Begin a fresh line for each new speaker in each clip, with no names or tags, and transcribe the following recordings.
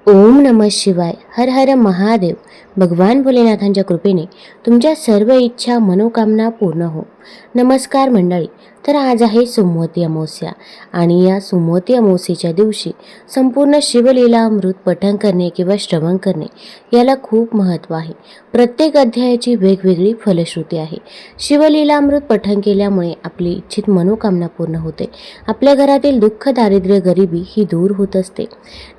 ओम नमः शिवाय. हर हर महादेव. भगवान भोलेनाथांच्या कृपेने तुमच्या सर्व इच्छा मनोकामना पूर्ण हो. नमस्कार मंडळी. तर आज आहे सोमवती अमावस्या आणि या सोमवती अमावस्येच्या दिवशी संपूर्ण शिवलीला अमृत पठण करणे किंवा श्रवण करणे याला खूप महत्त्व आहे. प्रत्येक अध्यायाची वेगवेगळी फलश्रुती आहे. शिवलीला अमृत पठण केल्यामुळे आपली इच्छित मनोकामना पूर्ण होते. आपल्या घरातील दुःख, दारिद्र्य, गरिबी ही दूर होत असते.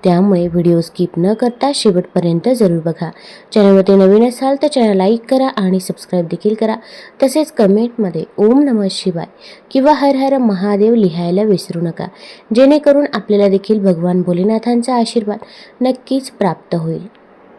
त्यामुळे व्हिडिओ स्किप न करता शेवटपर्यंत जरूर बघा. चॅनलवरती नवीन असाल तर चॅनल लाईक करा आणि सबस्क्राईब देखील करा. तसेच कमेंटमध्ये ओम नमः शिवाय किंवा हर हर महादेव लिहायला विसरू नका, जेणेकरून आपल्याला देखील भगवान भोलेनाथांचा आशीर्वाद नक्कीच प्राप्त होईल.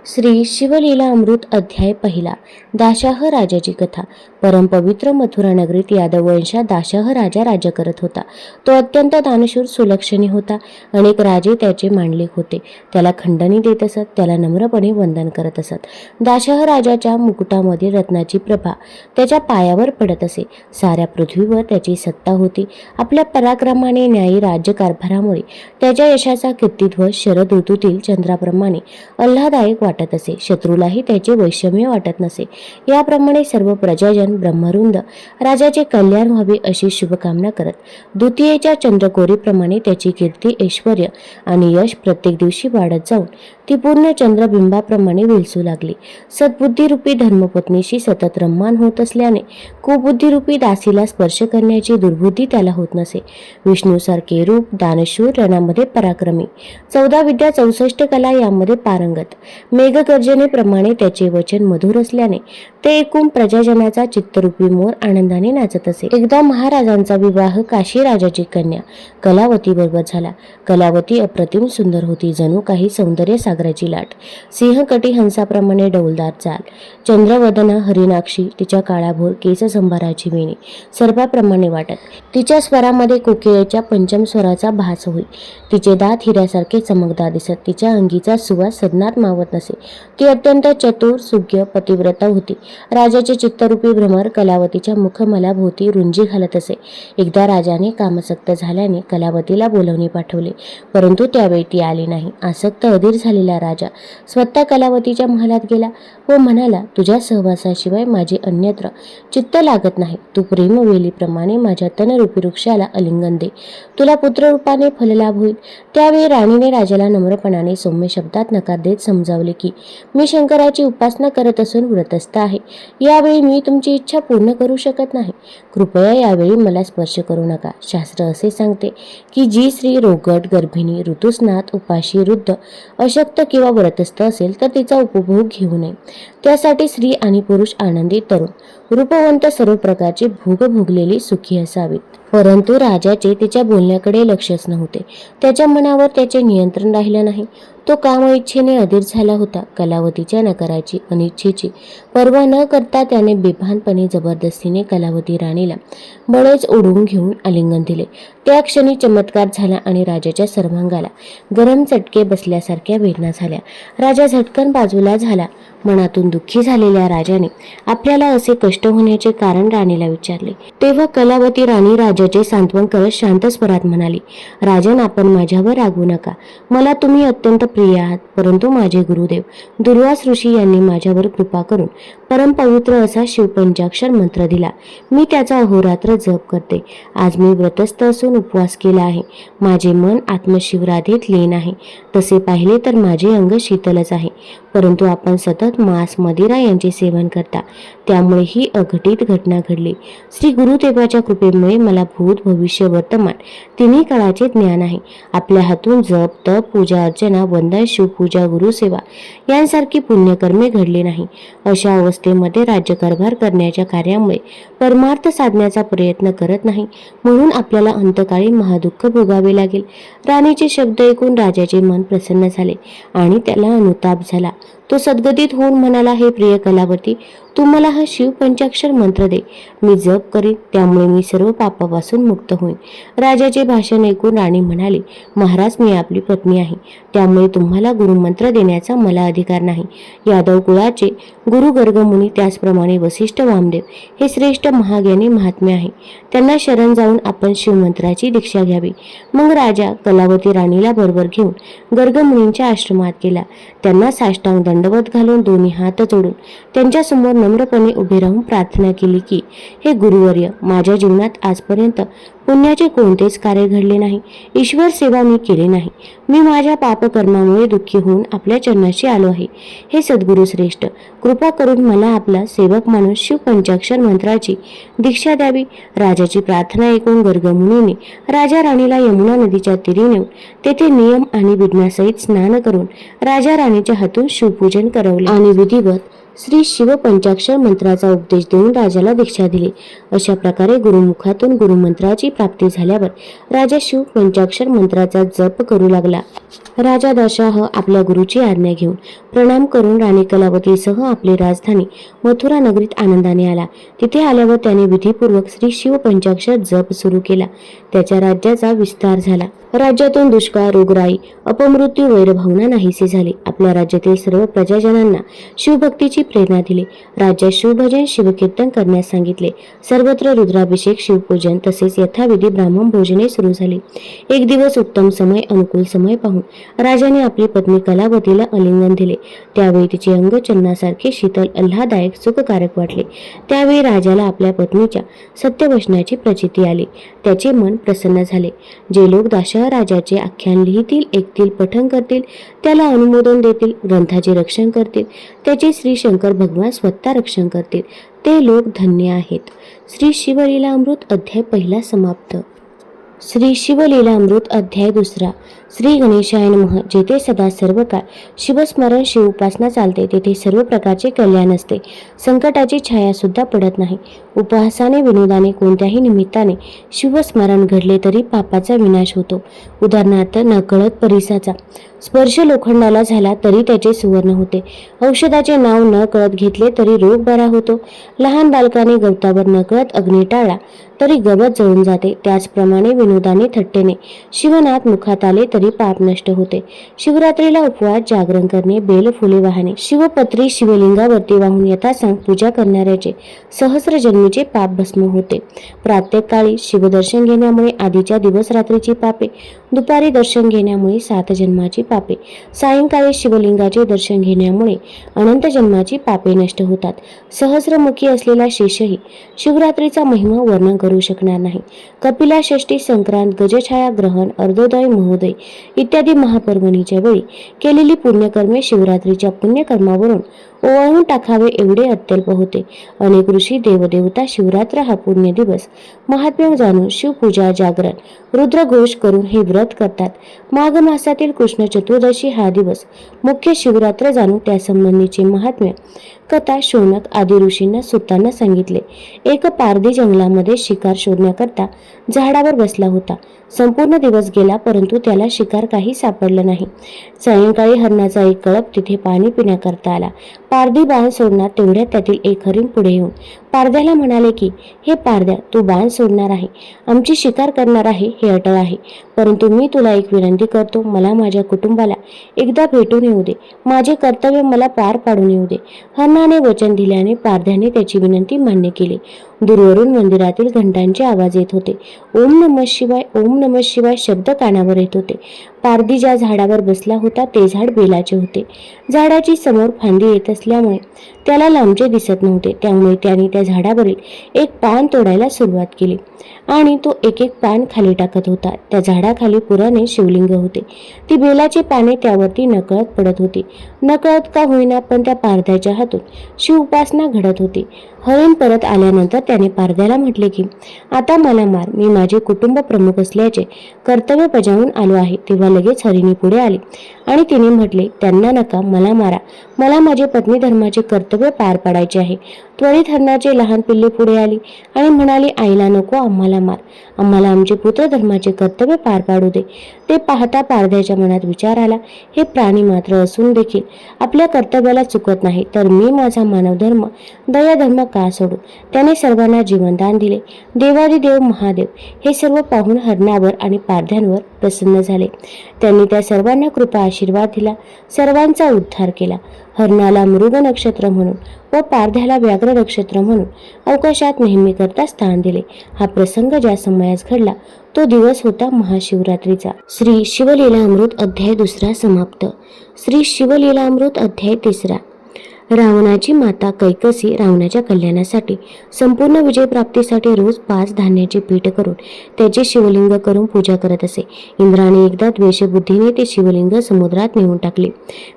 श्री शिवलीला अमृत अध्याय पहिला. दाशाह राजाची कथा. परमपवित्र मथुरा नगरीत यादव वंशात दाशाह राजा राज्य करत होता. तो अत्यंत दानशूर, सुलक्षणी होता. अनेक राजे त्याचे मांडलिक होते. त्याला खंडणी देत असत, त्याला नम्रपणे वंदन करत असत. दाशाह राजाच्या मुकुटामध्ये रत्नाची प्रभा त्याच्या पायावर पडत असे. साऱ्या पृथ्वीवर त्याची सत्ता होती. आपल्या पराक्रमाने, न्यायी राज्यकारभारामुळे त्याच्या यशाचा कीर्तिध्वज शरद ऋतूतील चंद्राप्रमाणे आल्हाददायक वाटत असे. शत्रूलाही त्याचे वैषम्य वाटत नसे. याप्रमाणे सर्व प्रजाजन ब्रह्मवृंद राजाचे कल्याण व्हावे अशी शुभकामना करत द्वितीयेच्या चंद्रकोरीप्रमाणे त्याची कीर्ती, ऐश्वर्य आणि यश प्रत्येक दिवशी वाढत जाऊन ती पूर्ण चंद्रबिंबाप्रमाणे विलसू लागली. सद्बुद्धीरूपी धर्मपत्नीशी सतत रम्मान होत असल्याने कुबुद्धीरूपी दासीला स्पर्श करण्याची दुर्बुद्धी त्याला होत नसे. विष्णूसारखे रूप, दानशूर, रणामध्ये पराक्रमी, 14 विद्या 64 कला यामध्ये पारंगत, मेघगर्जनेप्रमाणे त्याचे वचन मधुर असल्याने ते ऐकून प्रजाजनाचा चित्तरूपी मोर आनंदाने नाचत असे. एकदा महाराजांचा विवाह काशी राजाची कन्या कलावती बरोबर झाला. कलावती अप्रतिम सुंदर होती. जणू काही सौंदर्य सागराची लाट. सिंहकटी हंसाप्रमाणे डौलदार चाल, चंद्रवदना हरिणाक्षी, तिच्या काळाभोर केससंभाराची वेणी सर्पाप्रमाणे वाटत. तिच्या स्वरामध्ये कोकिळेच्या पंचम स्वराचा भास होई. तिचे दात हिऱ्यासारखे चमकदार दिसत. तिच्या अंगीचा सुवास सदनात मावत नसे. ती अत्यंत चतुर, सुज्ञ, पतिव्रता होती. राजाचे चित्तरूपी भ्रमर कलावतीच्या मुखमलाभोवती रुंजी घालत असे. एकदा राजाने कामसक्त झाल्याने कलावतीला बोलवणे पाठवले, परंतु त्यावेळी ती आली नाही. आसक्त अधीर झालेला राजा स्वतः कलावतीच्या महालात गेला व म्हणाला, तुझ्या सहवासाशिवाय माझे अन्यत्र चित्त लागत नाही. तू प्रेमवेलीप्रमाणे माझ्या तनरूपी वृक्षाला आलिंगन दे, तुला पुत्ररूपाने फललाभ होईल. त्यावेळी राणीने राजाला नम्रपणाने सौम्य शब्दात नकार देत समजावले की मी शंकराची उपासना करत असून व्रतस्थ आहे. यावेळी मी तुमची इच्छा पूर्ण करू शकत नाही. कृपया यावेळी मला स्पर्श करू नका. शास्त्र असे सांगते की जी स्त्री रोगट, गर्भिणी, ऋतुस्नात, उपाशी, वृद्ध, अशक्त किंवा व्रतस्थ असेल तर तिचा उपभोग घेऊ नये. त्यासाठी स्त्री आणि पुरुष आनंदी, तरुण, रूपवंत, सर्व प्रकारचे भोग भोगलेली सुखी असावीत. परंतु राजाचे तिच्या बोलण्याकडे लक्षच नव्हते. त्याच्या मनावर त्याचे नियंत्रण राहिलं नाही. तो कामइच्छेने अधीर झाला होता. कलावतीच्या नकाराची, अनिच्छेची पर्वा न करता त्याने बेभानपणे जबरदस्तीने कलावती राणीला बळेच ओढून घेऊन आलिंगन दिले. त्या क्षणी चमत्कार झाला आणि राजाच्या सर्वांगाला गरम चटके बसल्यासारख्या वेदना झाल्या. राजा झटकन बाजूला झाला. मनातून दुःखी झालेल्या राजाने आपल्याला असे कष्ट होण्याचे कारण राणीला विचारले. तेव्हा कलावती राणी राजाचे सांत्वन करत शांत स्वरात म्हणाली, राजन, आपण माझ्यावर रागवू नका. मला तुम्ही अत्यंत प्रिय आहात, परंतु माझे गुरुदेव दुर्वास ऋषी यांनी माझ्यावर कृपा करून परमपवित्र असा शिवपंचाक्षर मंत्र दिला. मी त्याचा अहोरात्र जप करते. आज मी व्रतस्थ असून उपवास केला आहे. माझे मन आत्मशिवराधेत लीन आहे. तसे पाहिले तर माझे अंग शीतलच आहे, परंतु आपण सतत मांस, मदिरा यांचे सेवन करता, त्यामुळे ही अघटित घटना घडली. श्री गुरुदेवाच्या कृपेमुळे मला भूत, भविष्य, वर्तमान तिन्ही काळाचे ज्ञान आहे. आपल्या हातून जप, तप, पूजा अर्चना, वंदन, शिवपूजा, गुरुसेवा यांसारखी पुण्यकर्मे घडली नाही. अशा अवस्थेमध्ये राज्यकारभार करण्याच्या कार्यामुळे परमार्थ साधण्याचा प्रयत्न करत नाही, म्हणून आपल्याला अंतकाळी महादुःख भोगावे लागेल. राणीचे शब्द ऐकून राजाचे मन प्रसन्न झाले आणि त्याला अनुताप झाला. तो सद्गतीत होऊन म्हणाला, हे प्रिय कलावती, तू मला हा शिव पंचाक्षर मंत्र दे. मी जप करीन, त्यामुळे मी सर्व पापापासून मुक्त होईन. राजाचे भाषण ऐकून राणी म्हणाली, महाराज, मी आपली पत्नी आहे, त्यामुळे तुम्हाला गुरुमंत्र देण्याचा मला अधिकार नाही. यादव कुळाचे गुरु गर्गमुनी, त्याचप्रमाणे वसिष्ठ वामदेव हे श्रेष्ठ महाज्ञानी महात्मे आहे. त्यांना शरण जाऊन आपण शिवमंत्राची दीक्षा घ्यावी. मग राजा कलावती राणीला बरोबर घेऊन गर्गमुनींच्या आश्रमात गेला. त्यांना साष्टांग दंडवत घालून दोन्ही हात जोडून त्यांच्यासमोर नम्रपणे उभे राहून प्रार्थना केली की, हे गुरुवर्य, माझ्या जीवनात आजपर्यंत पुण्याचे कोणतेच कार्य घडले नाही. ईश्वर सेवा मी केली नाही. मी माझ्या पापकर्मामुळे दुःखी होऊन आपल्या चरणाशी आलो आहे. हे सद्गुरु श्रेष्ठ, कृपा करून मला आपला सेवक मानून शिव पंचाक्षर मंत्राची दीक्षा द्यावी. राजाची प्रार्थना ऐकून गर्गमुनीने राजा राणीला यमुना नदीच्या तीरी नेऊन तेथे नियम आणि विघ्नासहित स्नान करून राजा राणीच्या हातून शिवपूजन करवले आणि विधिवत श्री शिव पंचाक्षर मंत्राचा उपदेश देऊन राजाला दीक्षा दिली. अशा प्रकारे गुरुमुखातून गुरुमंत्राची प्राप्ती झाल्यावर राजा शिव पंचाक्षर मंत्राचा जप करू लागला. राजा दशरथ आपल्या गुरुची आज्ञा घेऊन प्रणाम करून राणी कलावतीसह आपली राजधानी मथुरा नगरीत आनंदाने आला. तिथे आल्यावर त्याने विधीपूर्वक श्री शिव पंचाक्षर जप सुरू केला. त्याच्या राज्याचा विस्तार झाला. राज्यातून दुष्काळ, रोगराई, अपमृत्यू, वैरभावना नाहीसे झाली. आपल्या राज्यातील सर्व प्रजाजनांना शिवभक्तीची प्रेरणा दिली. राज्यात शिवभजन, शिवकीर्तन करण्यास सांगितले. सर्वत्र रुद्राभिषेक, शिवपूजन तसेच यथाविधी ब्राह्मण भोजने सुरू झाली. एक दिवस उत्तम समय, अनुकूल समय पाहून राजाने आपली पत्नी कलावतीला आलिंगन दिले. त्यावेळी तिचे अंग चंदनासारखे शीतल, आल्हाददायक, सुखकारक वाटले. त्यावेळी राजाला आपल्या पत्नीच्या सत्यवचनाची प्रचिती आली. त्याचे मन प्रसन्न झाले. जे लोक राजाचे आख्यान लिहितील, ऐकतील, पठण करतील, त्याला अनुमोदन देतील, ग्रंथाचे रक्षण करतील, त्याचे श्री शंकर भगवान स्वतः रक्षण करतील, ते लोक धन्य आहेत. श्री शिवलीलामृत अध्याय पहिला समाप्त. श्री शिवलीलामृत अध्याय दुसरा. श्री गणेशाय नमः. जेथे सदा सर्व काळ शिवस्मरण, शिव उपासना चालते, तेथे सर्व प्रकारचे कल्याण असते. संकटाची छाया सुद्धा पडत नाही. उपहासाने, विनोदाने, कोणत्याही निमित्ताने शिवस्मरण घडले तरी पापाचा विनाश होतो. उदाहरणार्थ, नकळत परिसाचा स्पर्श लोखंडाला झाला तरी त्याचे सुवर्ण होते. औषधाचे नाव न कळत घेतले तरी रोग बरा होतो. लहान बालकाने गवतावर नकळत अग्नी टाळला तरी गवत जळून जाते. त्याचप्रमाणे विनोदाने, थट्टेने शिवनाथ मुखात आले तरी पाप नष्ट होते. शिवरात्रीला उपवास, जागरण करणे, बेल फुले वाहणे, शिवपत्री शिवलिंगावरती वाहून यथासांग पूजा करणाऱ्याचे सहस्र जन्मीचे पाप भस्म होते. प्रत्येक काळी शिवदर्शन घेण्यामुळे आधीच्या दिवस रात्रीची पापे, दुपारी दर्शन घेण्यामुळे 7 जन्माची पापे, सायंकाळी शिवलिंगाचे दर्शन घेण्यामुळे अनंत जन्माची पापे नष्ट होतात. सहस्रमुखी असलेला शेषही शिवरात्रीचा महिमा वर्णन करू शकणार नाही. कपिला षष्ठी, संक्रांत, गजछाया, ग्रहण, अर्धोदय, महोदय इत्यादी महापर्वणीच्या वेळी केलेली पुण्यकर्मे शिवरात्रीच्या पुण्यकर्मावरून ओवाळून टाकावे एवढे अत्यल्प होते. अनेक ऋषी, देवदेवता शिवरात्र हा पुण्य दिवस महात्म्य जाणून शिवपूजा, जागरण, रुद्रघोष करून हे व्रत करतात. माघ मासातील कृष्ण चतुर्दशी हा दिवस मुख्य शिवरात्र जाणून त्या संबंधीचे महात्म्य कथा शौनक आदी ऋषींना सुतांना सांगितले. एक पारधी जंगलामध्ये शिकार शोधण्याकरता झाडावर बसला होता. संपूर्ण दिवस गेला परंतु त्याला शिकार काही सापडलं नाही. सायंकाळी हरणाचा एक कळप तिथे पाणी पिण्याकरता आला. पारधी बाण सोडणार तेवढ्यात त्यातील एक हरिण पुढे येऊन पारध्याला म्हणाले की, हे पारध्या, तू बाण सोडणार आहे, आमची शिकार करणार आहे हे अटळ आहे, परंतु मी तुला एक विनंती करतो, मला माझ्या कुटुंबाला एकदा भेटून येऊ दे, माझे कर्तव्य मला पार पाडून येऊ दे. हरणाने वचन दिल्याने पारध्याने त्याची विनंती मान्य केली. दूरवरून मंदिरातील घंटांचे आवाज येत होते. ओम नमः शिवाय, ओम नमः शिवाय शब्द कानावर येत होते. पारधी ज्या झाडावर बसला होता ते झाड बेलाचे होते. झाडाची समोर फांदी येत असल्यामुळे त्याला लांबचे दिसत नव्हते. त्यामुळे त्याने त्या झाडावरील एक पान तोडायला सुरुवात केली आणि तो एक एक पान खाली टाकत होता. त्या झाडाखाली पुराणे शिवलिंग होते. ती बेलाची पाने त्यावरती नकळत पडत होती. नकळत का होईना पण त्या पारध्याच्या हातून शिव उपासना घडत होती. हरिण परत आल्यानंतर त्याने पारध्याला म्हटले की आता मला मार, मी माझे कुटुंब प्रमुख असल्याचे कर्तव्य बजावून आलो आहे. तेव्हा लगेच हरिणी पुढे आली आणि तिने म्हटले, त्यांना नका, मला मारा, मला माझे पत्नी धर्माचे कर्तव्य पार पाडायचे आहे. त्वरित हरणाचे लहान पिल्ले पुढे आली आणि म्हणाली, आईला नको, आम्हाला मार, आम्हाला आमचे पुत्र धर्माचे कर्तव्य पार पाडू दे. ते पाहता पारध्याच्या मनात विचार आला, हे प्राणी मात्र असून देखील आपल्या कर्तव्याला चुकत नाही, तर मी माझा मानवधर्म दयाधर्म का सोडू. त्याने सर्वांना जीवनदान दिले. देवादिदेव महादेव हे सर्व पाहून हरणावर आणि पारध्यांवर प्रसन्न झाले. त्यांनी त्या सर्वांना कृपा आशीर्वाद दिला, सर्वांचा उद्धार केला. हरणाला मृग नक्षत्र म्हणून व पारध्याला व्याघ्र नक्षत्र म्हणून अवकाशात नेहमी करता स्थान दिले. हा प्रसंग ज्या समयास घडला तो दिवस होता महाशिवरात्रीचा. श्री शिवलीलामृत अध्याय 2 समाप्त. श्री शिवलीलामृत अध्याय 3. रावणाची माता कैकसी रावणाच्या कल्याणासाठी संपूर्ण विजय प्राप्तीसाठी रोज 5 धान्याचे पीठ करून त्याचे शिवलिंग करून पूजा करत असे. इंद्राने एकदा द्वेषबुद्धीने ते शिवलिंग समुद्रात नेऊन टाकले.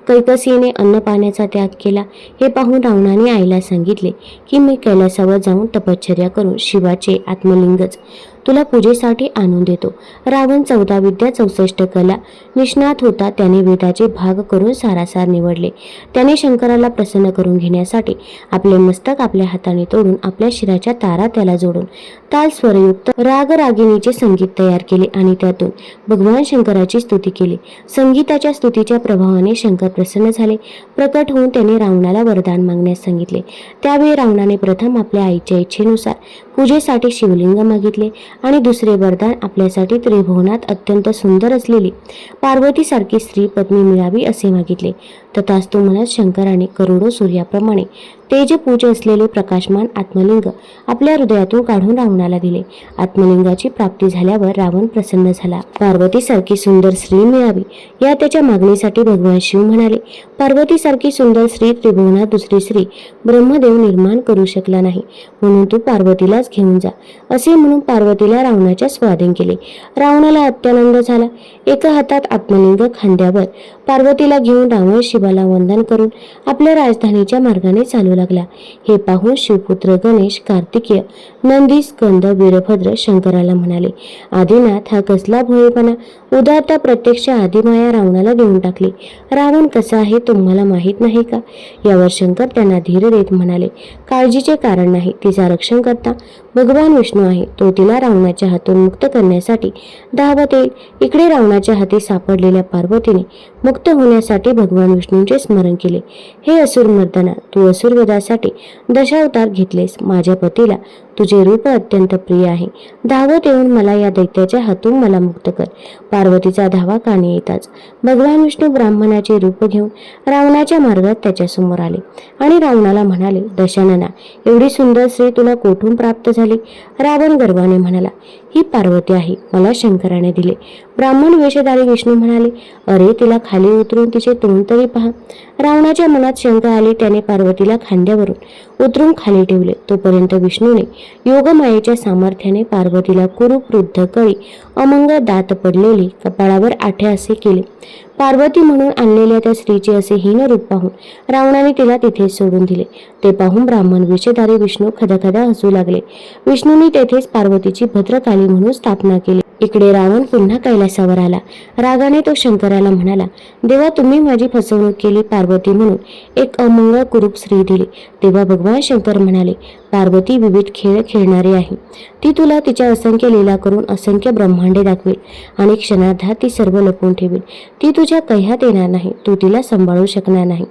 कैकसीने अन्न पाण्याचा त्याग केला. हे पाहून रावणाने आईला सांगितले की मी कैलासावर जाऊन तपश्चर्या करून शिवाचे आत्मलिंगच तुला पूजेसाठी आणून देतो. रावण 14 विद्या 64 कला निष्णात होता. त्याने वेदाचे भाग करून सारासार निवडले. त्याने शंकराला प्रसन्न करून घेण्यासाठी आपले मस्तक आपल्या हाताने तोडून आपल्या शिराच्या तारा त्याला जोडून ताल स्वरयुक्त रागरागिणीचे संगीत तयार केले आणि त्यातून भगवान शंकराची स्तुती केली. संगीताच्या स्तुतीच्या प्रभावाने शंकर प्रसन्न झाले. प्रकट होऊन त्याने रावणाला वरदान मागण्यास सांगितले. त्यावेळी रावणाने प्रथम आपल्या आईच्या इच्छेनुसार पूजेसाठी शिवलिंग मागितले आणि दुसरे वरदान आपल्यासाठी त्रिभुवनात अत्यंत सुंदर असलेली पार्वतीसारखी स्त्री पत्नी मिळावी असे मागितले. तथास्तु म्हणत शंकराने करोडो सूर्याप्रमाणे तेजपूज असलेले प्रकाशमान आत्मलिंग आपल्या हृदयातून काढून रावणाला दिले. आत्मलिंगाची प्राप्ती झाल्यावर रावण प्रसन्न झाला. पार्वतीसारखी सुंदर स्त्री मिळावी या त्याच्या मागणीसाठी भगवान शिव म्हणाले, पार्वतीसारखी सुंदर स्त्री त्रिभुवनात दुसरी स्त्री ब्रह्मदेव निर्माण करू शकला नाही, म्हणून तू पार्वतीलाच घेऊन जा. असे म्हणून पार्वतीला रावणाच्या स्वाधीन केले. रावणाला अत्यानंद झाला. एका हातात आत्मलिंग, खांद्यावर पार्वतीला घेऊन रावण शिवाला वंदन करून आपल्या राजधानीच्या मार्गाने चालू लागला. हे पाहून शिवपुत्र गणेश, कार्तिकेय, नंदी, स्कंद, वीरभद्र शंकराला म्हणाले, आदिनाथ, हा कसला भोळेपणा, उदारता प्रत्यक्ष आदिमाया रावणाला देऊन टाकली. रावण कसा आहे तुम्हाला माहीत नाही का? यावर शंकर त्यांना धीर देत म्हणाले, काळजीचे कारण नाही, तिचा रक्षण करता भगवान विष्णू आहे. तो तिला रावणाच्या हातून मुक्त करण्यासाठी धावत येईल. इकडे रावणाच्या हाती सापडलेल्या पार्वतीने मुक्त होण्यासाठी भगवान विष्णूंचे स्मरण केले. हे असुरमर्दना, तू असुरवधासाठी दशावतार घेतलेस. माझ्या पतीला तुझे रूप अत्यंत प्रिय आहे. धावत येऊन मला या दैत्याच्या हातून मला मुक्त कर. पार्वतीचा धावा कानी येताच भगवान विष्णू ब्राह्मणाचे रूप घेऊन रावणाच्या मार्गात त्याच्यासमोर आले आणि रावणाला म्हणाले, दशानना, एवढी सुंदर स्त्री तुला कोठून प्राप्त झाली? रावण गर्वाने म्हणाला, ही पार्वती आहे, मला शंकराने दिले. ब्राह्मण वेशधारी विष्णू म्हणाले, अरे तिला खाली उतरून तिचे तोंड तरी पहा. रावणाच्या मनात शंका आली. त्याने पार्वतीला खांद्यावरून उतरून खाली ठेवले. तोपर्यंत विष्णूने योगमायेच्या सामर्थ्याने पार्वतीला कुरूप, वृद्ध, कळी, अमंग, दात पडलेली, कपाळावर आठे असे केले. पार्वती म्हणून आणलेल्या त्या स्त्रीचे असे हीन रूप पाहून रावणाने तिला तिथेच सोडून दिले. ते पाहून ब्राह्मण वेशधारी विष्णू खदखदा हसू लागले. विष्णूंनी तेथेच पार्वतीची भद्रकाली म्हणून स्थापना केली. इकडे रावण पुन्हा कैलासावर आला. रागाने तो शंकराला म्हणाला, देवा, तुम्ही माझी फसवणूक केली. पार्वती म्हणून एक अमंगळ कुरूप स्त्री दिली. तेव्हा भगवान शंकर म्हणाले, पार्वती विविध खेळ खेळणारी आहे. ती तुला तिच्या असंख्य लीला करून असंख्य ब्रह्मांडे दाखवेल आणि क्षणार्धात ती सर्व लपवून ठेवेल. ती तुझ्या कह्यात येणार नाही, तू तिला सांभाळू शकणार नाही.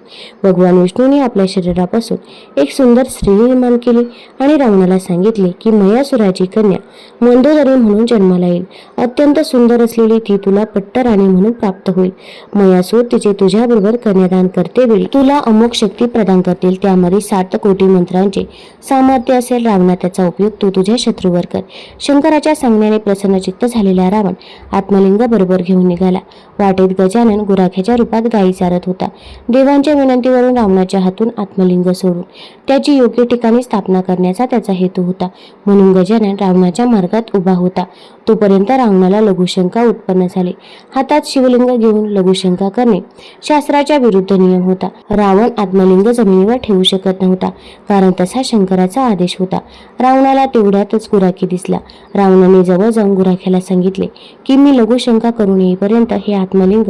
भगवान विष्णूने आपल्या शरीरापासून एक सुंदर स्त्री निर्माण केली आणि रावणाला सांगितले की मयासुराची कन्या मंदोदरी म्हणून जन्माला येईल. अत्यंत सुंदर असलेली ती तुला पट्टराणी म्हणून प्राप्त होईल. मयासूर तिचे तुझ्याबरोबर कन्यादान करते वेळी तुला अमोघ शक्ती प्रदान करतील. त्यामध्ये 7 कोटी मंत्रांचे सामर्थ्य असेल. रावणा त्याचा उपयोग तू तुझ्या शत्रूवर कर. शंकराच्या सांगण्याने प्रसन्नचित्त झालेला रावण आत्मलिंग बरोबर घेऊन निघाला. वाटेत गजानन गुराख्याच्या रूपात गायी चारत होता. देवांच्या विनंतीवरून रावणाच्या हातून आत्मलिंग सोडून त्याची योग्य ठिकाणी स्थापना करण्याचा त्याचा हेतू होता. म्हणून गजानन रावणाच्या मार्गात उभा होता. तोपर्यंत रावणाला लघुशंका उत्पन्न झाली. हातात शिवलिंग घेऊन लघुशंका करणे शास्त्राच्या विरुद्ध नियम होता. रावण आत्मलिंग जमिनीवर ठेवू शकत नव्हता, कारण तसा शंकराचा असा आदेश होता. रावणाला तेवढ्यातच गुराखी दिसला. रावणाने जवळ जाऊन गुराख्याला सांगितले की मी लघुशंका करून येईपर्यंत हे आत्मलिंग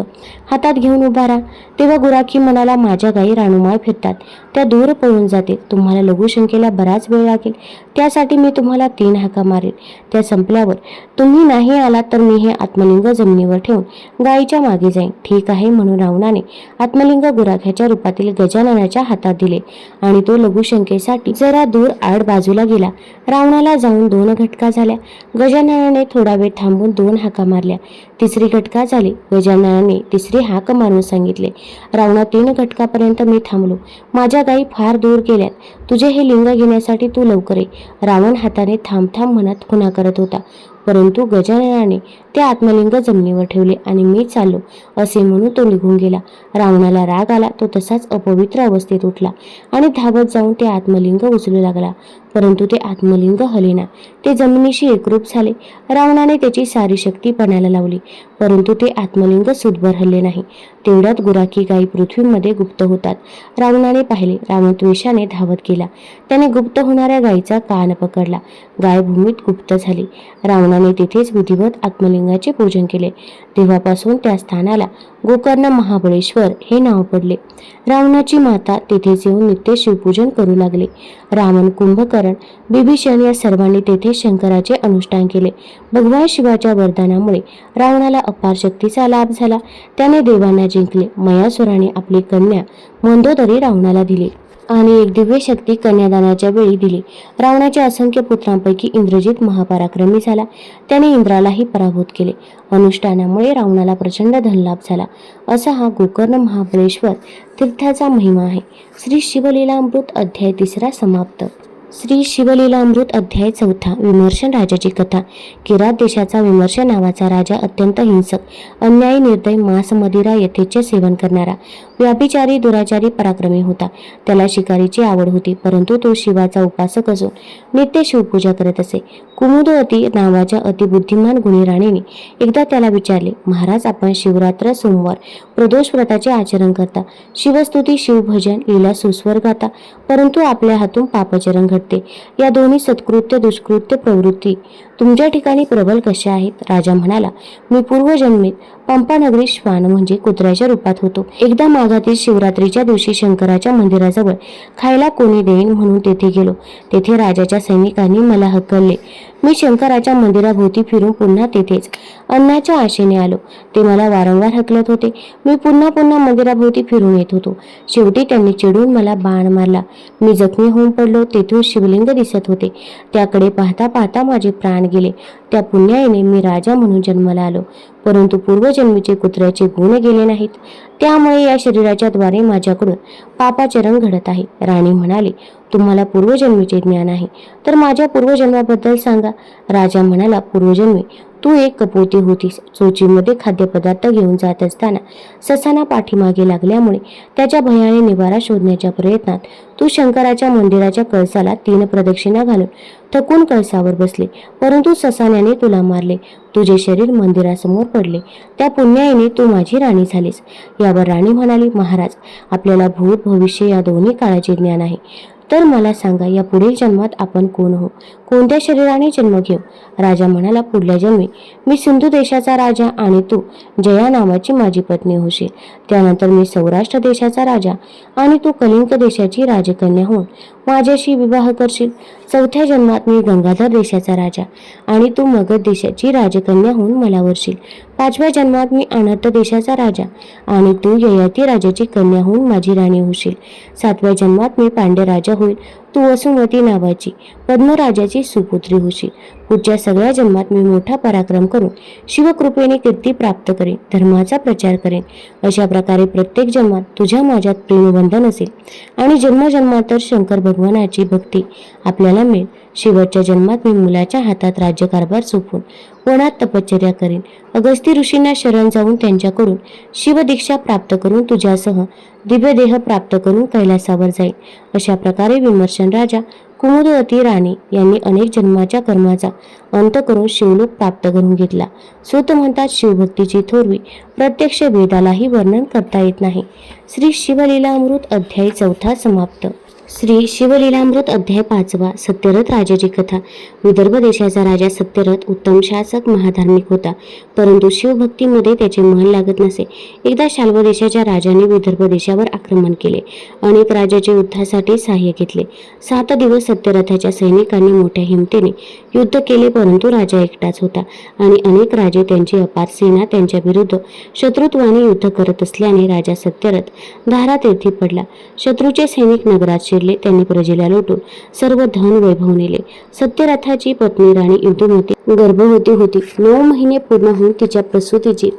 हातात घेऊन उभा राहा. तेव्हा गुराखी म्हणाला, माझ्या गायी रानुमाळ फिरतात, त्या दूर पळून जातील. तुम्हाला लघुशंकेला बराच वेळ लागेल, त्यासाठी मी तुम्हाला 3 हाका मारेल. त्या संपल्यावर तुम्ही नाही आलात तर मी हे आत्मलिंग जमिनीवर ठेवून गायीच्या मागे जाईन. ठीक आहे म्हणून रावणाने आत्मलिंग गुराख्याच्या रूपातील गजाननाच्या हातात दिले आणि तो लघुशंकेसाठी जरा दूर आड बाजूला गेला. रावणाला जाऊन 2 घटका झाल्या. गजाननाने थोडा वेळ थांबून 2 हाका मारल्या. 3री घटका झाली. गजाननाने 3री हाक मारून सांगितले, रावणा 3 घटकापर्यंत मी थांबलो. माझ्या गायी फार दूर गेल्यात. तुझे हे लिंग घेण्यासाठी तू लवकर ये. रावण हाताने थांब थांब म्हणत खुणा करत होता, परंतु गजाननाने ते आत्मलिंग जमिनीवर ठेवले आणि मी चाललो असे म्हणून तो निघून गेला. रावणाला राग आला. तो तसाच अपवित्र अवस्थेत उठला आणि धावत जाऊन ते आत्मलिंग उचलू लागला, परंतु ते आत्मलिंग हलेना. ते जमिनीशी एकरूप झाले. रावणाने त्याची सारी शक्ती पणाला लावली, परंतु ते आत्मलिंग सुदभर हलले नाही. तेवढ्यात गुराखी गायी पृथ्वीमध्ये गुप्त होतात. रावणाने पाहिले. रावण द्वेषाने धावत गेला. त्याने गुप्त होणाऱ्या गायीचा कान पकडला. गाय भूमीत गुप्त झाली. रावणाने तिथेच विधिवत आत्मलिंगाचे पूजन केले. तेव्हापासून त्या स्थानाला गोकर्ण महाबळेश्वर हे नाव पडले. रावणाची माता तेथेच येऊन नित्य शिवपूजन करू लागले. रावण, कुंभकर्ण, बिभीषण या सर्वांनी तेथे शंकराचे अनुष्ठान केले. भगवान शिवाच्या वरदानामुळे रावणाला अपार शक्तीचा लाभ झाला. त्याने देवांना जिंकले. मयासुराने आपली कन्या मंदोदरी रावणाला दिली आणि एक दिव्य शक्ती कन्यादानाच्या वेळी दिली. रावणाच्या असंख्य पुत्रांपैकी इंद्रजित महापराक्रमी झाला. त्याने इंद्रालाही पराभूत केले. अनुष्ठानामुळे रावणाला प्रचंड धनलाभ झाला. असा हा गोकर्ण महाबळेश्वर तीर्थाचा महिमा आहे. श्री शिवलीलामृत अध्याय 3 समाप्त. श्री शिवलीलामृत अध्याय 4 विमर्शन राजाची कथा. किरात देशाचा विमर्शन नावाचा राजा अत्यंत हिंसक, अन्यायी, निर्दय, मांस, मदिरा यथेच्छ सेवन करणारा, व्याभिचारी, दुराचारी, पराक्रमी होता. त्याला शिकारीची आवड होती, परंतु तो शिवाचा उपासक असून नित्य शिवपूजा करत असे. कुमुदवती नावाच्या अतिबुद्धिमान गुणी राणीने एकदा त्याला विचारले, महाराज, आपण शिवरात्र, सोमवार, प्रदोष व्रताचे आचरण करता, शिवस्तुती, शिवभजन, लीला सुस्वर गाता, परंतु आपल्या हातून पापचरण घडते. या दोन्ही सत्कृत्य दुष्कृत्य प्रवृत्ती तुमच्या ठिकाणी प्रबल कशा आहेत? राजा म्हणाला, मी पूर्वजन्मीत पंपानगरी श्वान म्हणजे कुत्र्याच्या रूपात होतो. एकदा माघातील शिवरात्रीच्या दिवशी शंकराच्या मंदिराजवळ खायला कोणी देईन म्हणून तेथे गेलो. तेथे राजाच्या सैनिकांनी मला हकलले. मी शंकराच्या मंदिराभोवती फिरून पुन्हा तेथेच अन्नाच्या आशेने आलो. ते मला वारंवार हकलत होते. मी पुन्हा पुन्हा मंदिराभोवती फिरून येत होतो. शेवटी त्यांनी चिडून मला बाण मारला. मी जखमी होऊन पडलो. तेथून शिवलिंग दिसत होते. त्याकडे पाहता पाहता माझे प्राण गेले. त्या पुण्याईने मी राजा म्हणून जन्माला आलो, परंतु पूर्वजन्मीचे कुत्र्याचे गुण गेले नाहीत. त्यामुळे या शरीराच्या द्वारे माझ्याकडून पापाचरण घडत आहे. राणी म्हणाली, तुम्हाला पूर्वजन्मीचे ज्ञान आहे तर माझ्या पूर्वजन्माबद्दल सांगा. राजा म्हणाला, पूर्वजन्मी तू एक कपोती होतीस. चोचीमध्ये खाद्यपदार्थ घेऊन जात असताना ससाना पाठीमागे लागल्यामुळे त्याच्या भयाने निवारा शोधण्याच्या प्रयत्नात तू शंकराच्या मंदिराच्या कळसाला 3 प्रदक्षिणा घालून थकून कळसावर बसले, परंतु ससाण्याने तुला मारले. तुझे शरीर मंदिरासमोर पडले. त्या पुण्याईने तू माझी राणी झालीस. यावर राणी म्हणाली, महाराज, आपल्याला भूत भविष्य या दोन्ही काळाचे ज्ञान आहे, तर मला सांगा, या पुढील जन्मात आपण कोण हो? कोणत्या शरीराने जन्म घेऊ? राजा म्हणाला, पुढल्या जन्मी मी सिंधू देशाचा राजा आणि तू जया नावाची माझी पत्नी होशील. त्यानंतर मी सौराष्ट्र देशाचा राजा आणि तू कलिंग देशाची राजकन्या होऊन माझ्याशी विवाह करशील. 4थ्या जन्मात मी गंगाधर देशाचा राजा आणि तू मगध देशाची राजकन्या होऊन मला वरशील. 5व्या जन्मात मी अनर्थ देशाचा राजा आणि तू ययाती राजाची कन्या होऊन माझी राणी होशील. 7व्या जन्मात मी पांड्य राजा होईल. तू वसुमती नावाची पद्मराजाची सुपुत्री होशील. पुढच्या सगळ्या जन्मात मी मोठा पराक्रम करून शिवकृपेने कीर्ती प्राप्त करेन, धर्माचा प्रचार करेन. अशा प्रकारे प्रत्येक जन्मात तुझ्या माझ्यात प्रेमबंधन असेल आणि जन्मजन्मांतर शंकर भगवानाची भक्ती आपल्याला मिळेल. शेवटच्या जन्मात मी मुलाच्या हातात राज्यकारभार सोपवून वनात तपश्चर्या करेन. अगस्ती ऋषींना शरण जाऊन त्यांच्याकडून शिवदीक्षा प्राप्त करून तुझ्यासह दिव्यदेह प्राप्त करून कैलासावर जाईल. अशा प्रकारे विमर्शन राजा कुमुदवती राणी यांनी अनेक जन्माच्या कर्माचा अंत करून शिवलोक प्राप्त करून घेतला. सूत म्हणतात, शिवभक्तीची थोरवी प्रत्यक्ष वेदालाही वर्णन करता येत नाही. श्री शिवलीलामृत अध्याय 4 समाप्त. श्री शिवलीलामृत अध्याय 5. सत्यरथ राजाची कथा. विदर्भ देशाचा राजा सत्यरथ उत्तम शासक, महाधार्मिक होता, परंतु शिवभक्तीमध्ये त्याचे मन लागत नसे. एकदा शाल्व देशाच्या राजाने विदर्भ देशावर आक्रमण केले. अनेक राजाचे युद्धासाठी सहाय्य घेतले. 7 दिवस सत्यरथाच्या सैनिकांनी मोठ्या हिमतीने युद्ध केले, परंतु राजा एकटाच होता आणि अनेक राजे त्यांची अपार सेना त्यांच्या विरुद्ध शत्रुत्वाने युद्ध करत असल्याने राजा सत्यरथ धारातीर्थी पडला. शत्रूचे सैनिक नगरात शिरले. त्यांनी प्रजेला लुटून सर्व धन वैभव नेले. सत्यरथाची पत्नी राणी इंदुमती गर्भवती होती. 9 महिने पूर्ण होऊन तिच्या प्रसूतीची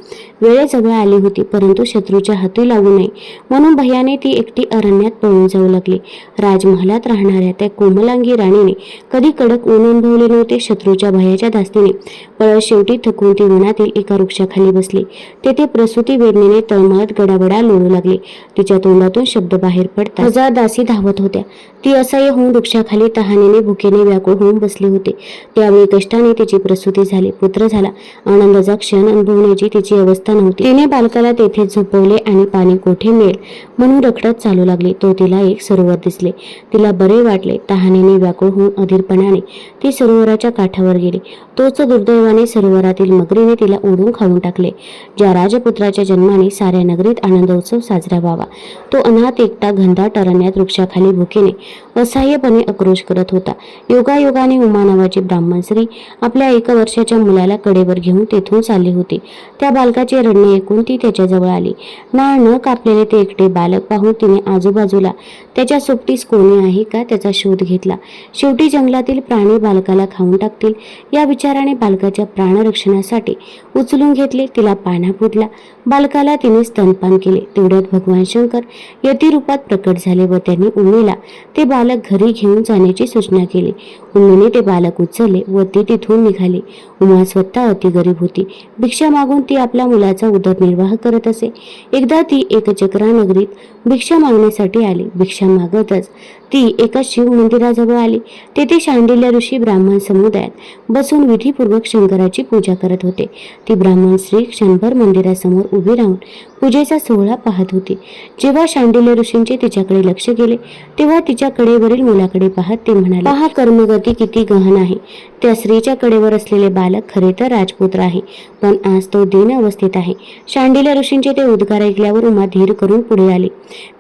वेळ जवळ आली होती, परंतु शत्रूच्या हाती लागू नये म्हणून भयाने ती एकटी अरण्यात पळून जाऊ लागली. राजमहालात राहणाऱ्या त्या कोमलांगी राणीने कधी कडक ऊन अनुभवले नव्हते. शत्रूच्या भयाच्या धास्तीने पळत शेवटी थकून ती वनातील एका वृक्षाखाली बसली. तेथे प्रसूती वेदनेने तळमळत गडाबडा लोळू लागली. तिच्या तोंडातून शब्द बाहेर पडता 1000 दासी धावत होत्या. ती असह्य होऊन वृक्षाखाली तहानेने भुकेने व्याकुळ होऊन बसली होती. त्यावेळी कष्टाने तिची प्रसूती झाली, पुत्र झाला. आनंदाचा क्षण अनुभवण्याची तिची अवस्था नव्हती. तिने बालकाला तेथे झोपवले आणि पाणी कोठे मिळेल म्हणून रखडत चालू लागली. तो तिला एक सरोवर दिसले. तिला बरे वाटले. तहानेने व्याकुळ होऊन अधीरपणाने ती सरोवराच्या काठावर गेली. तोच दुर्दैवाने सरोवरातील मगरीने तिला ओढून खाऊन टाकले. ज्या राजपुत्राच्या जन्माने साऱ्या नगरीत आनंदोत्सव साजरा व्हावा, तो अनाथ एकटा घनदाट अरण्यात वृक्षाखाली भुकेने असहाय्यपणे आक्रोश करत होता. योगायोगाने उमा नावाची ब्राह्मण स्त्री आपल्या 1 वर्षाच्या मुलाला कडेवर घेऊन तेथून चालली होती. त्या बालकाचे रडणे ऐकून ती त्याच्याजवळ आली. नाळ न कापलेले ते एकटे बालक पाहून तिने आजूबाजूला त्याच्या सोबतीस कोणी आहे का त्याचा शोध घेतला. शेवटी जंगलातील प्राणी बालकाला खाऊन टाकतील या विचाराने बालकाच्या प्राणरक्षणासाठी उचलून घेतले. तिला पाना फुटला. बालकाला तिने स्तनपान केले. तेवढ्यात भगवान शंकर यती रूपात प्रकट झाले व त्यांनी उमेला ते बालक घरी घेऊन जाण्याची सूचना केली. उमेने ते बालक उचलले व ती तिथून निघाली. उमा स्वतः अति गरीब होती. भिक्षा मागून ती आपल्या मुलाचा उदरनिर्वाह करत असे. एकदा ती एकचक्रा नगरीत भिक्षा मागण्यासाठी आली. भिक्षा मागतच ती एका शिव मंदिराजवळ आली. तेथे शांडिल्य ऋषी ब्राह्मण समुदायात बसून विधीपूर्वक शंकराची पूजा करत होते. ती ब्राह्मण स्त्री क्षणभर मंदिरासमोर उभी राहून पूजेचा सोहळा पाहत होती. जेव्हा शांडिल्य ऋषींचे तिच्याकडे लक्ष गेले, तेव्हा तिच्या कडेवरील मुलाकडे पाहत ते म्हणाले, पहा कर्मगती किती गहन आहे. त्या स्त्रीच्या कडेवर असलेले बालक खरे तर राजपुत्र आहे, पण आज तो दीन अवस्थेत आहे. शांडिल्य ऋषींचे ते उद्गार ऐकल्यावर उमा धीर करून पुढे आली.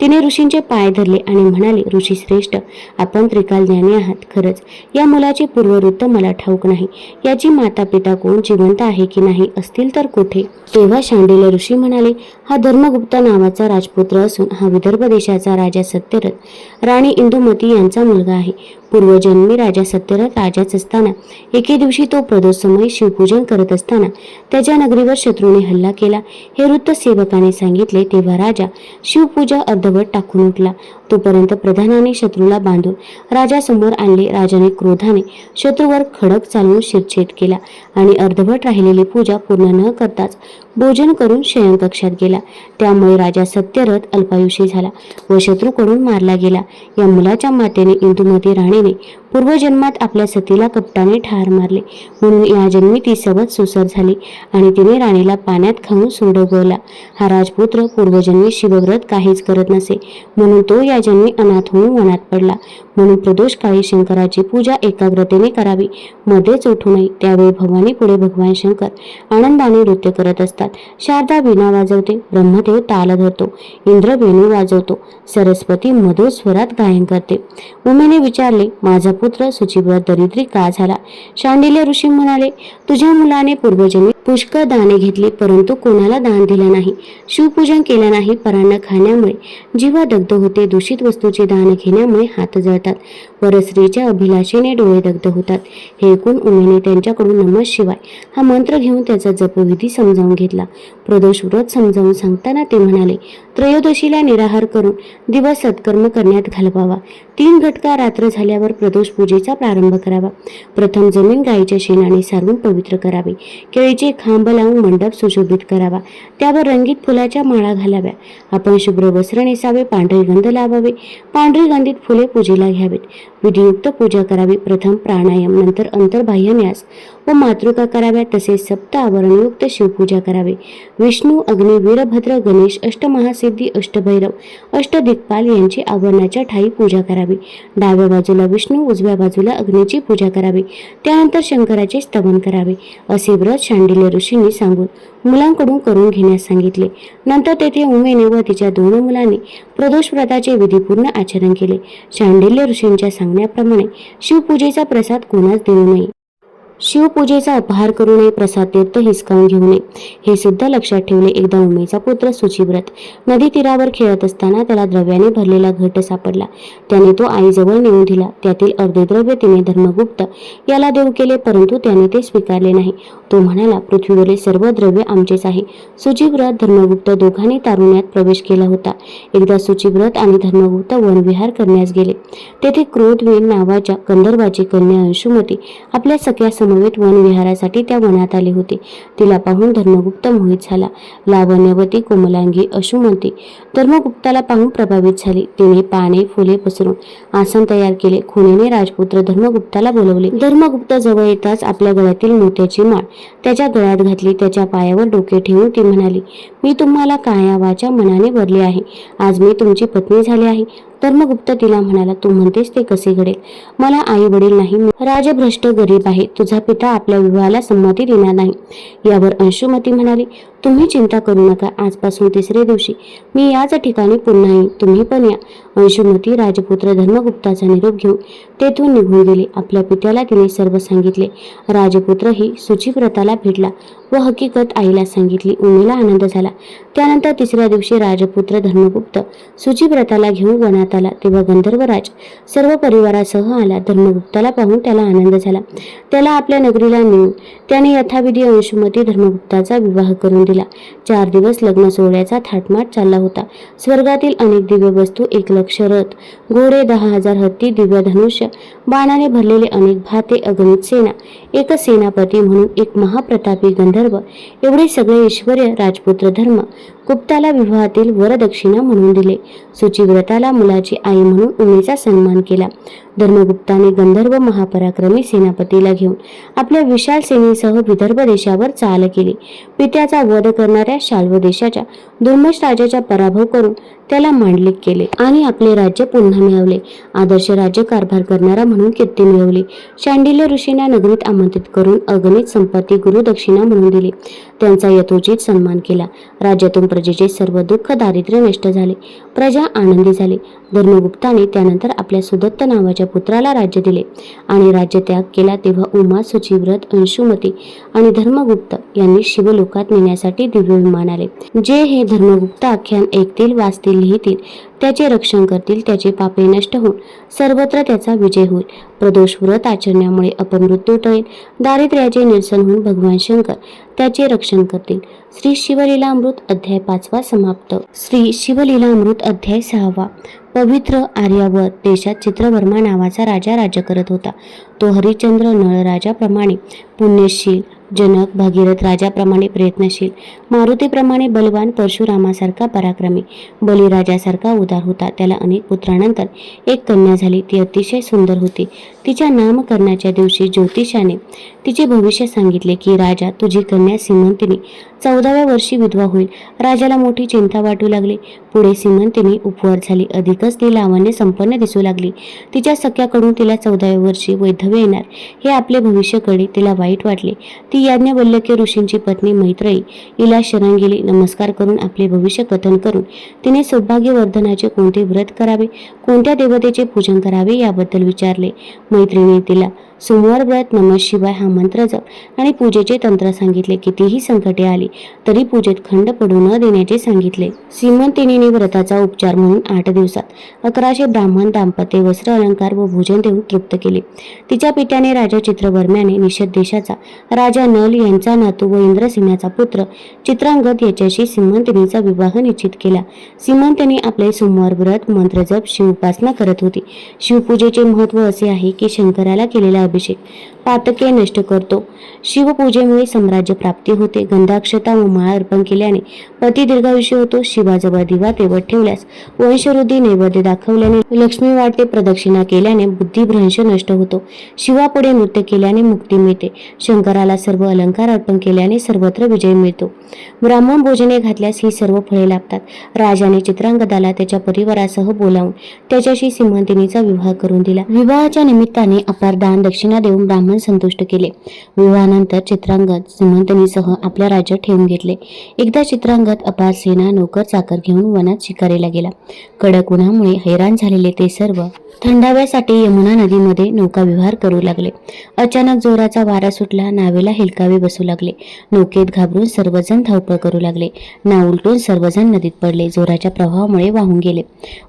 तिने ऋषींचे पाय धरले आणि म्हणाले, ऋषी श्रेष्ठ, आपण त्रिकाल ज्ञानी आहात. खरंच या मुलाचे पूर्ववृत्त मला ठाऊक नाही. याची माता पिता कोण, जिवंत आहे की नाही, असतील तर कुठे? तेव्हा शांडिल्य ऋषी म्हणाले, हा धर्मगुप्त नावाचा राजपुत्र असून हा विदर्भ देशाचा राजा सत्यरथ राणी इंदुमती यांचा मुलगा आहे. पूर्वजन्मी राजा सत्यरथ राजाच असताना एके दिवशी तो प्रदोषसमयी शिवपूजन करत असताना त्याच्या नगरीवर शत्रूने हल्ला केला. हे वृत्त सेवकाने सांगितले. तेव्हा राजा शिवपूजा अर्धवट टाकून उठला. तोपर्यंत प्रधानाने शत्रूला बांधून राजासमोर आणले. राजाने क्रोधाने शत्रूवर खडक चालवून शिरछेद केला आणि अर्धवट राहिलेली पूजा पूर्ण न करताच भोजन करून शयनकक्षात गेला. त्यामुळे राजा सत्यरथ अल्पायुषी झाला व शत्रूकडून मारला गेला. या मुलाच्या मातेने इंदुमती राणीने पूर्वजन्मात आपल्या सतीला कपटाने ठार मारले, म्हणून या जन्मी ती सवत सुसर झाली आणि तिने राणीला पाण्यात खाऊन सूड उगवला. हा राजपुत्र पूर्वजन्मी शिवव्रत काहीच करत नसे, म्हणून तो या जन्मी अनाथ होऊन वनात पडला. म्हणून प्रदोष काळी शंकराची पूजा एकाग्रतेने करावी, मध्येच उठू नये. त्यावेळी भवानी पुढे भगवान शंकर आनंदाने नृत्य करत असतात. शारदा वीणा वाजवते, ब्रह्मदेव ताल धरतो, इंद्र वेणू वाजवतो, सरस्वती मधुर स्वरात गायन करते. उमेने विचारले, माझा पुत्र शुचिव्रत दरिद्री का झाला? शांडिल्य ऋषी म्हणाले, तुझ्या मुलाने पूर्वजन्मी पुष्कळ दाने घेतली, परंतु कोणाला दान दिलं नाही. शिवपूजन केलं नाही. परान्न खाण्यामुळे जीवा दग्ध होते. दूषित वस्तूचे दान घेण्यामुळे हात जळतात. परस्त्रीच्या अभिलाषेने डोळे दग्ध होतात. हे ऐकून उमेने त्यांच्याकडून नमः शिवाय हा मंत्र घेऊन त्याचा जपविधी समजावून घेतला. प्रदोष व्रत समजावून सांगताना ते म्हणाले, त्रयोदशीला निराहार करून दिवस सत्कर्म करण्यात घालवावा. 3 घटका रात्र झाल्यावर प्रदोष पूजेचा प्रारंभ करावा. प्रथम जमीन गायीच्या शेणाने सारवून पवित्र करावे. केळीचे खांब लावून मंडप सुशोभित करावा. त्यावर रंगीत फुलाच्या माळा घालाव्या. आपण शुभ्र वस्त्र नेसावे. पांढरे गंध लावावे. पांढरी गंधित फुले पूजेला घ्यावेत. विधियुक्त पूजा करावी. प्रथम प्राणायाम, नंतर अंतर्बाह्य न्यास व मातृका कराव्या. तसेच 7 आवरणयुक्त शिवपूजा करावी. विष्णू, अग्नी, वीरभद्र, गणेश, अष्टमहासिद्धी, अष्टभैरव, अष्टदिक्पाल यांची आवरणाच्या ठाई पूजा करावी. डाव्या बाजूला विष्णू, उजव्या बाजूला अग्नीची पूजा करावी. त्यानंतर शंकराचे स्तवन करावे असे व्रत शांडिल्य ऋषींनी सांगून मुलांकडून करून घेण्यास सांगितले. नंतर तेथे उमेने व तिच्या 2 मुलांनी प्रदोष व्रताचे विधीपूर्ण आचरण केले. शांडिल्य ऋषींच्या सांगण्याप्रमाणे शिवपूजेचा प्रसाद कोणास देऊ नये, शिवपूजेचा अपहार करू नये, प्रसाद तीर्थ हिसकावून घेऊ नये हे सुद्धा लक्षात ठेवले. एकदा उमेचा पुत्र सुचिव्रत नदी तीरावर खेळत असताना त्याला द्रव्याने भरलेला घट सापडला. त्याने तो आईजवळ नेऊन दिला. त्यातील अर्धे द्रव्य तिने धर्मगुप्त याला देऊ केले, परंतु त्याने ते स्वीकारले नाही. तो म्हणाला, पृथ्वीवरील सर्व द्रव्य आमचेच आहे. सुचिव्रत, धर्मगुप्त दोघांनी तारुण्यात प्रवेश केला होता. एकदा सुचिव्रत आणि धर्मगुप्त वनविहार करण्यास गेले. तेथे क्रोधवीन नावाच्या गंधर्वाची कन्या अंशुमती आपल्या सख्या समवेत वनविहारासाठी त्या वनात आले होते. तिला पाहून धर्मगुप्त मोहित झाला. लावण्यवती, कोमलांगी अंशुमती धर्मगुप्ताला पाहून प्रभावित झाली. तिने पाने फुले पसरून आसन तयार केले. खुणेने राजपुत्र धर्मगुप्ताला बोलवले. धर्मगुप्त जवळ येताच आपल्या गळ्यातील मोत्याची माळ त्याच्या गळ्यात घातली. त्याच्या पायावर डोके ठेवून ती म्हणाली, मी तुम्हाला काया वाचा मनाने भरले आहे. आज मी तुमची पत्नी झाली आहे. धर्मगुप्त तिला म्हणाला, तू म्हणतेस ते कसे घडेल? मला आई वडील नाही, राजभ्रष्ट गरीब आहे. तुझा पिता आपल्या विवाहाला संमती देणार नाही. यावर अंशुमती म्हणाली, तुम्ही चिंता करू नका. आजपासून 3रे दिवशी मी याच ठिकाणी पुन्हा येईन. तुम्ही पण या. अंशुमती राजपुत्र धर्मगुप्ताचा निरोप घेऊन तेथून निघून गेली. आपल्या पित्याला तिने सर्व सांगितले. राजपुत्रही सुचिव्रताला भेटला व हकीकत आईला सांगितली. उमेला आनंद झाला. त्यानंतर 3ऱ्या दिवशी राजपुत्र धर्मगुप्त सुचिव्रताला घेऊन वनात आला. तेव्हा गंधर्वराज सर्व परिवारासह आला. धर्मगुप्ताला पाहून त्याला आनंद झाला. त्याला आपल्या नगरीला नेऊन त्याने यथाविधी अंशुमती धर्मगुप्ताचा विवाह करून दिला. 4 दिवस लग्न सोहळ्याचा थाटमाट चालला होता. स्वर्गातील अनेक दिव्य वस्तू, 1,00,000 रथ, घोडे, 10,000 हत्ती, दिव्य धनुष्य, बाणाने भरलेले अनेक भाते, अगणित सेना, एक सेनापती म्हणून एक महाप्रतापी गंधर्व, एवढे सगळे ऐश्वर्य राजपुत्र धर्म गुप्ताला विवाहातील वरदक्षिणा म्हणून दिले. सुचिव्रताला मुलाची आई म्हणून उमेचा सन्मान केला. धर्मगुप्ताने गंधर्व महापराक्रमी सेनापतीला घेऊन आपल्या विशाल सेनेसह विदर्भ देशावर चाल केली. पित्याचा वध करणाऱ्या शाल्व देशाच्या दुर्मश राजाचा पराभव करून त्याला मांडलिक केले आणि आपले राज्य पुन्हा मिळवले. आदर्श राज्य कारभार करणारा म्हणून कीर्ती मिळवली. शांडिल्य ऋषींना नगरीत आमंत्रित करून अगणित संपत्ती गुरुदक्षिणा म्हणून दिली. त्यांचा यथोचित सन्मान केला. राज्यातून प्रजेचे सर्व दुःख दारिद्र्य नष्ट झाले. प्रजा आनंदी झाली. धर्मगुप्ताने त्यानंतर आपल्या सुदत्त नावाच्या पुत्राला राज्य दिले आणि राज्य त्याग केला. तेव्हा उमा, सुचिव्रत, अंशुमती आणि धर्मगुप्त यांनी शिवलोकात नेण्यासाठी दिव्य विमान आले. जे हे धर्मगुप्त आख्यान ऐकतील, वाचतील, लिहितील, त्याचे रक्षण करतील, त्याचे पापे नष्ट होऊन सर्वत्र त्याचा विजय होईल. प्रदोष व्रत आचरण्यामुळे अपमृत्यू टळेल. दारिद्र्याचे निरसन होऊन भगवान शंकर त्याचे रक्षण करतील. श्री शिवलीलामृत अध्याय 5 समाप्त. श्री शिवलीलामृत अध्याय 6. पवित्र आर्यावर्त देशात चित्रवर्मा नावाचा राजा राज्य करत होता. तो हरिश्चंद्र नळराजाप्रमाणे पुण्यशील, जनक भगीरथ राजाप्रमाणे प्रयत्नशील, मारुतीप्रमाणे बलवान, परशुरामासारखा पराक्रमी, बलिराजासारखा उदार होता. त्याला अनेक पुत्रांनंतर एक कन्या झाली. ती अतिशय सुंदर होती. तिच्या नामकरणाच्या दिवशी ज्योतिषाने तिचे भविष्य सांगितले की राजा, तुझी कन्या सीमंतिनी 14व्या वर्षी विधवा होईल. राजाला मोठी चिंता वाटू लागली. पुढे सीमंतिनी उपवर झाली. अधिकच ती लावण्य संपन्न दिसू लागली. तिच्या सख्याकडून तिला 14व्या वर्षी वैधव्य येणार हे आपले भविष्य कळले. तिला वाईट वाटले. ती याज्ञवल्क्य ऋषींची पत्नी मैत्रेयी हिला शरण गेली. नमस्कार करून आपले भविष्य कथन करून तिने सौभाग्यवर्धनाचे कोणते व्रत करावे, कोणत्या देवतेचे पूजन करावे याबद्दल विचारले. मैत्रिणीने तिला सोमवार व्रत, नमः शिवाय हा मंत्र जप आणि पूजेचे तंत्र सांगितले. कितीही संकटे आली तरी पूजेत खंड पडू न देण्याचे सांगितले. सीमंतिनीने व्रताचा उपचार म्हणून 8 दिवसात 1100 ब्राह्मण दाम्पत्य वस्त्र, अलंकार व भोजन देऊन तृप्त केले. तिच्या पित्याने राजा चित्रवर्म्याने निषद देशाचा राजा नल यांचा नातू व इंद्रसेनाचा पुत्र चित्रांगद याच्याशी सीमंतिनीचा विवाह निश्चित केला. सीमंतिनी आपले सोमवार व्रत, मंत्र जप, शिव उपासना करत होती. शिवपूजेचे महत्त्व असे आहे की शंकराला केलेला अभिषेक पातके नष्ट करतो. शिवपूजेमुळे साम्राज्य प्राप्ती होते. गंधाक्षता व माळ अर्पण केल्याने पती दीर्घायुष्य होतो. शिवाजवळ दिवा तेवत ठेवल्यास वंशवृद्धी, नैवेद्य दाखवल्याने लक्ष्मी वाढते, प्रदक्षिणा केल्याने बुद्धिभ्रंश नष्ट होतो. शिवापुढे नृत्य केल्याने मुक्ती मिळते. शंकराला सर्व अलंकार अर्पण केल्याने सर्वत्र विजय मिळतो. ब्राह्मण भोजने घातल्यास ही सर्व फळे लाभतात. राजाने चित्रांगदाला त्याच्या परिवारासह बोलावून त्याच्याशी सीमंतिनीचा विवाह करून दिला. विवाहाच्या निमित्ताने अपार दान दक्षिणा देऊन ब्राह्मण संतुष्ट केले. विवाहानंतर चित्रांगद सीमंतिनीसह आपल्या राज्यात ठेवून घेतले. एकदा चित्रांगद अपार सेना नौकर चाकर घेऊन वनात शिकारीला गेला. कडक उन्हामुळे हैराण झालेले ते सर्व थंडाव्यासाठी यमुना नदीमध्ये नौकाविहार करू लागले. अचानक जोराचा वारा सुटला. नावेला हेलकावे बसू लागले. नौकेत घाबरून सर्वजण धावपळ करू लागले. नाव उलटून सर्वजण नदीत पडले. जोराच्या प्रवाहामुळे वाहून गेले.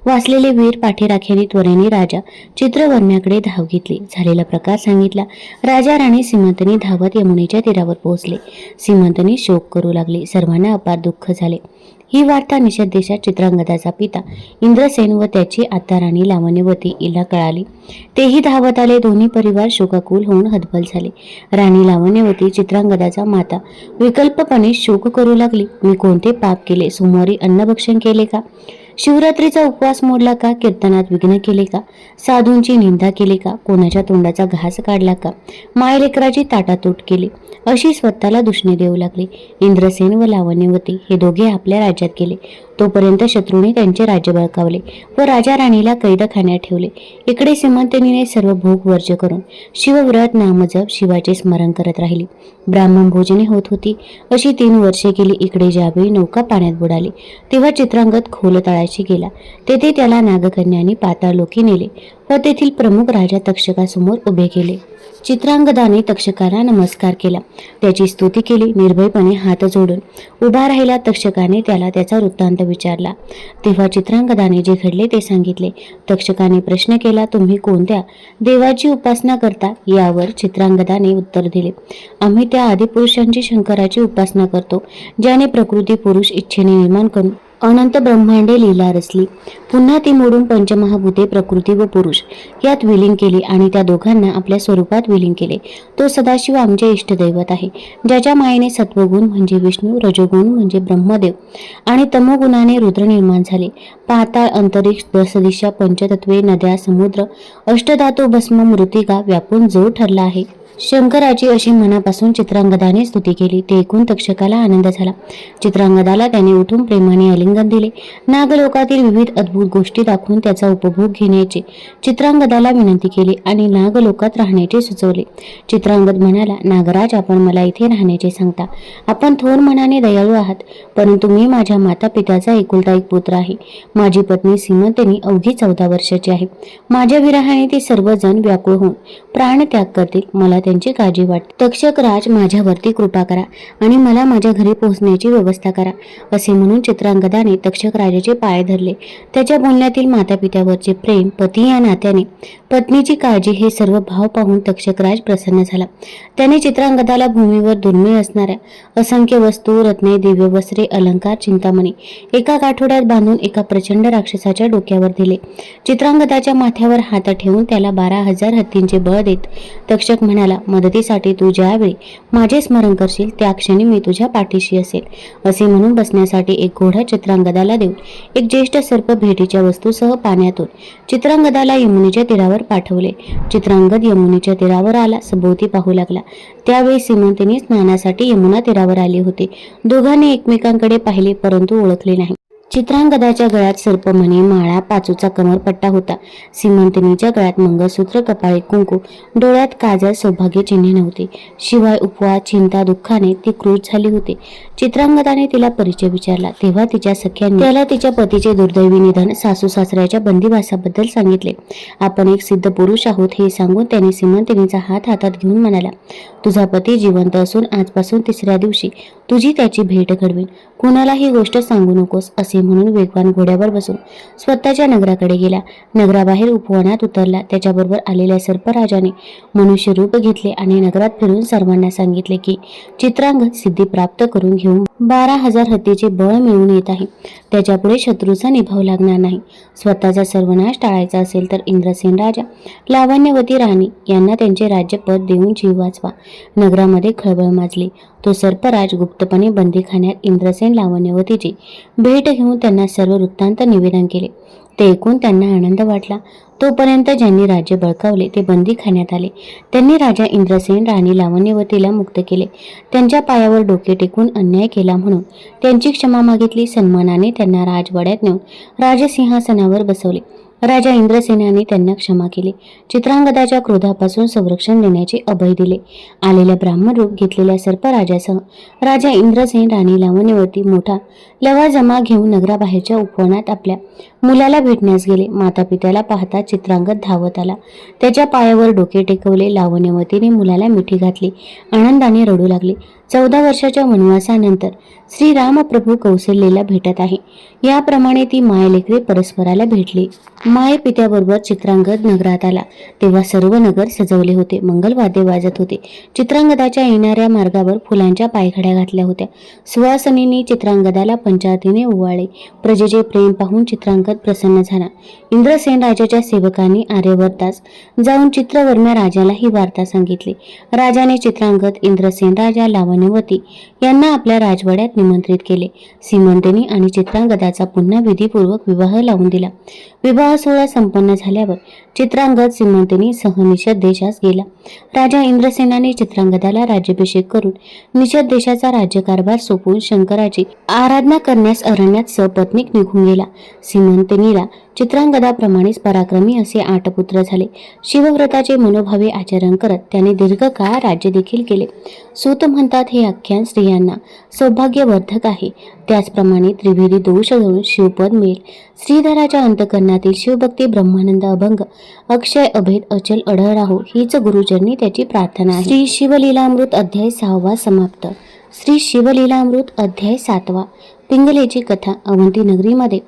वाचलेले वीर पाठीराख्याने त्वरेने राजा चित्रवर्ण्याकडे धाव घेतली. झालेला प्रकार सांगितला. राजा राणी सीमंतिनी धावत यमुनेच्या तीरावर पोहोचले. सीमंतिनी शोक करू लागली. सर्वांना अपार दुःख झाले. ही वार्ता निषद देशात चित्रांगदाचा पिता इंद्रसेन व त्याची आता राणी लावण्यवती हिला कळाली. तेही धावत आले. दोन्ही परिवार शोकाकुल होऊन हतबल झाले. राणी लावण्यवती चित्रांगदाचा माता विकल्पपणे शोक करू लागली. मी कोणते पाप केले? सोमवारी अन्नभक्षण केले का? शिवरात्रीचा उपवास मोडला का? कीर्तनात विघ्न केले का? साधूंची निंदा केली का? कोणाच्या तोंडाचा घास काढला का? मायलेकराची ताटातूट केली? अशी स्वतःला दुष्णे देऊ लागली. इंद्रसेन व लावण्यवती हे दोघे आपल्या राज्यात गेले. तोपर्यंत शत्रूने त्यांचे राज्य बळकावले व राजा राणीला कैदखान्यात ठेवले. इकडे सीमंतिनीने सर्व भोग वर्ज करून शिवव्रत नामजप शिवाचे स्मरण करत राहिली. ब्राह्मण भोजने होत होती. अशी 3 वर्षे गेली. इकडे ज्यावेळी नौका पाण्यात बुडाली तेव्हा चित्रांगद खोल तळाशी गेला. तेथे त्याला नागकन्यांनी पाताळलोकी नेले व तेथील प्रमुख राजा तक्षकासमोर उभे केले. चित्रांगदाने तक्षकाला नमस्कार केला. त्याची स्तुती केली. निर्भयपणे हात जोडून उभा राहिला. तक्षकाने त्याला त्याचा वृत्तांत विचारला. तेव्हा चित्रांगदाने जे घडले ते सांगितले. तक्षकाने प्रश्न केला, तुम्ही कोणत्या देवाची उपासना करता? यावर चित्रांगदाने उत्तर दिले, आम्ही त्या आदिपुरुषांची शंकराची उपासना करतो, ज्याने प्रकृती पुरुष इच्छेने निर्माण करून अनंत ब्रह्मांडे लीला रचली. पुन्हा ती मोडून पंचमहाभूते प्रकृती व पुरुष यात विलीन केली आणि त्या दोघांना आपल्या स्वरूपात विलीन केले. तो सदाशिव आमचे इष्टदैवत आहे, ज्याच्या मायेने सत्वगुण म्हणजे विष्णू, रजोगुण म्हणजे ब्रह्मदेव आणि तमोगुणाने रुद्र निर्माण झाले. पाताळ, अंतरिक्ष, दशदिशा, पंचतत्वे, नद्या, समुद्र, अष्टधातू, भस्म, मृत्तिका व्यापून जो ठरला आहे. शंकराची अशी मनापासून चित्रांगदाने स्तुती केली. ते ऐकून तक्षकाला आनंद झाला. चित्रांगदाला त्याने उठून प्रेमाने आलिंगन दिले. नागलोकातील विविध अद्भुत गोष्टी दाखवून त्याचा उपभोग घेण्याचे चित्रांगदाला विनंती केली आणि नागलोकात राहण्याचे सुचवले. चित्रांगद म्हणाला, नागराज, आपण मला इथे राहण्याचे सांगता. आपण थोर मनाने दयाळू आहात, परंतु मी माझ्या माता पित्याचा एकुलता एक पुत्र आहे. माझी पत्नी सीमंतिनी अवघी 14 वर्षाची आहे. माझ्या विरहाने ती सर्वजण व्याकुळ होऊन प्राणत्याग करतील. मला त्यांची काळजी वाटते. तक्षक राज, माझ्यावरती कृपा करा आणि मला माझ्या घरी पोहोचण्याची व्यवस्था करा. असे म्हणून चित्रांगदाने तक्षक राजाचे पाय धरले. त्याच्या बोलण्यातील मातापित्यावरचे प्रेम, पती या नात्याने पत्नीची काळजी हे सर्व भाव पाहून तक्षकराज प्रसन्न झाला. त्याने चित्रांगदाला भूमीवर दुर्मिळ असणाऱ्या असंख्य वस्तू, रत्ने, दिव्य वस्त्रे, अलंकार, चिंतामणी एका काठोड्यात बांधून एका प्रचंड राक्षसाच्या डोक्यावर दिले. चित्रांगदाच्या माथ्यावर हात ठेवून त्याला 12,000 हत्तींचे बळ देत तक्षक म्हणाला, मदतीसाठी तू ज्यावेळी माझे स्मरण करशील त्या क्षणी मी तुझ्या पाठीशी असेल. असे म्हणून बसण्यासाठी एक घोडा चित्रांगदाला देऊन एक ज्येष्ठ सर्प भेटीच्या वस्तूसह पाण्यातून चित्रांगदाला यमुनेच्या तीरावर पाठवले. चित्रांगद यमुनेच्या तीरावर आला, सभोवती पाहू लागला. त्यावेळी सीमंतिनी स्नानासाठी यमुना तीरावर आली होती. दोघांनी एकमेकांकडे पाहिले, परंतु ओळखले नाही. चित्रांगदाच्या गळ्यात सर्पमणी, माळा, पाचूचा कमरपट्टा होता. सीमंतिनीच्या गळ्यात मंगळसूत्र, कपाळी कुंकू, डोळ्यात काजळ, सौभाग्य चिन्हे नव्हते. शिवाय उपवास, चिंता, दुःखाने ती क्रूर झाली होती. चित्रांगदाने तिला परिचय विचारला तेव्हा तिच्या सख्यांनी त्याला तिच्या पतीचे दुर्दैवी निधन, सासू सासऱ्याच्या बंदिवासाबद्दल सांगितले. आपण एक सिद्ध पुरुष आहोत हे सांगून त्याने सीमंतिनीचा हात हातात घेऊन म्हणाला, तुझा पती जिवंत असून आजपासून 3ऱ्या दिवशी तुझी त्याची भेट घडवीन. कोणाला ही गोष्ट सांगू नकोस असे म्हणून वेगवान घोड्यावर बसून स्वतःच्या नगराकडे गेला. नगराबाहेर उपवनात उतरला. त्याच्याबरोबर आलेल्या सर्पराजाने मनुष्य रूप घेतले आणि नगरात फिरून सर्वांना सांगितले की चित्रांगद सिद्धी प्राप्त करून घेऊन 12,000 हत्तीचे बळ मिळून येत आहे. त्याच्यापुढे शत्रूचा निभाव लागणार नाही. स्वतःचा सर्वनाश टाळायचा असेल तर इंद्रसेन राजा, लावण्यवती राणी यांना त्यांचे राज्यपद देऊन जीव वाचवा. नगरामध्ये खळबळ माजली. तो सर्पराज गुप्तपणे बंदीखान्यात इंद्रसेन लावण्यवतीची भेट घेऊन त्यांना सर्व वृत्तांत निवेदन केले. ते ऐकून त्यांना आनंद वाटला. तोपर्यंत ज्यांनी राज्य बळकावले ते बंदीखान्यात आले. त्यांनी राजा इंद्रसेन राणी लावण्यवतीला मुक्त केले. त्यांच्या पायावर डोके टेकून अन्याय केला म्हणून त्यांची क्षमा मागितली. सन्मानाने त्यांना राजवाड्यात नेऊन राजसिंहासनावर बसवले. राजा इंद्रसेनाने त्यांना क्षमा केली. चित्रांगदाच्या क्रोधापासून संरक्षण देण्याचे अभय दिले. आलेल्या ब्राह्मण रूप घेतलेल्या सर्पराजासह राजा इंद्रसेन राणी लावण्यवती मोठा लवाजमा घेऊन नगराबाहेरच्या उपवनात आपल्या मुलाला भेटण्यास गेले. माता पित्याला पाहता चित्रांगद धावत आला. त्याच्या पायावर डोके टेकवले. लावण्यवतीने मुलाला मिठी घातली. आनंदाने रडू लागली. 14 वर्षाच्या वनवासानंतर श्रीरामप्रभू कौशल्येला भेटत आहे. याप्रमाणे ती मायलेकरे परस्पराला भेटली. माय पित्याबरोबर चित्रांगद नगरात आला तेव्हा सर्व नगर सजवले होते. मंगलवाद्ये वाजत होते. चित्रांगदाच्या येणाऱ्या मार्गावर फुलांच्या पायघड्या घातल्या होत्या. सुवासिनींनी चित्रांगदाला पंचारतीने ओवाळले. प्रजेचे प्रेम पाहून चित्रांगद प्रसन्न झाला. इंद्रसेन राजाच्या सेवकांनी आर्यवर्तास जाऊन चित्रवर्म्या राजाला ही वार्ता सांगितली. राजाने चित्रांगद, इंद्रसेन राजा, लावण्यवती यांना आपल्या राजवाड्यात निमंत्रित केले. सीमंतिनी आणि चित्रांगदाचा पुन्हा विधीपूर्वक विवाह लावून दिला. विवाह सोहळा संपन्न झाल्यावर चित्रांगद सीमंतिनी सह निषद देशास गेला. राजा इंद्रसेनाने चित्रांगदाला राज्याभिषेक करून निषद देशाचा राज्यकारभार सोपवून शंकराची आराधना करण्यास अरण्यात सपत्नीक निघून गेला. सीमंतिनीला चित्रांगदाप्रमाणेच पराक्रमी असे 8 पुत्र झाले. शिवव्रताचे मनोभावे आचरण करत त्याने दीर्घकाळ राज्य देखील केले. सूत म्हणतात, हे आख्यान स्त्रियांना सौभाग्यवर्धक आहे. त्याचप्रमाणे त्रिभिरी दोष जळून शिवपद मिळेल. श्रीधराच्या अंतकरणातील शिवभक्ती, ब्रह्मानंद, अभंग, अक्षय, अभेद, अचल अढळ राहो हीच गुरुचरणी त्याची प्रार्थना आहे. श्री शिवलीलामृत अध्याय 6 समाप्त. श्री शिवलीलामृत अध्याय 7. पिंगलेची कथा. अवंती नगरीमध्ये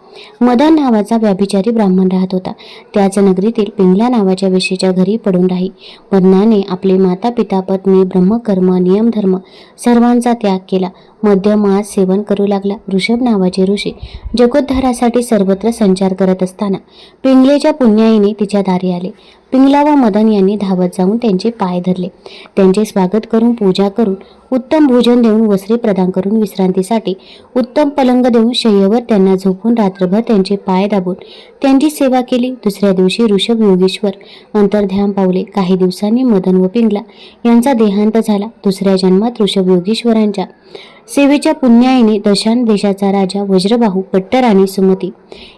मदन नावाचा व्याभिचारी ब्राह्मण राहत होता. त्याच नगरीतील पिंगला नावाच्या वेश्येच्या घरी पडून राही. मदनाने आपले माता पिता, पत्नी, ब्रह्मकर्म, नियमधर्म सर्वांचा त्याग केला. मद्यमास सेवन करू लागला. ऋषभ नावाचे ऋषी जगोद्धारासाठी सर्वत्र संचार करत असताना पिंगलेच्या पुण्याईने तिच्या दारी आले. पिंगला व मदन यांनी धावत जाऊन त्यांचे पाय धरले. त्यांचे स्वागत करून, पूजा करून, उत्तम भोजन देऊन, वस्त्रे प्रदान करून, विश्रांतीसाठी उत्तम पलंग देऊन शय्येवर त्यांना झोपून रात्रभर त्यांचे पाय दाबून त्यांची सेवा केली. दुसऱ्या दिवशी ऋषभ योगीश्वर अंतर्ध्यान पावले. काही दिवसांनी मदन व पिंगला यांचा देहांत झाला. दुसऱ्या जन्मात ऋषभ योगीश्वरांच्या सेवेच्या पुण्याईने दशान देशाचा राजा वज्रबाहू पट्टराणी सुमती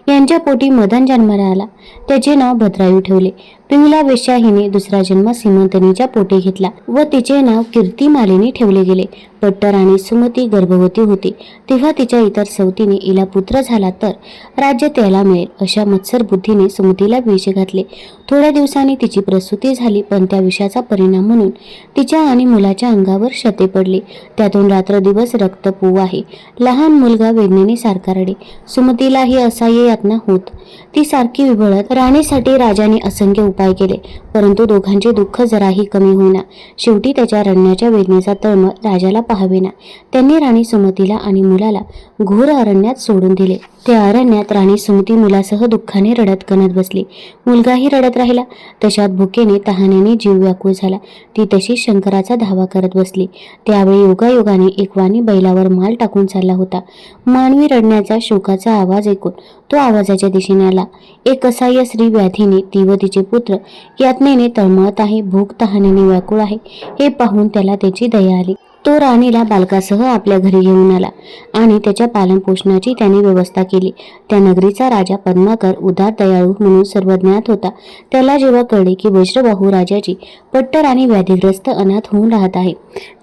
यांच्या पोटी मदन जन्माला आला. त्याचे नाव भद्रायू ठेवले. पिंगला वेश्या हिने दुसरा जन्म सीमंतिनीच्या पोटी घेतला व तिचे नाव कीर्तिमालिनी ठेवले गेले. पट्टराणी सुमती गर्भवती होती तेव्हा तिच्या इतर सवतीने हिला पुत्र झाला तर राज्य त्याला मिळेल अशा मत्सर बुद्धीने सुमतीला विष घातले. थोड्या दिवसांनी तिची प्रसूती झाली, पण त्या विषाचा परिणाम म्हणून तिच्या आणि मुलाच्या अंगावर शते पडले. त्यातून रात्रदिवस रक्तपू आहे. लहान मुलगा वेदनेने सारखा रडे. सुमतीलाही असह्य यातना होत. ती सारखी विभळत. राणीसाठी राजाने असंख्य उपाय केले, परंतु दोघांचे दुःख जराही कमी होईना. शेवटी त्याच्या रडण्याच्या वेदनेचा तळमळ राजाला पाहावेना. त्यांनी राणी सुमतीला आणि मुलाला घोर अरण्यात सोडून दिले. त्या अरण्यात राणी सुमती मुलासह दुःखाने रडत कणत बसली. मुलगाही रडत राहिला. तशात भुकेने तहानेने जीव व्याकुळ झाला. ती तशी शंकराचा धावा करत बसली. त्यावेळी योगायोगाने एक वाणी बैलावर माल टाकून चालला होता. मानवी रडण्याचा शोकाचा आवाज ऐकून तो आवाजाच्या दिशेने आला. एक असहाय्य स्त्री व्याधीने, ती व तिचे पुत्र यातनेने तळमळत आहे, भूक तहानेने व्याकुळ आहे हे पाहून त्याला त्याची दया आली. तो राणीला बालकासह आपल्या घरी घेऊन आला आणि त्याच्या पालनपोषणाची त्याने व्यवस्था केली. त्या नगरीचा राजा पद्माकर उदार दयाळू म्हणून सर्व ज्ञात होता. त्याला जेव्हा कळले की वज्रबाहू राजाची पट्टराणी व्याधीग्रस्त अनाथ होऊन राहत आहे,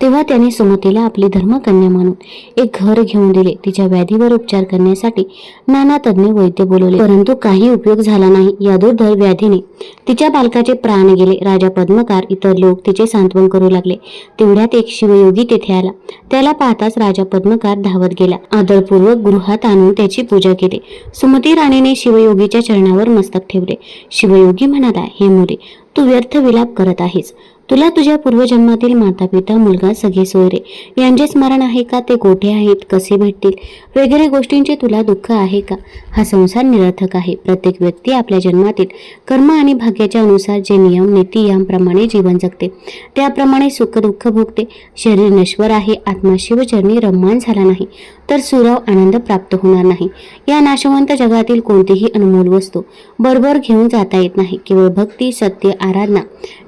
तेव्हा त्याने सुमतीला आपली धर्मकन्या मानून एक घर घेऊन दिले. तिच्या व्याधीवर उपचार करण्यासाठी नाना तज्ञ वैद्य बोलवले, परंतु काही उपयोग झाला नाही. या दुर्धर व्याधीने तिच्या बालकाचे प्राण गेले. राजा पद्मकार, इतर लोक तिचे सांत्वन करू लागले. तेवढ्यात एक शिवयोगी तेथे आला. त्याला पाहताच राजा पद्मकार धावत गेला. आदरपूर्वक गृहात आणून त्याची पूजा केली. सुमती राणीने शिवयोगीच्या चरणावर मस्तक ठेवले. शिवयोगी म्हणाला, हे मोरे, तू व्यर्थ विलाप करत आहेस. तुला तुझ्या पूर्वजन्मातील माता पिता मुलगा सगळे सोयरे यांचे स्मरण आहे का? ते कोठे आहेत, कसे भेटतील वगैरे गोष्टींचे तुला दुःख आहे का? हा संसार निरर्थक आहे. प्रत्येक व्यक्ती आपल्या जन्मातील कर्म आणि भाग्याच्या अनुसार जे नियम नीती याप्रमाणे जीवन जगते त्याप्रमाणे सुख दुःख भोगते. शरीर नश्वर आहे. आत्मा शिवचरणी रम्मान झाला नाही तर सुराव आनंद प्राप्त होणार नाही. या नाशवंत जगातील कोणतीही अनमोल वस्तू बरोबर घेऊन जाता येत नाही. केवळ भक्ती, सत्य, आराधना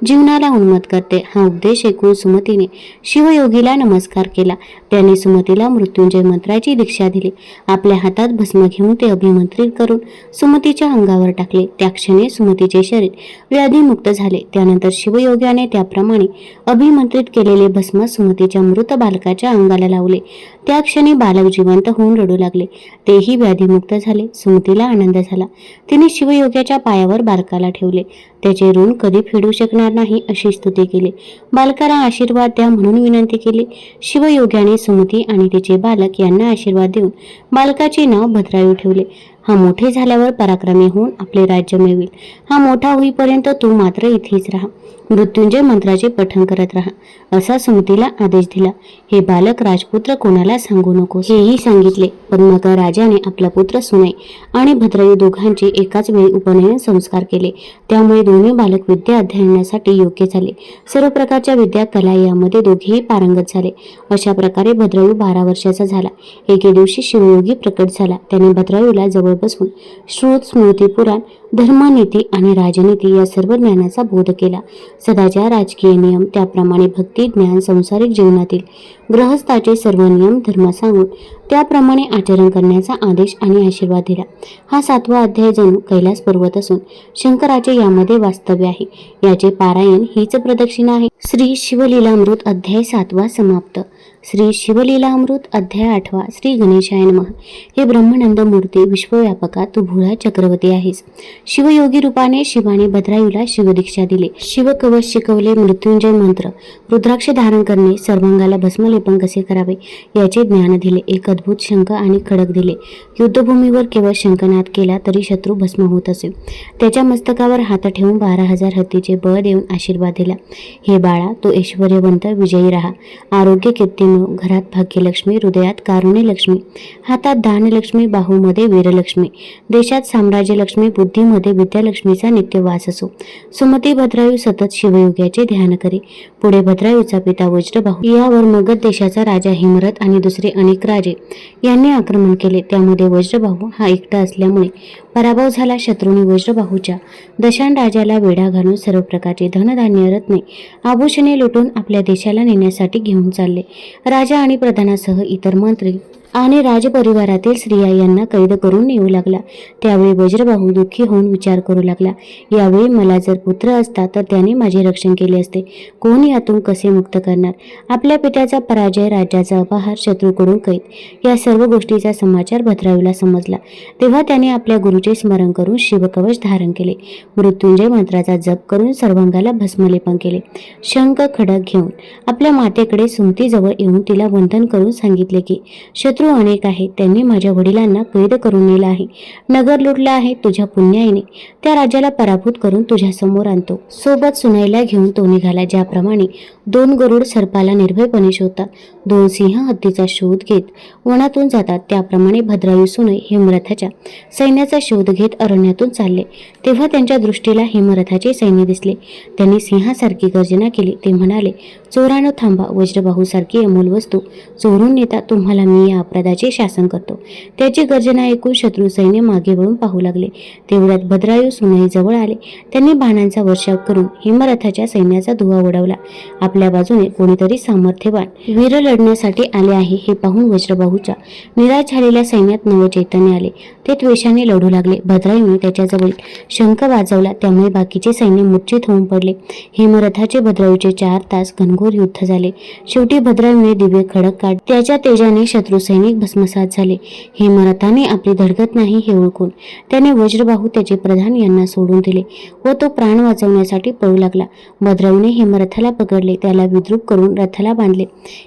जीवनाला उन्मत्त करते. हा उपदेश ऐकून सुमतीने शिवयोगीला नमस्कार केला. त्याने सुमतीला मृत्युंजय मंत्राची दीक्षा दिली. आपल्या हातात भस्म घेऊन ते अभिमंत्रित करून सुमतीच्या अंगावर टाकले. त्या क्षणी सुमतीचे शरीर व्याधीमुक्त झाले. त्यानंतर शिवयोग्याने त्याप्रमाणे अभिमंत्रित केलेले भस्म सुमतीच्या मृत बालकाच्या अंगाला लावले. त्या क्षणी बालक जिवंत होऊन रडू लागले. तेही व्याधीमुक्त झाले. सुमतीला आनंद झाला. तिने शिवयोग्याच्या पायावर बालकाला ठेवले. त्याचे ऋण कधी फेडू शकणार नाही अशी स्तुती केली. बालकाला आशीर्वाद द्या म्हणून विनंती केली. शिवयोग्याने सुमती आणि तिचे बालक यांना आशीर्वाद देऊन बालकाचे नाव भद्रायू ठेवले. हा मोठे झाल्यावर पराक्रमी होऊन आपले राज्य मिळवेल. हा मोठा होईपर्यंत तू मात्र इथेच राहा. मृत्युंजय मंत्राचे पठण करत राहा असा सुमतीला आदेश दिला. हे बालक राजपुत्र कोणाला सांगू नकोस हेही सांगितले. पद्मकर राजाने आपला पुत्र सुनय आणि भद्रायू दोघांचे एकाच वेळी उपनयन संस्कार केले. त्यामुळे दोन्ही बालक विद्या अध्ययनासाठी योग्य झाले. सर्व प्रकारच्या विद्या कला यामध्ये दोघेही पारंगत झाले. अशा प्रकारे भद्रायू 12 वर्षाचा झाला. एके दिवशी शिवयोगी प्रकट झाला. त्याने भद्रायूला जवळ बसवून श्रुत, स्मृती, पुराण, धर्मनीती आणि राजनीती या सर्व ज्ञानाचा बोध केला. सदाचार, राजकीय नियम, त्याप्रमाणे भक्ती, ज्ञान, संसारिक जीवनातील गृहस्थाचे सर्व नियम धर्म सांगून त्याप्रमाणे आचरण करण्याचा आदेश आणि आशीर्वाद दिला. हा 7वा अध्याय जणू कैलास पर्वत असून शंकराचे यामध्ये वास्तव्य आहे. याचे पारायण हीच प्रदक्षिणा आहे. श्री शिवलीलामृत अध्याय 7वा समाप्त. श्री शिवलीलामृत अध्याय 8वा. श्री गणेशाय नमः. हे ब्रह्मानंद मूर्ती, विश्वव्यापका, तू भूळा चक्रवर्ती आहेस. शिवयोगी रूपाने शिवाने भद्रायूला शिवदीक्षा दिली. शिवकवच शिकवले. मृत्युंजय मंत्र, रुद्राक्ष धारण करणे, सर्वांगाला भस्मलेपन कसे करावे याचे ज्ञान दिले. एक अद्भुत शंख आणि खडक दिले. युद्धभूमीवर केवळ शंखनाद केला तरी शत्रू भस्म होत असे. त्याच्या मस्तकावर हात ठेवून 12,000 हत्तीचे बळ देऊन आशीर्वाद दिला. हे बाळा, तो ऐश्वर्यवंत विजयी राहा. आरोग्य कीर्ती मिळो. घरात भाग्यलक्ष्मी, हृदयात कारुण्यलक्ष्मी, हातात दानलक्ष्मी, बाहूमध्ये वीरलक्ष्मी, देशात साम्राज्यलक्ष्मी, बुद्धीमध्ये विद्यालक्ष्मीचा नित्य वास असो. सुमती भद्रायू सतत शिवयोग्याचे ध्यान करे. पुढे भद्रायूचा पिता वज्रबाहू यावर मगध देशाचा राजा हिमरथ आणि दुसरे अनेक राजे यांनी आक्रमण केले. त्यामध्ये वज्रबाहू हा एकटा असल्यामुळे पराभव झाला. शत्रूंनी वज्रबाहूच्या दशान राजाला वेढा घालून सर्व प्रकारचे धनधान्य, रत्ने, आभूषणे लुटून आपल्या देशाला नेण्यासाठी घेऊन चालले. राजा आणि प्रधानासह इतर मंत्री आणि राजपरिवारातील स्त्रिया यांना कैद करून नेऊ लागला. त्यावेळी वज्रबाहू दुःखी होऊन विचार करू लागला, यावेळी मला जर पुत्र असता तर त्याने माझे रक्षण केले असते. कोण यातून कसे मुक्त करणार? आपल्या पित्याचा पराजय, राज्याचा अपहार, शत्रूकडून कैद या सर्व गोष्टीचा समाचार भद्रायूला समजला. तेव्हा त्याने आपल्या गुरुचे स्मरण करून शिवकवच धारण केले. मृत्युंजय मंत्राचा जप करून सर्वांगाला भस्मलेपन केले. शंख खडक घेऊन आपल्या मातेकडे सुमतीजवळ येऊन तिला वंदन करून सांगितले की शत्रू अनेक आहेत. त्यांनी माझ्या वडिलांना कैद करून नेला आहे. नगर लुटला आहे. तुझ्या पुण्याईने त्या राजाला पराभूत करून तुझ्या समोर आणतो. सोबत सुनाईला घेऊन तो निघाला. ज्याप्रमाणे 2 गरुड सर्पाला निर्भयपणे शोधतात, 2 सिंह हत्तीचा शोध घेत वनातून जातात, त्याप्रमाणे भद्रायू सुनई हिमरथाच्या सैन्याचा शोध घेत अरण्यातून चालले. तेव्हा त्यांच्या दृष्टीला हिमरथाचे सैन्य दिसले. त्यांनी सिंहासारखी गर्जना केली. ते म्हणाले, चोरानो थांबा. वज्रबाहू सारखी अमोल वस्तू चोरून नेता तुम्हाला मी या अपराधाचे शासन करतो. त्याची गर्जना ऐकून शत्रू सैन्य मागे वळून पाहू लागले. तेवढ्यात भद्रायू सुनई जवळ आले. त्यांनी बाणांचा वर्षाव करून हिमरथाच्या सैन्याचा धुवा उडवला. आपल्या बाजूने कोणीतरी सामर्थ्यवान वीर लढण्यासाठी आले आहे हे पाहून वज्रबाहूच्या निराश झालेल्या सैन्यात नवचैतन्य आले. ते द्वेषाने लढू लागले. भद्रायूने त्याच्याजवळ शंख वाजवला. त्यामुळे बाकीचे सैन्य मूर्छित होऊन पडले. हिमरथाचे भद्रायूचे 4 तास घनघोर युद्ध झाले. शेवटी भद्रायूने दिव्य खडक काढ त्याच्या तेजाने शत्रू सैनिक भस्मसात झाले. हेमरथाने आपली धडकत नाही हे ओळखून त्याने वज्रबाहू त्याचे प्रधान यांना सोडून दिले व तो प्राण वाचवण्यासाठी पळू लागला. भद्रायूने हेमरथाला पकडले, त्याला विद्रूप करून रथाला बांधले.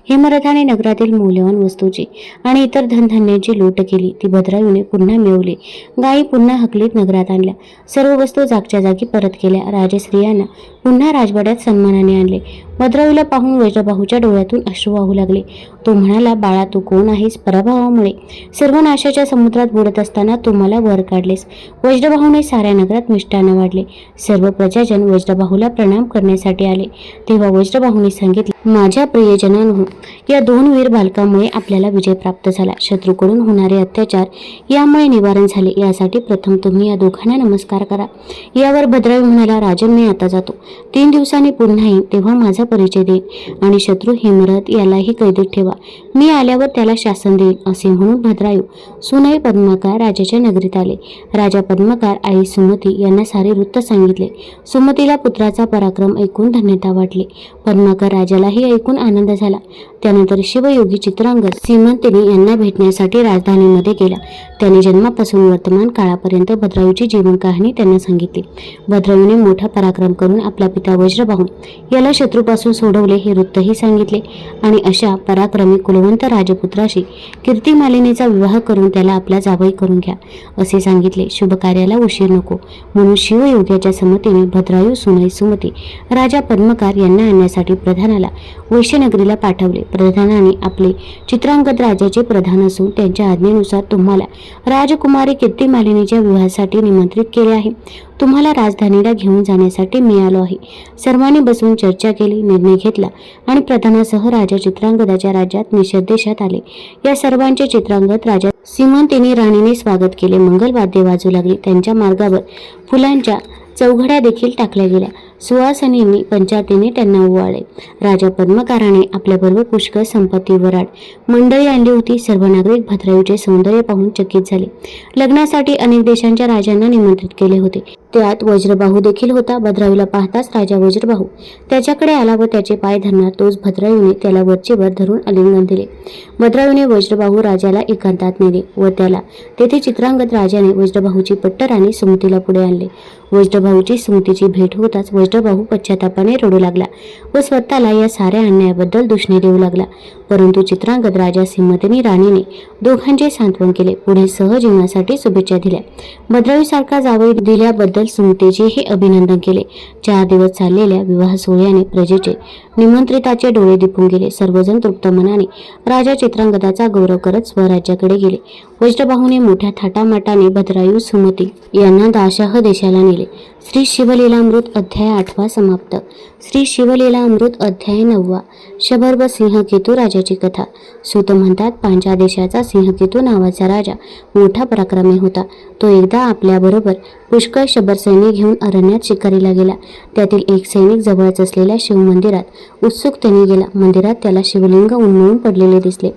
हेमरथाने नगरातील मौल्यवान वस्तूची आणि इतर धनधान्याची लूट केली, ती भद्रायूने पुन्हा मिळवली. गायी पुन्हा हकलीत नगरात आणल्या, सर्व वस्तू जागच्या जागी परत केल्या. राजस्त्रियांना पुन्हा राजवाड्यात सन्मानाने आणले. भद्रायूला पाहून वज्रबाहूच्या डोळ्यातून अश्रू वाहू लागले. तो म्हणाला, बाळा, तू कोण आहेस? पराभवामुळे सर्व नाशाच्या समुद्रात बुडत असताना तू मला वर काढलेस. वज्रबाहूने साऱ्या नगरात मिष्टान्न वाढले. सर्व प्रजाजन वज्रबाहूला प्रणाम करण्यासाठी आले. तेव्हा वज्रबाहूने सांगितले, माझ्या प्रियजनांनो, या 2 वीर बालकांमुळे आपल्याला विजय प्राप्त झाला. शत्रूकडून होणारे अत्याचार यामुळे निवारण झाले. यासाठी प्रथम तुम्ही या दोघांना नमस्कार करा. यावर भद्रायू म्हणाला, राजन, मी आता जातो. 3 दिवसांनी पुन्हा येईन, तेव्हा माझा परिचय देईन आणि शत्रू हेमरथ यालाही कैदेत ठेवा. मी आल्यावर त्याला शासन देईन. असे म्हणून भद्रायू सुनई पद्माकार राजाच्या नगरीत आले. राजा पद्माकार आई सुमती यांना सारे वृत्त सांगितले. सुमतीला पुत्राचा पराक्रम ऐकून धन्यता वाटली. पद्माकर राजालाही ऐकून आनंद झाला. त्यानंतर शिवयोगी चित्रांगद सीमंतिनी यांना भेटण्यासाठी राजधानीमध्ये गेला. त्याने जन्मापासून वर्तमान काळापर्यंत भद्रायूची जीवन कहाणी त्यांना सांगितली. भद्रायूने मोठा पराक्रम करून आपला पिता वज्रबाहू याला शत्रूपासून सोडवले हे वृत्तही सांगितले आणि अशा पराक्रमी कुलवंत राजपुत्राशी कीर्तिमालिनीचा विवाह करून त्याला आपला जावई करून घ्या असे सांगितले. शुभ कार्याला उशीर नको म्हणून शिवयोग्याच्या संमतीने भद्रायू सुनई सुमती राजा पद्मकार यांना आणण्यासाठी प्रधानाला वैश्यनगरीला पाठवले. प्रधानाने आपले चित्रांगद राजाचे प्रधान असून त्यांच्या आज्ञेनुसार तुम्हाला राजकुमारी कीर्तिमालिनीच्या विवाहासाठी निमंत्रित केले आहे. तुम्हाला राजधानीला घेऊन जाण्यासाठी मी आलो आहे. सर्वांनी बसून चर्चा केली, निर्णय घेतला आणि प्रधानासह राजा चित्रांगदाच्या राज्यात निषद देशात आले. या सर्वांचे चित्रांगद राजा सीमंतिनी राणीने स्वागत केले. मंगलवाद्ये वाजू लागली. त्यांच्या मार्गावर फुलांच्या चौघड्या देखील टाकल्या गेल्या. सुवासिनींनी पंचातीने त्यांना ओवाळले. राजा पद्मकाराने आपल्याबरोबर पुष्कळ संपत्ती वराड मंडळी आणली होती. सर्व नागरिक भद्रायूचे सौंदर्य पाहून चकित झाले. लग्नासाठी अनेक देशांच्या राजांना निमंत्रित केले होते. त्यात वज्रबाहू देखील होता. भद्रायूला पाहताच राजा वज्रबाहू त्याच्याकडे आला व त्याचे पाय धरणार तोच भद्रायूने त्याला वरचेवर धरून आलिंगन दिले. भद्रायूने वज्रबाहू राजाला एकांतात नेले व त्याला तेथे चित्रांगद राजाने वज्रबाहूची पट्टराणी सुमतीला पुढे आणले. वज्रबाहूची सुमतीची भेट होताच वज्रबाहू पश्चातापाने रडू लागला व स्वतःला या साऱ्या अन्यायाबद्दल दुष्णे देऊ लागला. परंतु चित्रांगद राजा सीमंतिनी राणीने दोघांचे सांत्वन केले. पुढे सहजीवनासाठी शुभेच्छा दिल्या. भद्रायूसारखा जावई दिल्याबद्दल सुमतीचेही अभिनंदन केले. 4 दिवस चाललेल्या विवाह सोहळ्याने प्रजेचे निमंत्रिताचे डोळे दिपून गेले. सर्वजण तृप्त मनाने राजा चित्रांगदाचा गौरव करत स्वराज्याकडे गेले. वज्रबाहूने मोठ्या थाटामाटाने भद्रायू सुमती यांना दाशाह देशाला नेले. श्री शिवलीलामृत अध्याय 8 समाप्त. श्री शिवलीलामृत अध्याय 9. शबर्भ सिंहकेतू राजाची कथा. सूत म्हणतात, पांचाळ देशाचा सिंहकेतू नावाचा राजा मोठा पराक्रमी होता. तो एकदा आपल्याबरोबर पुष्कळ शबर सैनिक घेऊन अरण्यात शिकारीला गेला. त्यातील एक सैनिक जवळच असलेल्या शिवमंदिरात उत्सुकतेने गेला. मंदिरात त्याला शिवलिंग उन्मळून पडलेले दिसले.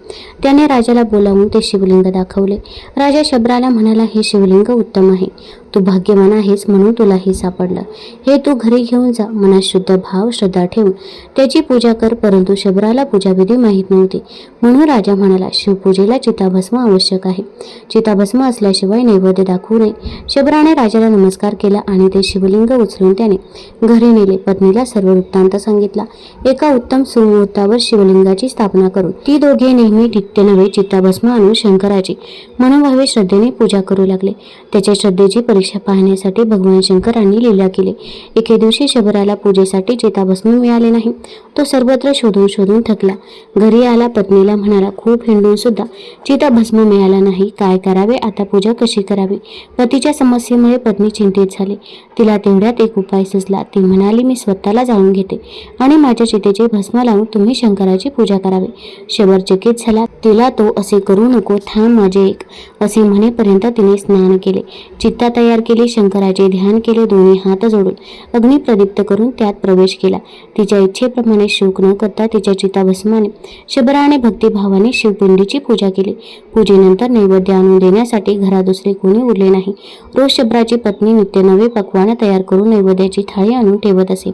त्याने राजाला बोलावून ते शिवलिंग दाखवले. राजा शबराला म्हणाला, हे शिवलिंग उत्तम आहे. तू भाग्यवान आहेस म्हणून तुला हे सापडलं. हे तू घरी घेऊन जा. मनात शुद्ध भाव श्रद्धा ठेवून त्याची पूजा कर. परंतु शबराला पूजाविधी माहीत नव्हती म्हणून राजा म्हणाला, शिवपूजेला चिताभस्म आवश्यक आहे. चिताभस्म असल्याशिवाय नैवेद्य दाखवू नये. शबराने राजाला नमस्कार केला आणि ते शिवलिंग उचलून त्याने घरी नेले. पत्नीला सर्व वृत्तांत सांगितला. एका उत्तम सुमुहूर्तावर शिवलिंगाची स्थापना करून ती दोघे नेहमी नित्य नवे चिताभस्म आणून शंकराची मनोभावे श्रद्धेने पूजा करू लागले. त्याच्या श्रद्धेची परीक्षा पाहण्यासाठी भगवान शंकरांनी लीला केली. एके दिवशी शबराला पूजेसाठी चिताभस्म मिळाले नाही. तो सर्वत्र शोधून शोधून थकला. घरी आला. पत्नीला म्हणाला, खूप हिंडून सुद्धा चिताभस्म मिळाला नाही. काय करावे? आता पूजा कशी करावी? पतीच्या समस्येमुळे पत्नी चिंतित झाली. तिला तेवढ्यात एक उपाय सुचला. ती म्हणाली, मी स्वतःला जाळून घेते आणि माझ्या चितेचे भस्म लावून तुम्ही शंकराची पूजा करावी. शबर चकित झाला. तिला तो, असे करू नको, थांब माझे एक, असे म्हणेपर्यंत तिने स्नान केले. चित्ता तयार तयार केली, शंकराचे ध्यान केले, दोन्ही हात जोडून अग्नी प्रदीप्त करून त्यात प्रवेश केला. तिच्या इच्छेप्रमाणे शोक न करता तिच्या चिताभस्माने शबराने भक्तिभावाने शिवपिंडीची पूजा केली. पूजेनंतर नैवेद्य आणून देण्यासाठी घरात दुसरे कोणी उरले नाही. रोज शबराची पत्नी नित्य नवे पक्वान तयार करून नैवेद्याची थाळी आणून ठेवत असे,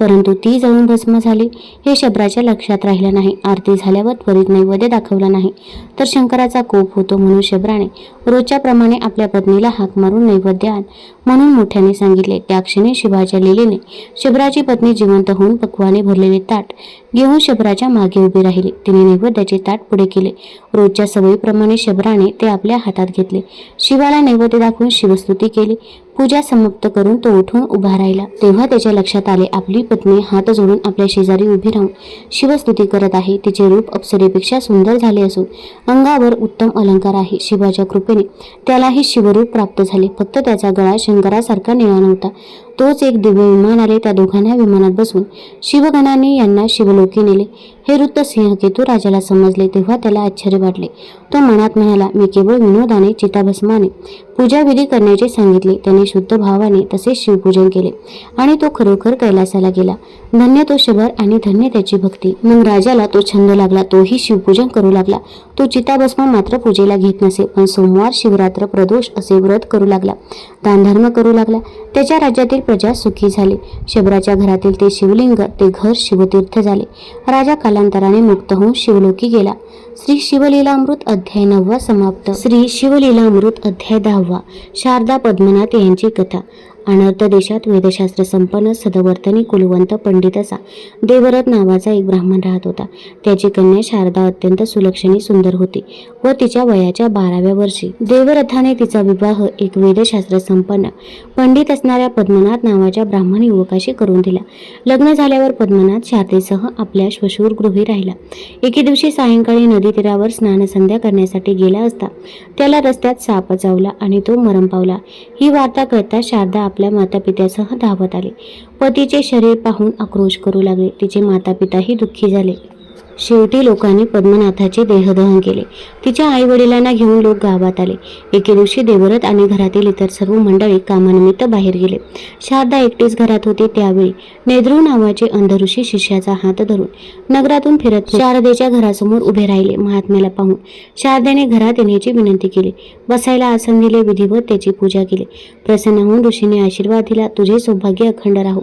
परंतु ती जळून भस्म झाली हे शबराच्या लक्षात राहिलं नाही. आरती झाल्यावर त्वरित नैवेद्य दाखवला नाही तर शंकराचा कोप होतो, म्हणून शबराने रोजच्या प्रमाणे आपल्या पत्नीला हाक मारून नैवेद्य आण म्हणून मोठ्याने सांगितले. त्या क्षणी शिवाच्या लीलेने शबराची पत्नी जिवंत होऊन पक्वाने भरलेले ताट घेऊन शबराच्या मागे उभी राहिली. तिने नैवेद्याचे ताट पुढे केले. रोजच्या सवयीप्रमाणे शबराने ते आपल्या हातात घेतले. शिवाला नैवेद्य दाखवून शिवस्तुती केली. पूजा समाप्त करून तो उठून उभा राहिला. तेव्हा त्याच्या लक्षात आले, आपली पत्नी हात जोडून आपल्या शेजारी उभी राहून शिवस्तुती करत आहे. तिचे रूप अप्सरेपेक्षा सुंदर झाले असून अंगावर उत्तम अलंकार आहे. शिवाच्या कृपेने त्यालाही शिवरूप प्राप्त झाले. फक्त त्याचा गळा शंकरासारखा निळा नव्हता. तोच एक दिव्य विमान आले. त्या दोघांना विमानात बसवून शिवगणांनी यांना शिवलोकी नेले. हे वृत्त सिंहकेतू राजाला समजले. तेव्हा त्याला आश्चर्य वाटले. तो मनात म्हणाला, मी केवळ विनोदाने चिताभस्माने पूजाविधी करण्याचे सांगितले. त्याने शुद्ध भावाने तसेच शिवपूजन केले आणि तो खरोखर कैलासाला गेला. धन्य तो शबर आणि धन्य त्याची भक्ती. मग राजाला तो छंद लागला. तोही शिवपूजन करू लागला. तो चिताभस्म मात्र पूजेला घेत नसे, पण सोमवार, शिवरात्र, प्रदोष असे व्रत करू लागला. दानधर्म करू लागला. त्याच्या राज्यातील प्रजा सुखी झाली. शबराच्या घरातील ते शिवलिंग, ते घर शिवतीर्थ झाले. राजा कालांतराने मुक्त होऊन शिवलोकी गेला. श्री शिवलीलामृत अध्याय 9 समाप्त. श्री शिवलीलामृत अध्याय 10. शारदा पद्मनाथ यांची कथा. अनर्थ देशात वेदशास्त्र संपन्न सदवर्तनी कुलवंत पंडित असा देवरथ नावाचा एक ब्राह्मण राहत होता. त्याची कन्या शारदा अत्यंत सुलक्षणी सुंदर होती व तिच्या वयाच्या 12व्या वर्षी देवरथाने तिचा विवाह एक वेदशास्त्र संपन्न पंडित असणाऱ्या पद्मनाथ नावाच्या ब्राह्मण युवकाशी करून दिला. लग्न झाल्यावर पद्मनाथ शारदेसह आपल्या श्वशुर गृही राहिला. एके दिवशी सायंकाळी नदी तीरावर स्नानसंध्या करण्यासाठी गेला असता त्याला रस्त्यात साप चावला आणि तो मरण पावला. ही वार्ता कळता शारदा आपल्या मातापित्यासह धावत आले. पतीचे शरीर पाहून आक्रोश करू लागले. तिचे मातापिताही दुःखी झाले. शेवटी लोकांनी पद्मनाथाचे देहदहन केले. तिच्या आई वडिलांना घेऊन लोक गावात आले. एके दिवशी देवरथ आणि घरातील इतर सर्व मंडळी कामानिमित्त बाहेर गेले. शारदा एकटीच घरात होती. त्यावेळी नेद्रू नावाचे अंधऋषी शिष्याचा हात धरून नगरातून फिरत शारदेच्या घरासमोर उभे राहिले. महात्म्याला पाहून शारदेने घरात येण्याची विनंती केली. बसायला आसन दिले. विधिवत त्याची पूजा केली. प्रसन्न होऊन ऋषीने आशीर्वाद दिला, तुझे सौभाग्य अखंड राहो,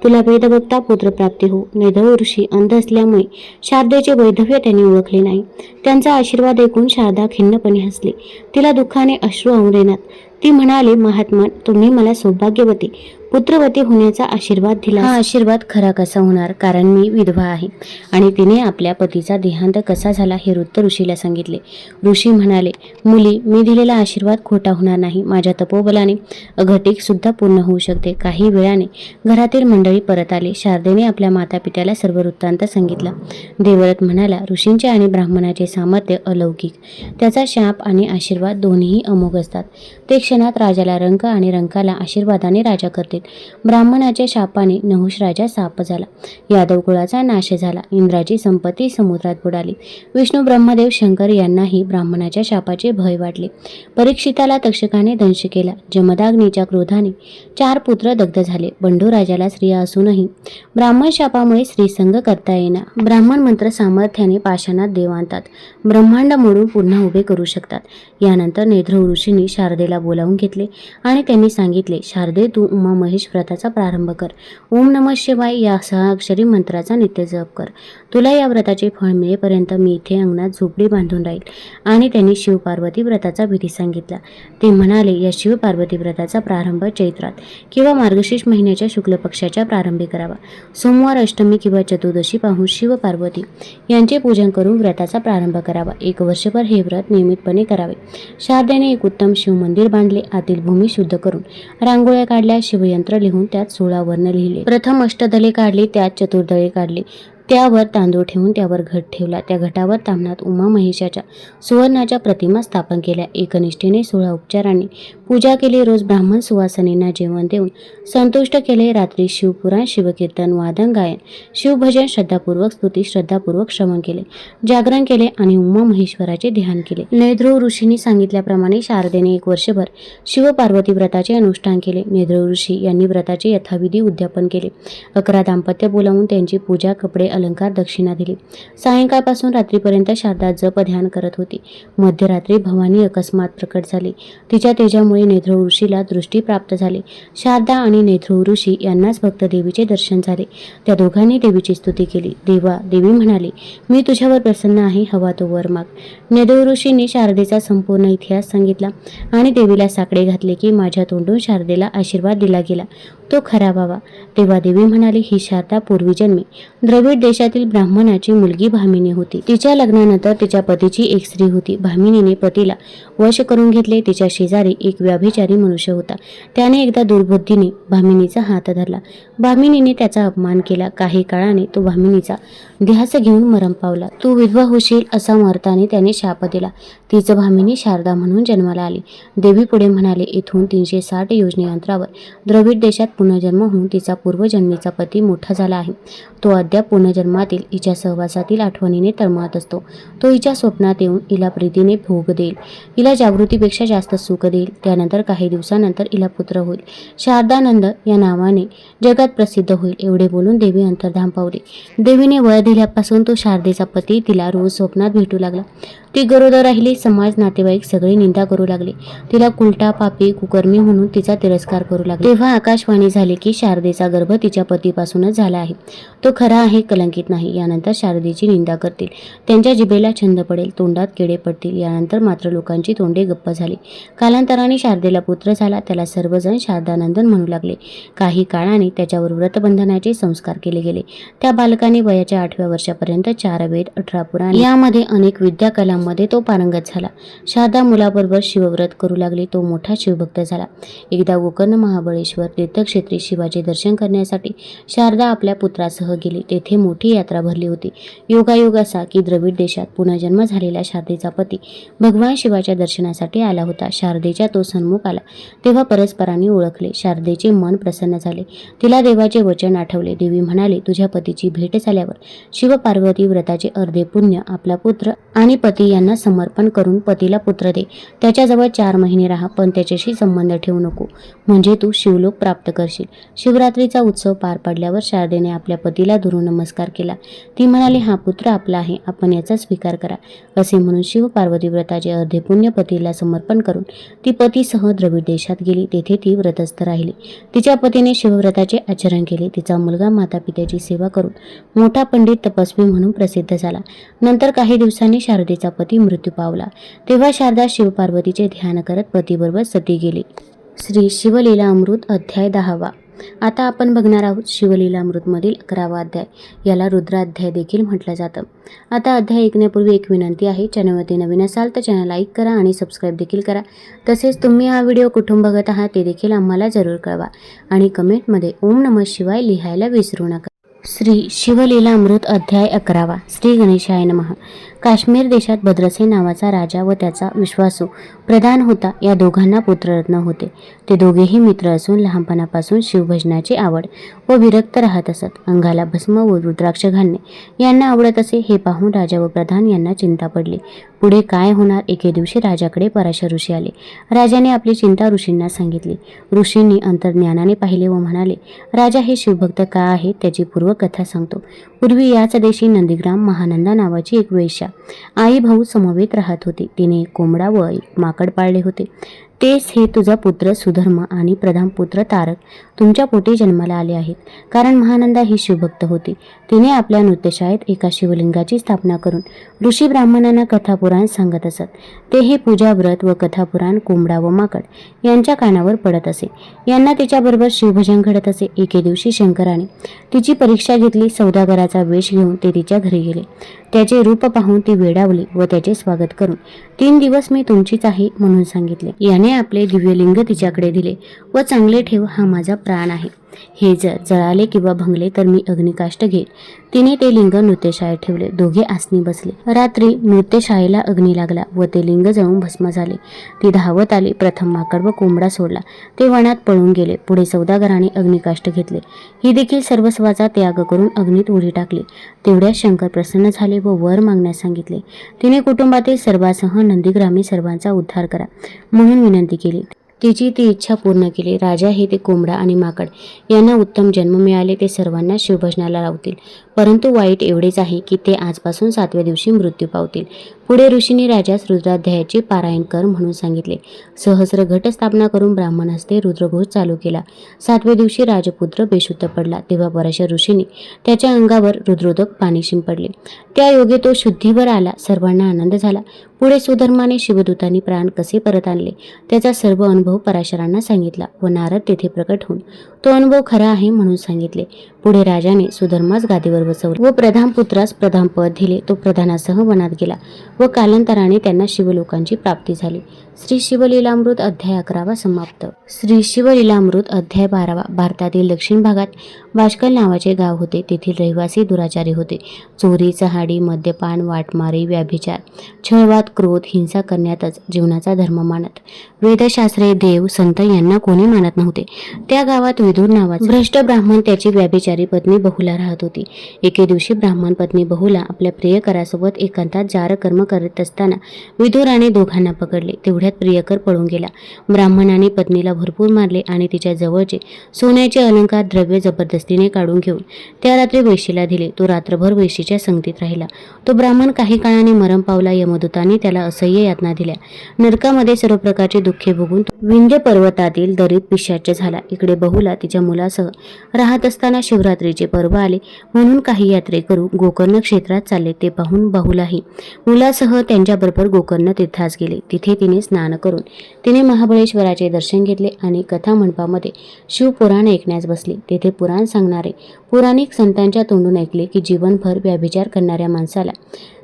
तुला वेदभक्ता पुत्रप्राप्ती हो. नेद्रू ऋषी अंध असल्यामुळे शारदेचे वैधव्य त्यांनी ओळखले नाही. त्यांचा आशीर्वाद ऐकून शारदा खिन्नपणे हसली. तिला दुःखाने अश्रू आणून येणार. ती म्हणाली, महात्मा, तुम्ही मला सौभाग्यवती पुत्रवती होण्याचा आशीर्वाद दिला. हा आशीर्वाद खरा कसा होणार, कारण मी विधवा आहे. आणि तिने आपल्या पतीचा देहांत कसा झाला हे वृत्त ऋषीला सांगितले. ऋषी म्हणाले, मुली, मी दिलेला आशीर्वाद खोटा होणार नाही. माझ्या तपोबलाने अघटिक सुद्धा पूर्ण होऊ शकते. काही वेळाने घरातील मंडळी परत आले. शारदेने आपल्या मातापित्याला सर्व वृत्तांत सांगितला. देवरथ म्हणाला, ऋषींचे आणि ब्राह्मणाचे सामर्थ्य अलौकिक. त्याचा शाप आणि आशीर्वाद दोन्हीही अमोघ असतात. ते क्षणात राजाला रंक आणि रंकाला आशीर्वादाने राजा करते. ब्राह्मणाच्या शापाने नहुष राजा साप झाला. यादव कुळाचा नाश झाला. इंद्राची संपत्ती समुद्रात बुडाली. विष्णू, ब्रह्मदेव, शंकर यांनाही ब्राह्मणाच्या शापाचे भय वाटले. परीक्षिताला तक्षकाने दंश केला. जमदाग्नीच्या क्रोधाने 4 पुत्र दग्ध झाले. बंडू राजाला स्त्रिया असूनही ब्राह्मण शापामुळे स्त्रीसंग करता येणार. ब्राह्मण मंत्र सामर्थ्याने पाषाणात देव आणतात. ब्रह्मांड मोडून पुन्हा उभे करू शकतात. यानंतर नेद्रू ऋषींनी शारदेला बोलावून घेतले आणि त्यांनी सांगितले, शारदे, तू उमा महेश व्रताचा प्रारंभ कर. ओम नमः शिवाय या 6 अक्षरी मंत्राचा नित्य जप कर. तुला या व्रताचे फळ मिळेपर्यंत मी इथे अंगणात झोपडी बांधून राहील. आणि त्यांनी शिवपार्वती व्रताचा विधी सांगितला. ते म्हणाले, या शिवपार्वती व्रताचा प्रारंभ चैत्रात किंवा मार्गशीर्ष महिन्याच्या शुक्ल पक्षाच्या प्रारंभी करावा. सोमवार, अष्टमी किंवा चतुर्दशी पाहून शिवपार्वती यांचे पूजन करून व्रताचा प्रारंभ करावा. 1 वर्षभर हे व्रत नियमितपणे करावे. शारदेने एक उत्तम शिवमंदिर बांधले. आतील भूमी शुद्ध करून रांगोळ्या काढल्या. शिवयंत्र लिहून त्यात 16 वर्ण लिहिले. प्रथम अष्टदले काढली, त्यात चतुर्दळे काढली. त्यावर तांदूळ ठेवून त्यावर घट ठेवला. त्या घटावर ताम्हणात उमा महेशाच्या सुवर्णाच्या प्रतिमा स्थापन केल्या. एकनिष्ठेने 16 उपचारांनी पूजा केली. रोज ब्राह्मण सुवासिनींना जेवण देऊन संतुष्ट केले. रात्री शिवपुराण, शिवकीर्तन, वादन, गायन, शिवभजन, श्रद्धापूर्वक स्तुती, श्रद्धापूर्वक श्रवण केले. जागरण केले आणि उमा महेश्वराचे ध्यान केले. नेद्रो ऋषींनी सांगितल्याप्रमाणे शारदेने 1 वर्षभर शिव-पार्वती व्रताचे अनुष्ठान केले. नेद्रो ऋषी यांनी व्रताचे यथाविधी उद्यापन केले. 11 दाम्पत्य बोलावून त्यांची पूजा, कपडे, अलंकार, दक्षिणा दिली. सायंकाळपासून रात्रीपर्यंत शारदा जप ध्यान करत होती. मध्यरात्री भवानी अकस्मात प्रकट झाली. तिच्या तेजामुळे नेद्रो ऋषीला दृष्टी प्राप्त झाली. शारदा आणि नेद्रो ऋषी यांनाच फक्त देवीचे दर्शन झाले. त्या दोघांनी देवीची स्तुती केली. देवी म्हणाली, मी तुझ्यावर प्रसन्न आहे, हवा तो वर माग. नेद्रो ऋषींनी शारदेचा संपूर्ण इतिहास सांगितला आणि देवीला साकडे घातले की माझ्या तोंडून शारदेला आशीर्वाद दिला गेला तो खरा व्हावा. तेव्हा देवी म्हणाली, ही शारदा पूर्वीजन्मी द्रविड देशातील ब्राह्मणाची मुलगी भामिनी होती. तिच्या लग्नानंतर तिच्या पतीची एक स्त्री होती. भामिनीने पतीला वश करून घेतले. तिच्या शेजारी एक व्याभिचारी मनुष्य होता. त्याने एकदा दुर्बुद्धीने भामिनीचा हात धरला. भामिनीने त्याचा अपमान केला. काही काळाने तो भामिनीचा ध्यास घेऊन मरण पावला. तू विधवा होशील असा मारताने त्याने शाप दिला. तीच भामिनी शारदा म्हणून जन्माला आली. देवी पुढे म्हणाले, इथून 360 योजने अंतरावर द्रविड देशात पुनर्जन्म होऊन तिचा पूर्वजन्मीचा पती मोठा झाला आहे. तो अद्याप पुनर्जन्मातील हिच्या सहवासातील आठवणीने तळमळत असतो. तो हिच्या स्वप्नात येऊन हिला प्रीतीने भोग देईल. हिला जागृतीपेक्षा जास्त सुख देईल. त्यानंतर काही दिवसानंतर हिला पुत्र होईल. शारदानंद या नावाने जगात प्रसिद्ध होईल. एवढे बोलून देवी अंतर्धान पावली. देवीने वय दिल्यापासून तो शारदेचा पती तिला रोज स्वप्नात भेटू लागला. ती गरोदर राहिली. समाज, नातेवाईक सगळे निंदा करू लागले. तिला कुलटा, पापी, कुकर्मी म्हणून तिचा तिरस्कार करू लागले. तेव्हा आकाशवाणी झाली की शारदेचा गर्भ तिच्या पतीपासूनच झाला आहे. तो खरा आहे, कलंकित नाही. यानंतर शारदेची निंदा करतील. त्यांच्या जिभेला छंद पडेल, तोंडात किडे पडतील. यानंतर मात्र लोकांची तोंडे गप्प झाली. कालांतराने शारदेला पुत्र झाला. त्याला सर्वजण शारदानंदन म्हणू लागले. काही काळाने त्याच्यावर व्रतबंधनाचे संस्कार केले गेले. त्या बालकाने वयाच्या 8व्या वर्षापर्यंत 4 वेद, 18 पुराण यामध्ये अनेक विद्या कलांमध्ये तो पारंगत झाला. शारदा मुलाबरोबर शिवव्रत करू लागली. तो मोठा शिवभक्त झाला. एकदा गोकर्ण महाबळेश्वर तीर्थक्षेत्री शिवाचे दर्शन करण्यासाठी शारदा आपल्या पुत्रासह गेली. तेथे मोठी यात्रा भरली होती. योगायोग असा की द्रविड देशात पुनर्जन्म झालेला शारदेचा पती भगवान शिवाच्या दर्शनासाठी आला होता. शारदेच्या तो सन्मुख आला तेव्हा परस्परांनी ओळखले. शारदेचे मन प्रसन्न झाले. तिला देवाचे वचन आठवले. देवी म्हणाली, तुझ्या पतीची भेट झाल्यावर शिव-पार्वती व्रताचे अर्धे पुण्य आपला पुत्र आणि पती यांना समर्पण करून पतीला पुत्र दे. त्याच्याजवळ 4 महिने राहा, पण त्याच्याशी संबंध ठेवू नको, म्हणजे तू शिवलोक प्राप्त करशील. शिवरात्रीचा उत्सव पार पडल्यावर शारदेने आपल्या पतीला धरून नमस्कार केला. ती म्हणाली, हा पुत्र आपला आहे, आपण याचा स्वीकार करा. असे म्हणून शिव-पार्वती व्रताचे अर्धे पुण्य पतीला समर्पण करून ती पतीसह द्रविड देशात गेली. तेथे ती व्रतस्थ राहिली. तिच्या पतीने शिवव्रताचे आचरण केले. तिचा मुलगा माता पित्याची सेवा करून मोठा पंडित, तपस्वी म्हणून प्रसिद्ध झाला. नंतर काही दिवसांनी शारदेचा पती मृत्यू पावला. तेव्हा शारदा शिव-पार्वतीचे ध्यान करत पतीबरोबर सती गेली. श्री शिवलीला अमृत अध्याय 10वा. आता आपण बघणार आहोत शिवलीला अमृतमधील 11वा अध्याय. याला रुद्राध्याय देखील म्हटलं जातं. आता अध्याय ऐकण्यापूर्वी एक विनंती आहे, चॅनलवरती नवीन असाल तर चॅनल लाईक करा आणि सबस्क्राईब देखील करा. तसेच तुम्ही हा व्हिडिओ कुठून बघत आहात ते देखील आम्हाला जरूर कळवा आणि कमेंटमध्ये ओम नमः शिवाय लिहायला विसरू नका. श्री शिवलीला अमृत अध्याय 11वा. श्री गणेशाय नमः. काश्मीर देशात भद्रसेन नावाचा राजा व त्याचा विश्वासू प्रधान होता. या दोघांना पुत्ररत्न होते. ते दोघेही मित्र असून लहानपणापासून शिवभजनाची आवड व विरक्त राहत असत. अंगाला भस्म व रुद्राक्ष घालणे यांना आवडत असे. हे पाहून राजा व प्रधान यांना चिंता पडली. पुढे काय होणार. एके दिवशी राजाकडे पराशर ऋषी आले. राजाने आपली चिंता ऋषींना सांगितली. ऋषींनी अंतर्ज्ञानाने पाहिले व म्हणाले, राजा, हे शिवभक्त का आहे त्याची पूर्वकथा सांगतो. पूर्वी याच देशी नंदीग्राम महानंदा नावाची एक वेश्या आई भाऊ समवेत राहत होती. तिने एक कोंबडा व एक माकड पाळले होते. तेच हे तुझा पुत्र सुधर्म आणि प्रधान पुत्र तारक तुमच्या पोटी जन्माला आले आहेत. कारण महानंदा ही शिवभक्त होती. तिने आपल्या नृत्यशाळेत एका शिवलिंगाची स्थापना करून ऋषी ब्राह्मणांना कथापुराण सांगत असत. ते हे पूजा, व्रत व कथापुराण कोंबडा व माकड यांच्या कानावर पडत असे. यांना तिच्याबरोबर शिवभजन घडत असे. एके दिवशी शंकराने तिची परीक्षा घेतली. सौदागराचा वेश घेऊन ते तिच्या घरी गेले. त्याचे रूप पाहून ती वेडावली व त्याचे स्वागत करून 3 दिवस मी तुमचीच आहे म्हणून सांगितले. याने आपले दिव्यलिंग तिच्याकडे दिले व चांगले ठेव, हा माझा प्राण आहे. हे जर जळाले किंवा भंगले तर मी अग्निकाष्ट घेईन. तिने ते लिंग नृत्यशाळेत ठेवले. दोघे आसनी बसले. रात्री नृत्यशाळेला अग्नी लागला व ते लिंग जळून भस्म झाले. ती धावत आली. प्रथम माकड व कोंबडा सोडला. ते वनात पळून गेले. पुढे सौदागराने अग्निकाष्ट घेतले. ही देखील सर्वस्वाचा त्याग करून अग्नीत उडी टाकली. तेवढ्यात शंकर प्रसन्न झाले व वर मागण्यास सांगितले. तिने कुटुंबातील सर्वांसह नंदीग्रामी सर्वांचा उद्धार करा म्हणून विनंती केली. तिची ती इच्छा पूर्ण केली. राजा हे ते कोंबडा आणि माकड यांना उत्तम जन्म मिळाले. ते सर्वांना शिवभजनाला लावतील. परंतु वाईट एवढेच आहे की ते आजपासून 7व्या दिवशी मृत्यू पावतील. पुढे ऋषींनी राजास रुद्राध्यायाचे पारायण कर म्हणून सांगितले. सहस्र घट स्थापना करून ब्राह्मण हस्ते रुद्रघोष चालू केला. 7व्या दिवशी राजपुत्र बेशुद्ध पडला. तेव्हा पराशर ऋषींनी त्याच्या अंगावर रुद्रोदक पाणी शिंपडले. त्या योगे तो शुद्धीवर आला. सर्वांना आनंद झाला. पुढे सुधर्माने शिवदूतांनी प्राण कसे परत आणले त्याचा सर्व अनुभव पराशरांना सांगितला व नारद तेथे प्रकट होऊन तो अनुभव खरा आहे म्हणून सांगितले. पुढे राजाने सुधर्मास गादीवर बसवले व प्रधान पुत्रास प्रधान पद दिले. तो प्रधानासह वनात गेला व कालांतराने त्यांना शिवलोकांची प्राप्ती झाली. श्री शिवलीलामृत अध्याय 11 समाप्त. श्री शिवलीलामृत अध्याय 12. भारतातील दक्षिण भागात बाष्कल नावाचे गाव होते. तेथील रहिवासी दुराचारी होते. चोरी, चहाडी, मद्यपान, वाटमारी, व्याभिचार, छळवाद, क्रोध, हिंसा करण्यातच जीवनाचा धर्म मानत. वेदशास्त्रे, देव, संत यांना कोणी मानत नव्हते. त्या गावात विदुर नावाचा भ्रष्ट ब्राह्मण त्याची व्याभिचारी पत्नी बहुला राहत होती. एके दिवशी ब्राह्मण पत्नी बहुला आपल्या प्रियकरासोबत एकांतात जारकर्म करत असताना विदुराने दोघांना पकडले. तेवढ्यात प्रियकर पळून गेला. ब्राह्मणाने पत्नीला भरपूर मारले आणि तिच्या जवळचे सोन्याचे अलंकार द्रव्य जबरदस्तीने काढून घेऊन त्या रात्री वेशीला दिले. तो रात्रभर वेशीच्या संगतीत राहिला. तो ब्राह्मण काही काळाने मरण पावला. यमदूतांनी त्याला असह्य यातना दिल्या. नरकामध्ये सर्व प्रकारची दुःखे भोगून विंध्य पर्वतातील दरीत पिशाच्य झाला. इकडे बहुला तिच्या मुलासह राहत असताना शिवरात्रीचे पर्व आले म्हणून काही यात्रेकरू गोकर्ण क्षेत्रात चालले. ते पाहून बहुलाही मुलासह त्यांच्याबरोबर गोकर्ण तीर्थास गेले. तिथे तिने स्नान करून तिने महाबळेश्वराचे दर्शन घेतले आणि कथा मंडपामध्ये शिवपुराण ऐकण्यास बसले. तेथे पुराण सांगणारे पुराणिक संतांच्या तोंडून ऐकले की जीवनभर व्याभिचार करणाऱ्या माणसाला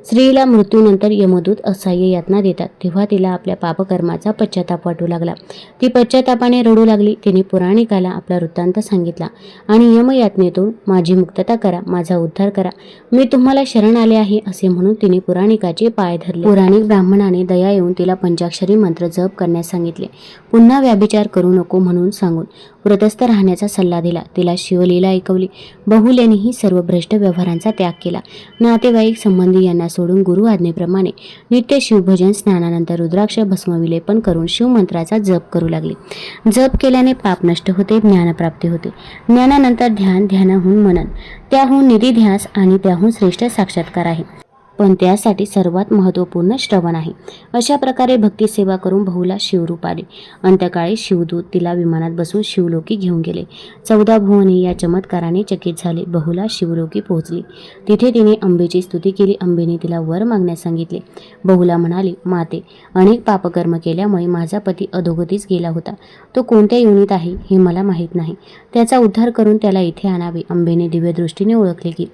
स्त्रीला मृत्यूनंतर यमदूत असह्य यातना देतात. तेव्हा तिला आपल्या पापकर्माचा पश्चाताप वाटू लागला. ती पश्चातापाने रडू लागली. तिने पुराणिकाला आपला वृत्तांत सांगितला आणि यमयातनेतून माझी मुक्तता करा, माझा उद्धार करा, मी तुम्हाला शरण आले आहे असे म्हणून तिने पुराणिकाचे पाय धरले. पुराणिक ब्राह्मणाने दया येऊन तिला पंचाक्षरी मंत्र जप करण्यास सांगितले. पुन्हा व्याभिचार करू नको म्हणून सांगून व्रतस्थ राहण्याचा सल्ला दिला. तिला शिवलीला ऐकवली. बहुलेनेही सर्व भ्रष्ट व्यवहारांचा त्याग केला. नातेवाईक संबंधी यांना सोडून गुरु आज्ञेप्रमाणे नित्य शिवभजन, स्नानानंतर रुद्राक्ष भस्म विलेपन करून शिवमंत्राचा जप करू लागले. जप केल्याने पाप नष्ट होते, ज्ञानप्राप्ती होते. ज्ञानानंतर ध्यान, ध्यानाहून मनन, त्याहून निधिध्यास आणि त्याहून श्रेष्ठ साक्षात्कार आहे. पण त्यासाठी सर्वात महत्त्वपूर्ण श्रवण आहे. अशा प्रकारे भक्ती सेवा करून बहुला शिवरूप आले. अंत्यकाळी शिवदूत तिला विमानात बसून शिवलोकी घेऊन गेले. 14 भुवने या चमत्काराने चकित झाले. बहुला शिवलोकी पोहोचली. तिथे तिने अंबेची स्तुती केली. अंबेने तिला वर मागण्यास सांगितले. बहुला म्हणाली, माते, अनेक पापकर्म केल्यामुळे माझा पती अधोगतीस गेला होता. तो कोणत्या योनीत आहे हे मला माहीत नाही. त्याचा उद्धार करून त्याला इथे आणावे. अंबेने दिव्यदृष्टीने ओळखले की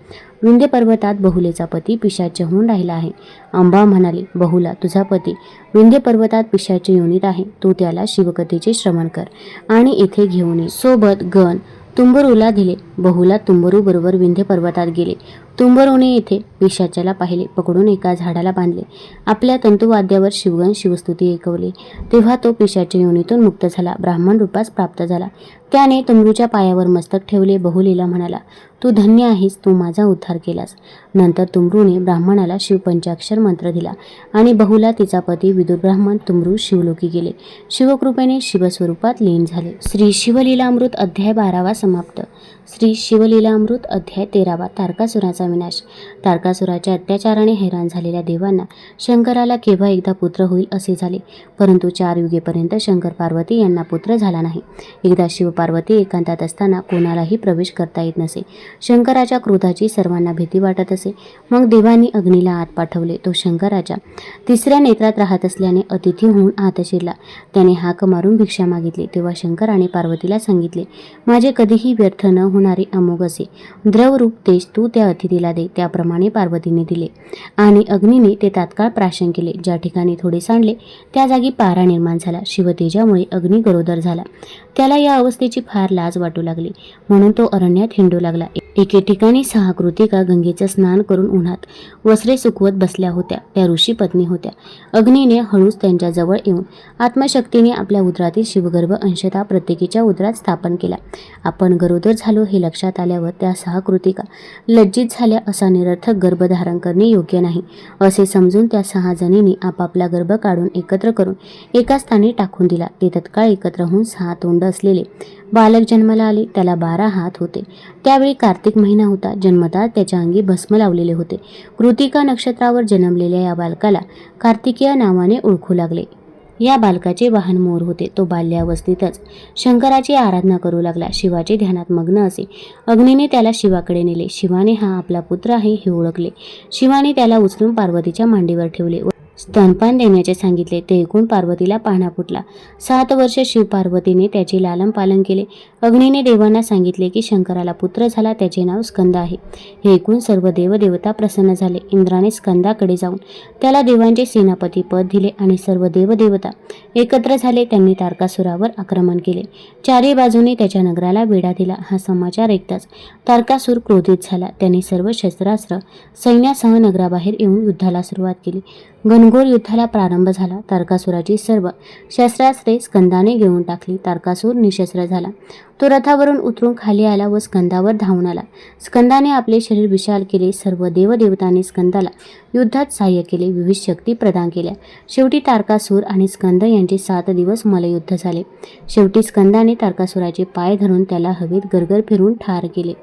विंध्य पर्वतात बहुलेचा पती पिशाच्य होऊन राहिला आहे. अंबा म्हणाली, बहुला, तुझा पती विंध्य पर्वतात पिशाच्य योनीत आहे. तू त्याला शिवकथेचे श्रवण कर आणि इथे घेऊन ये. सोबत गण तुंबरूला दिले. बहुला तुंबरू बरोबर विंध्य पर्वतात गेले. तुंबरूने येथे पिशाच्याला पाहिले. पकडून एका झाडाला बांधले. आपल्या तंतुवाद्यावर शिवगण शिवस्तुती ऐकवली. तेव्हा तो पिशाच्या योनीतून मुक्त झाला. ब्राह्मण रूपास प्राप्त झाला. त्याने तुंबरूच्या पायावर मस्तक ठेवले. बहुलीला म्हणाला, तू धन्य आहेस, तू माझा उद्धार केलास. नंतर तुंबरूने ब्राह्मणाला शिवपंचाक्षर मंत्र दिला आणि बहुला तिचा पती विदुर ब्राह्मण तुंबरू शिवलोकी गेले. शिवकृपेने शिवस्वरूपात लीन झाले. श्री शिवलीलामृत अध्याय 12 समाप्त. श्री शिवलीलामृत अध्याय 13. तारकासुराचा विनाश. तारकासुराच्या अत्याचाराने हैराण झालेल्या देवांना शंकराला केव्हा एकदा पुत्र होईल असे झाले. परंतु 4 युगेपर्यंत शंकर पार्वती यांना पुत्र झाला नाही. एकदा शिवपार्वती एकांतात असताना कोणालाही प्रवेश करता येत नसे. शंकराच्या क्रोधाची सर्वांना भीती वाटत असे. मग देवांनी अग्नीला आत पाठवले. तो शंकराच्या 3ऱ्या नेत्रात राहत असल्याने अतिथी होऊन आत शिरला. त्याने हाक मारून भिक्षा मागितली. तेव्हा शंकराने पार्वतीला सांगितले, माझे कधीही व्यर्थ न होणारे अमोघ असे द्रवरूप तेज तू त्या अतिथीला दे. त्याप्रमाणे पार्वतीने दिले आणि अग्नीने ते तात्काळ प्राशन केले. ज्या ठिकाणी थोडे सांडले त्या जागी पारा निर्माण झाला. शिवतेजामुळे अग्नी गरोदर झाला. त्याला या अवस्थेची फार लाज वाटू लागली, म्हणून तो अरण्यात हिंडू लागला. एके ठिकाणी 6 कृतिका गंगेचं स्नान करून उन्हात वस्त्रे सुकवत बसल्या होत्या. त्या ऋषी पत्नी होत्या. अग्नीने हळूच त्यांच्या जवळ येऊन आत्मशक्तीने आपल्या उदरातील शिवगर्भ अंशतः प्रत्येकीच्या उदरात स्थापन केला. आपण गरोदर झालो हे लक्षात आल्यावर त्या 6 कृतिका लज्जित झाल्या. असा निरर्थक गर्भ धारण करणे योग्य नाही असे समजून त्या 6 जणींनी आपापला गर्भ काढून एकत्र करून एका स्थानी टाकून दिला. ते तत्काळ एकत्र होऊन 6 तोंड असलेले बालक जन्माला आले. त्याला 12 हात होते. त्यावेळी कार्तिक महिना होता. जन्मतःच त्याच्या अंगी भस्म लावलेले होते. कृतिका नक्षत्रावर जन्मलेल्या या बालकाला कार्तिकीय नावाने ओळखू लागले. या बालकाचे वाहन मोर होते. तो बाल्यावस्थेतच शंकराची आराधना करू लागला. शिवाचे ध्यानात मग्न असे. अग्नीने त्याला शिवाकडे नेले. शिवाने हा आपला पुत्र आहे हे ओळखले. शिवाने त्याला उचलून पार्वतीच्या मांडीवर ठेवले व स्तनपान देण्याचे सांगितले. ते ऐकून पार्वतीला पाहणा फुटला. 7 वर्ष शिव पार्वतीने त्याचे लालन पालन केले. अग्नीने देवांना सांगितले की शंकराला पुत्र झाला, त्याचे नाव स्कंद आहे. हे ऐकून सर्व देवदेवता प्रसन्न झाले. इंद्राने स्कंदाकडे जाऊन त्याला देवांचे सेनापती पद दिले आणि सर्व देवदेवता एकत्र झाले. त्यांनी तारकासुरावर आक्रमण केले. 4ही बाजूने त्याच्या नगराला वेढा दिला. हा समाचार ऐकताच तारकासूर क्रोधित झाला. त्यांनी सर्व शस्त्रास्त्र सैन्यासह नगराबाहेर येऊन युद्धाला सुरुवात केली. घनघोर युद्धाला प्रारंभ झाला. तारकासुराची सर्व शस्त्रास्त्रे स्कंदाने घेऊन टाकली. तारकासूर निशस्त्र झाला. तो रथावरून उतरून खाली आला व स्कंदावर धावून आला. स्कंदाने आपले शरीर विशाल केले. सर्व देवदेवतांनी स्कंदाला युद्धात सहाय्य केले, विविध शक्ती प्रदान केल्या. शेवटी तारकासूर आणि स्कंद यांचे 7 दिवस मल्लयुद्ध झाले. शेवटी स्कंदाने तारकासुराचे पाय धरून त्याला हवेत गरगर फिरून ठार केले.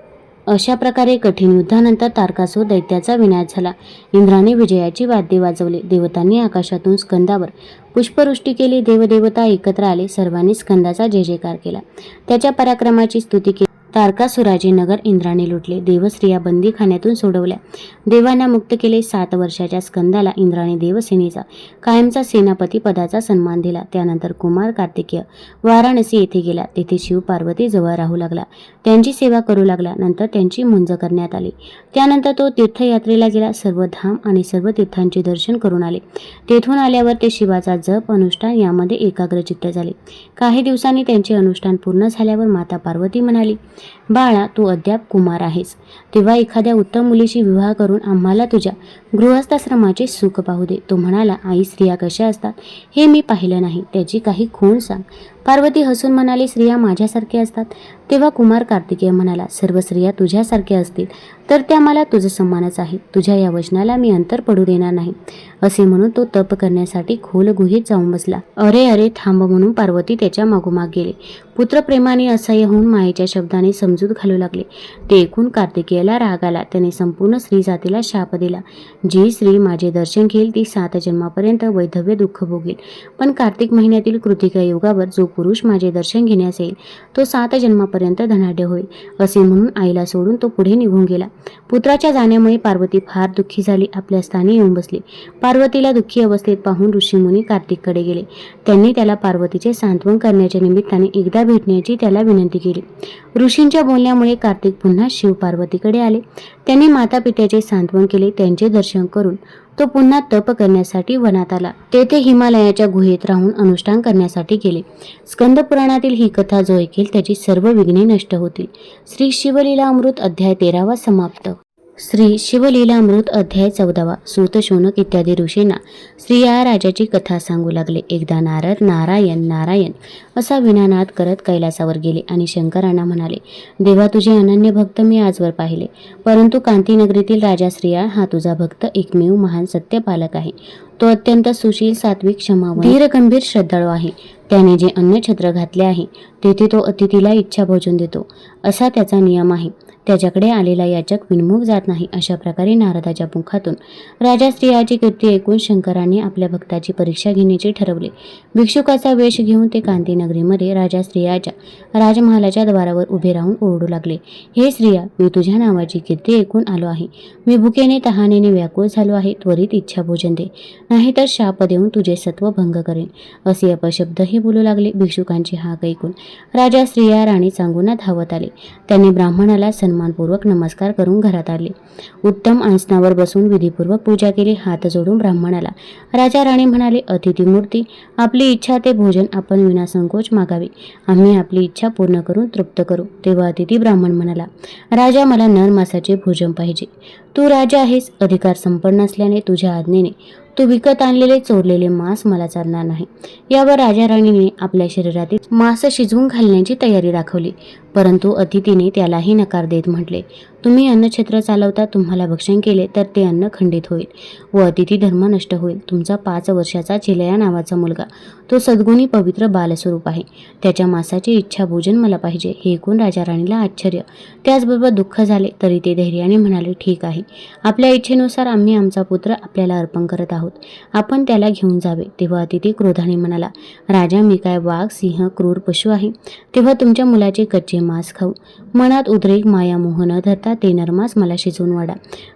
अशा प्रकारे कठीण युद्धानंतर तारकासूर दैत्याचा विनाश झाला. इंद्राने विजयाची वाद्ये वाजवले. देवतांनी आकाशातून स्कंदावर पुष्पवृष्टी केली. देवदेवता एकत्र आले. सर्वांनी स्कंदाचा जय जयकार केला. त्याच्या पराक्रमाची स्तुती केली. तारकासुराचे नगर इंद्राने लुटले. देवस्त्रिया बंदीखान्यातून सोडवल्या. देवांना मुक्त केले. 7 वर्षाच्या स्कंदाला इंद्राने देवसेनेचा कायमचा सेनापती पदाचा सन्मान दिला. त्यानंतर कुमार कार्तिकेय वाराणसी येथे गेला. तेथे शिव पार्वती जवळ राहू लागला. त्यांची सेवा करू लागला. नंतर त्यांची मुंज करण्यात आली. त्यानंतर तो तीर्थयात्रेला गेला. सर्व धाम आणि सर्व तीर्थांचे दर्शन करून आले. तेथून आल्यावर ते शिवाचा जप अनुष्ठान यामध्ये एकाग्रचित्त झाले. काही दिवसांनी त्यांचे अनुष्ठान पूर्ण झाल्यावर माता पार्वती म्हणाली, बाळा, तू अद्याप कुमार आहेस, तेव्हा एखाद्या उत्तम मुलीशी विवाह करून आम्हाला तुझ्या गृहस्थाश्रमाचे सुख पाहू दे. तो म्हणाला, आई, स्त्रिया कशा असतात हे मी पाहिलं नाही, त्याची काही खूण सांग. पार्वती हसून म्हणाली, स्त्रिया माझ्यासारख्या असतात. तेव्हा कुमार कार्तिकेय म्हणाला, सर्व स्त्रिया तुझ्यासारख्या असतील तर त्या मला तुझं सन्मानच आहे. तुझ्या या वचनाला मी अंतर पडू देणार नाही. असे म्हणून तो तप करण्यासाठी खोल गुहेत जाऊन बसला. अरे अरे थांब म्हणून पार्वती त्याच्या मागोमाग गेले. पुत्रप्रेमाने असह्य होऊन मायेच्या शब्दाने समजूत घालू लागले. ते ऐकून कार्तिकेयाला राग आला. त्याने संपूर्ण स्त्री जातीला शाप दिला. जी स्त्री माझे दर्शन घेईल ती 7 जन्मापर्यंत वैधव्य दुःख भोगेल. पण कार्तिक महिन्यातील कृतिका योगावर जो पुरुष माझे दर्शन घेण्यास येईल तो 7 जन्मापर्यंत धनाढ्य होईल. असे म्हणून आईला सोडून तो पुढे निघून गेला. पुत्राच्या जाण्यामुळे पार्वती फार दुःखी झाली. आपल्या स्थानी येऊन बसली. पार्वतीला दुःखी अवस्थेत पाहून ऋषीमुनी कार्तिककडे गेले. त्यांनी त्याला पार्वतीचे सांत्वन करण्याच्या निमित्ताने एकदा भेटण्याची त्याला विनंती केली. ऋषींच्या बोलण्यामुळे कार्तिक पुन्हा शिव पार्वतीकडे आले. त्यांनी माता पित्याचे सांत्वन केले. त्यांचे दर्शन करून तो पुन्हा तप करण्यासाठी वनात आला. तेथे हिमालयाच्या गुहेत राहून अनुष्ठान करण्यासाठी गेले. स्कंद पुराणातील ही कथा जो ऐकेल त्याची सर्व विघ्ने नष्ट होतील. श्री शिवलीला अमृत अध्याय 13वा समाप्त. श्री शिवलीलामृत अध्याय 14वा. सूत, शौनक इत्यादी ऋषींना श्रीया राजाची कथा सांगू लागले. एकदा नारद नारायण नारायण असा विनानाद करत कैलासावर गेले आणि शंकरांना म्हणाले, देवा, तुझे अनन्य भक्त मी आजवर पाहिले, परंतु कांतीनगरीतील राजा श्रीया हा तुझा भक्त एकमेव महान सत्यपालक आहे. तो अत्यंत सुशील, सात्विक, क्षमावान, धीर, गंभीर, श्रद्धाळू आहे. त्याने जे अन्नछत्र घातले आहे तेथे तो अतिथीला इच्छा भोजन देतो, असा त्याचा नियम आहे. त्याच्याकडे आलेला याचक विनमुख जात नाही. अशा प्रकारे नारदाच्या मुखातून राजा श्रीयाची कीर्ती ऐकून शंकरांनी आपल्या भक्ताची परीक्षा घेण्याचे ठरवले. भिक्षुकाचा वेश घेऊन ते कांतीनगरीमध्ये राजा श्रीयाच्या राजमहालाच्या द्वारावर उभे राहून ओरडू लागले, हे श्रीया, मी तुझ्या नावाची कीर्ती ऐकून आलो आहे. मी भुकेने तहानेने व्याकुळ झालो आहे. त्वरित इच्छा भोजन दे. नाहीतर शाप देऊन तुझे सत्व भंग करेन, असे अपशब्दही बोलू लागले. भिक्षुकांची हाक ऐकून राजा स्त्रिया राणी चांगूंना धावत आले. त्यांनी ब्राह्मणाला सन्मानपूर्वक नमस्कार करून घरात आले. उत्तम आसनावर बसून विधीपूर्वक पूजा केली. हात जोडून ब्राह्मणाला राजा राणी म्हणाले, अतिथीमूर्ती, आपली इच्छा ते भोजन आपण विनासंकोच मागावे. आम्ही आपली इच्छा पूर्ण करून तृप्त करू. तेव्हा अतिथी ब्राह्मण म्हणाला, राजा, मला नर मासाचे भोजन पाहिजे. तू राजा आहेस, अधिकार संपन्न असल्याने तुझ्या आज्ञेने तू विकत आणलेले चोरलेले मांस मला चालणार नाही. यावर राजा राणीने आपल्या शरीरातील मांस शिजवून घालण्याची तयारी दाखवली. परंतु अतिथीने त्यालाही नकार देत म्हटले, तुम्ही अन्नछत्र चालवता, तुम्हाला भक्षण केले तर ते अन्न खंडित होईल व अतिथी धर्म नष्ट होईल. तुमचा 5 वर्षाचा चिलया नावाचा मुलगा, तो सद्गुणी पवित्र बालस्वरूप आहे. त्याच्या मांसाची इच्छा भोजन मला पाहिजे. हे ऐकून राजा राणीला आश्चर्य, त्याचबरोबर दुःख झाले. तरी ते धैर्याने म्हणाले, ठीक आहे, आपल्या इच्छेनुसार आम्ही आमचा पुत्र आपल्याला अर्पण करत आहोत. आपण त्याला घेऊन जावे. तेव्हा अतिथी क्रोधाने म्हणाला, राजा, मी काय वाघ, सिंह, क्रूर पशु आहे? तेव्हा तुमच्या मुलाचे कच्चे मांस खाऊ? मनात उद्रेक, माया, मोह न धरता ते नरमास मला शिजवून वाढा.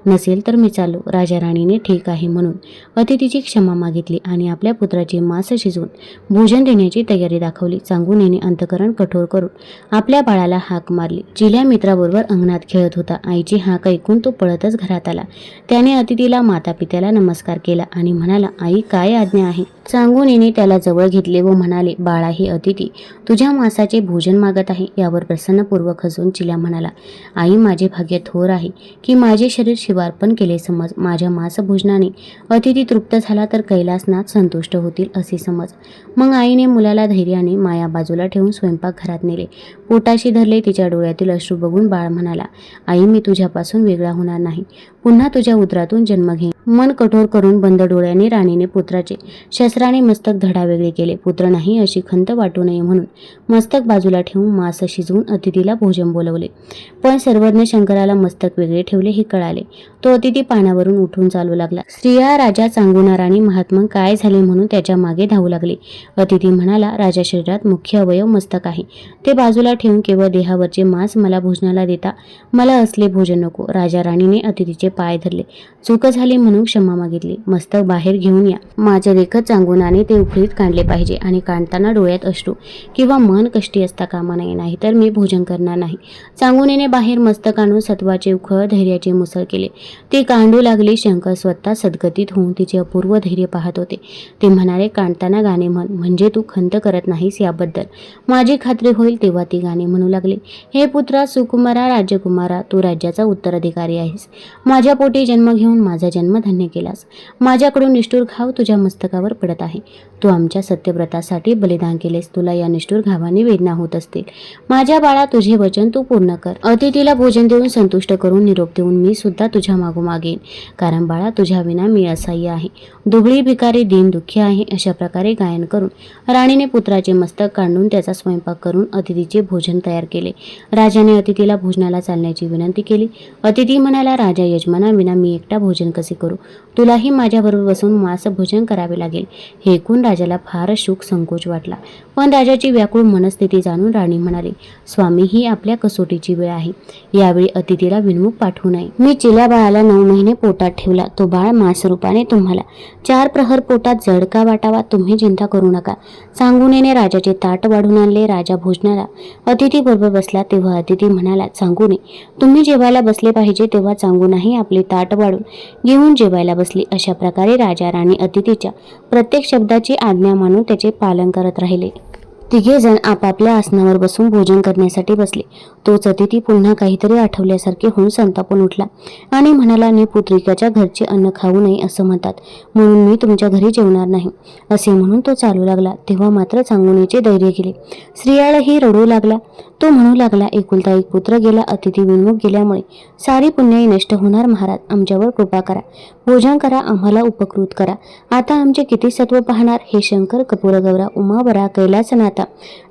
नसेल तर मी चालू. राजा राणीने ठीक आहे म्हणून अतिथीची क्षमा मागितली आणि आपल्या पुत्राचे मांस शिजवून भोजन देण्याची तयारी दाखवली. चांगूनेने अंतकरण कठोर करून आपल्या बाळाला हाक मारली. चिल्या मित्राबरोबर अंगणात खेळत होता. आईची हाक ऐकून तो पळतच घरात आला. त्याने अतिथीला माता पित्याला नमस्कार केला आणि म्हणाला, आई, काय आज्ञा आहे? चांगूनेने त्याला जवळ घेतले व म्हणाले, बाळा, हे अतिथी तुझ्या मांसाचे भोजन मागत आहे. यावर प्रसन्नपूर्वक हसून चिल्या म्हणाला, आई, माझे भाग्य थोर आहे की माझे शरीर शिवार्पण केले. समज माझ्या मांस भोजनाने अतिथी तृप्त झाला तर कैलासनाथ संतुष्ट होतील असे समज. मग आईने मुलाला धैर्याने माया बाजूला ठेवून स्वयंपाकघरात नेले. पोटाशी धरले. तिच्या डोळ्यातील अश्रू बघून बाळ म्हणाला, आई, मी तुझ्यापासून वेगळा होणार नाही. पुन्हा तुझ्या उदरातून जन्म घेईन. मन कठोर करून बंद डोळ्यांनी राणीने पुत्राचे शस्त्राने मस्तक धडावेगळे केले. पुत्र नाही अशी खंत वाटू नये म्हणून मस्तक बाजूला ठेवून मांस शिजवून अतिथीला भोजन बोलवले. पण सर्वज्ञ शंकराला मस्तक वेगळे ठेवले हे कळाले. तो अतिथी पाण्यावरून उठून चालू लागला. स्त्रिया, राजा, चांगुना, राणी, महात्मा काय झाले म्हणून त्याच्या मागे धावू लागले. अतिथी म्हणाला, राजा शरीरात मुख्य अवयव मस्तक आहे. ते बाजूला ठेवून केवळ देहावरचे मांस मला भोजनाला देता. मला असले भोजन नको. राजा राणीने अतिथीचे पाय धरले. चूक झाली म्हणून क्षमा मागितली. मस्तक बाहेर घेऊन या. माझ्या देखत चांगुनाने ते उकळीत काढले पाहिजे आणि काढताना डोळ्यात अश्रू किंवा मन कष्टी असता कामा नये, नाही तर मी भोजन करणार नाही. चांगुनेने बाहेर मस्तक आणून सत्वाचे उखळ धैर्याचे मुसळ केले. ती कांडू लागली. शंकर स्वतः सद्गतीत होऊन तिचे अपूर्व धैर्य पाहत होते. ते म्हणाले, काढताना गाणे म्हण, म्हणजे तू खंत करत नाहीस याबद्दल माझी खात्री होईल. तेव्हा ती गाणे म्हणू लागली, हे पुत्रा, सुकुमारा, राज्यकुमारा, तू राज्याचा उत्तराधिकारी आहेस. माझ्या पोटी जन्म घेऊन माझा जन्म धन्य केलास. माझ्याकडून निष्ठुर घाव तुझ्या मस्तकावर पडत आहे. तू आमच्या सत्यव्रतासाठी बलिदान केलेस. तुला या निष्ठुर घावाने वेदना होत असतील. माझ्या बाळा, तुझे वचन तू पूर्ण कर. अतिथीला भोजन देऊन संतुष्ट करून निरोप देऊन मी सुद्धा तुझ्या मागोमाग येईन. कारण बाळा, तुझ्या विना मी असहाय्य आहे, दुबळी, भिकारी, दीन, दुःखी आहे. अशा प्रकारे गायन करून राणीने पुत्राचे मस्तक काढून त्याचा स्वयंपाक करून अतिथीचे भोजन तयार केले. राजाने अतिथीला भोजनाला चालण्याची विनंती केली. अतिथी म्हणाला, राजा, यजमाना विना मी एकटा भोजन कसे करू? तुलाही माझ्याबरोबर बसून मांस भोजन करावे लागेल. हे ऐकून राजाला फार शुक संकोच वाटला. पण राजाची व्याकुळ मनस्थिती जाणून राणी म्हणाली, स्वामी, ही आपल्या कसोटीची वेळ आहे. यावेळी अतिथीला विनमुख पाठवू नये. मी चिल्या बाळाला 9 महिने पोटात ठेवला. तो बाळ मांस रूपाने तुम्हाला 4 प्रहर पोटात जड का वाटावा? तुम्ही चिंता करू नका. चांगुनेने राजाचे ताट वाढून आणले. राजा भोजनाला अतिथी बरोबर बसला. तेव्हा अतिथी म्हणाला, चांगुने, तुम्ही जेवायला बसले पाहिजे. तेव्हा चांगुनाही आपले ताट वाढून घेऊन जेवायला बसली. अशा प्रकारे राजा राणी अतिथीच्या प्रत्येक शब्दाची आज्ञा मानून त्याचे पालन करत राहिले. तिघे जण आपापल्या आसनावर बसून भोजन करण्यासाठी बसले. तोच अतिथी पुन्हा काहीतरी आठवल्यासारखे होऊन संतापून उठला आणि म्हणाला, मी पुत्रिकाच्या घरचे अन्न खाऊ नये असं म्हणतात, म्हणून मी तुमच्या घरी जेवणार नाही. असे म्हणून तो चालू लागला. तेव्हा मात्र चांगुनेचे धैर्य गेले. स्त्रियाळही रडू लागला. तो म्हणू लागला, एकुलता एक पुत्र गेला. अतिथी विनमुख गेल्यामुळे सारी पुण्याई नष्ट होणार. महाराज, आमच्यावर कृपा करा. भोजन करा. आम्हाला उपकृत करा. आता आमचे किती सत्व पाहणार? हे शंकर, कपूरगौरा, उमावरा, कैलासनाथा,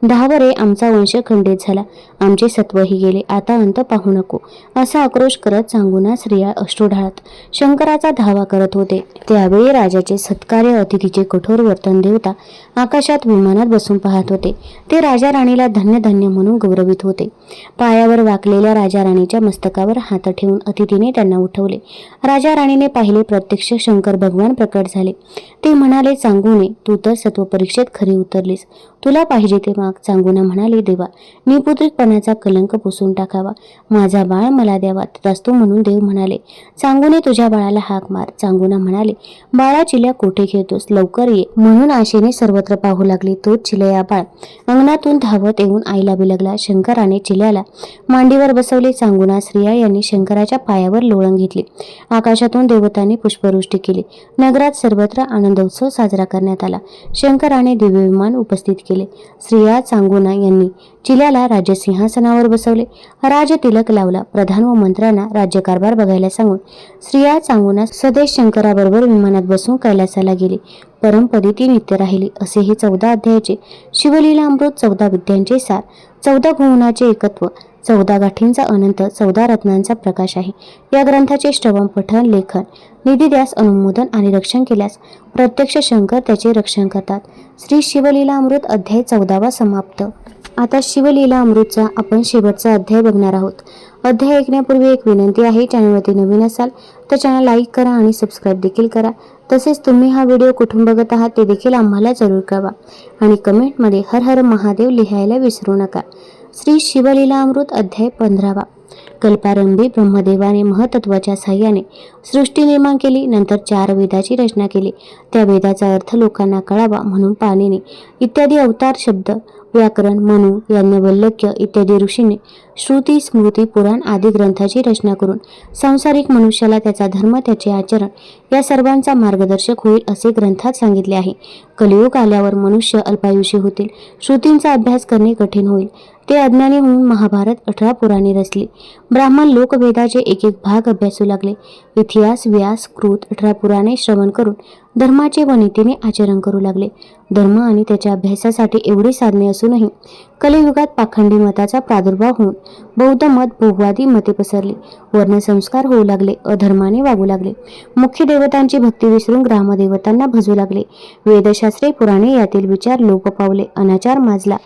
10 वरे आमचा वंश खंडित झाला. आमचे सत्वही गेले. आता अंत पाहू नको. असा आक्रोश करत चांगुना स्त्रिया अश्रू ढाळत शंकराचा धावा करत होते. त्यावेळी राजाचे सत्कार्य अतिथीचे कठोर वर्तन देवता आकाशात विमानात बसून पाहत होते. ते राजा राणीला धन्य धन्य म्हणून गौरव रवित होते. पायावर वाकलेल्या राजा राणीच्या मस्तकावर हात ठेवून अतिथीने त्यांना उठवले. राजा राणीने पाहिले, प्रत्यक्ष शंकर भगवान प्रकट झाले. ते म्हणाले, चांगुने, तू तर सत्वपरीक्षेत खरी उतरलीस. तुला पाहिजे ते माग. चांगुना म्हणाले, देवा, निपुत्रिकपणाचा कलंक पुसून टाकावा. माझा बाळ मला द्यावा. तथास्तु म्हणून देव म्हणाले, चांगुने, तुझ्या बाळाला हाक मार. चांगुना म्हणाले, बाळा चिल्या कोठे खेळतोस, लवकर ये. म्हणून आशेने सर्वत्र पाहू लागली. तोच चिलया बाळ अंगणातून धावत येऊन आईला बिलगला. शंकराने चिल्याला मांडीवर बसवले. चांगुना स्त्रिया यांनी शंकराच्या पायावर लोळण घेतली. आकाशातून देवतांनी पुष्पवृष्टी केली. नगरात सर्वत्र आनंदोत्सव साजरा करण्यात आला. शंकराने दिव्य विमान उपस्थित केले. स्त्रिया चांगुना यांनी चिल्याला राजसिंहासनावर बसवले. राजतिलक लावला. प्रधान व मंत्र्यांना राज्यकारभार बघायला सांगून स्त्रिया चांगुना सदेश शंकराबरोबर विमानात बसून कैलासाला गेली. परमपदी ती नित्य राहिली. असे हे 14 अध्यायाचे शिवलीला अमृत, 14 विद्यांचे सार, 14 भुवनाचे एकत्व, 14 गाठींचा अनंत, 14 रत्नांचा प्रकाश आहे. या ग्रंथाचे श्रवण, पठण, लेखन, निधी द्यास, अनुमोदन आणि रक्षण केल्यास प्रत्यक्ष शंकर त्याचे रक्षण करतात. श्री शिवलीला अमृत अध्याय 14वा समाप्त. आता शिवलीला अमृतचा आपण शेवटचा अध्याय बघणार आहोत. अध्याय ऐकण्यापूर्वी एक विनंती आहे, चॅनलवरती नवीन असाल तर चॅनल लाईक करा आणि सबस्क्राईब देखील करा. तसेच तुम्ही हा व्हिडिओ कुठून बघत आहात ते देखील आम्हाला जरूर कळवा आणि कमेंटमध्ये हर हर महादेव लिहायला विसरू नका. श्री शिवलीला अमृत अध्याय 15वा. कल्पारंभी ब्रह्मदेवाने महतत्वाच्या साह्याने सृष्टी निर्माण केली. नंतर 4 वेदाची रचना केली. त्या वेदाचा अर्थ लोकांना कळावा म्हणून पाणिनी इत्यादी अवतार शब्द, व्याकरण, मनु, याज्ञवल्क्य इत्यादी ऋषींनी श्रुती, स्मृती, पुराण आदी ग्रंथाची रचना करून सांसारिक मनुष्याला त्याचा धर्म, त्याचे आचरण या सर्वांचा मार्गदर्शक होईल असे ग्रंथात सांगितले आहे. कलियुग आल्यावर मनुष्य अल्पायुषी होतील. श्रुतींचा अभ्यास करणे कठीण होईल. ते अज्ञानी होऊन महाभारत 18 पुराणे रचली. ब्राह्मण लोक वेदाचे एक एक भाग अभ्यासू लागले. इतिहास, व्यास, कृत 18 पुराणे श्रवण करून धर्माचे व नीतीने आचरण करू लागले. धर्म आणि त्याच्या अभ्यासासाठी एवढी साधने असूनही कलियुगात पाखंडी मताचा प्रादुर्भाव होऊन बौद्ध मत, भोगवादी मते पसरली. वर्णसंस्कार होऊ लागले. अधर्माने वागू लागले. मुख्य देवतांची भक्ती विसरून ग्रामदेवतांना भजू लागले. वेदशास्त्रे, पुराणे यातील विचार लोप पावले. अनाचार माजला.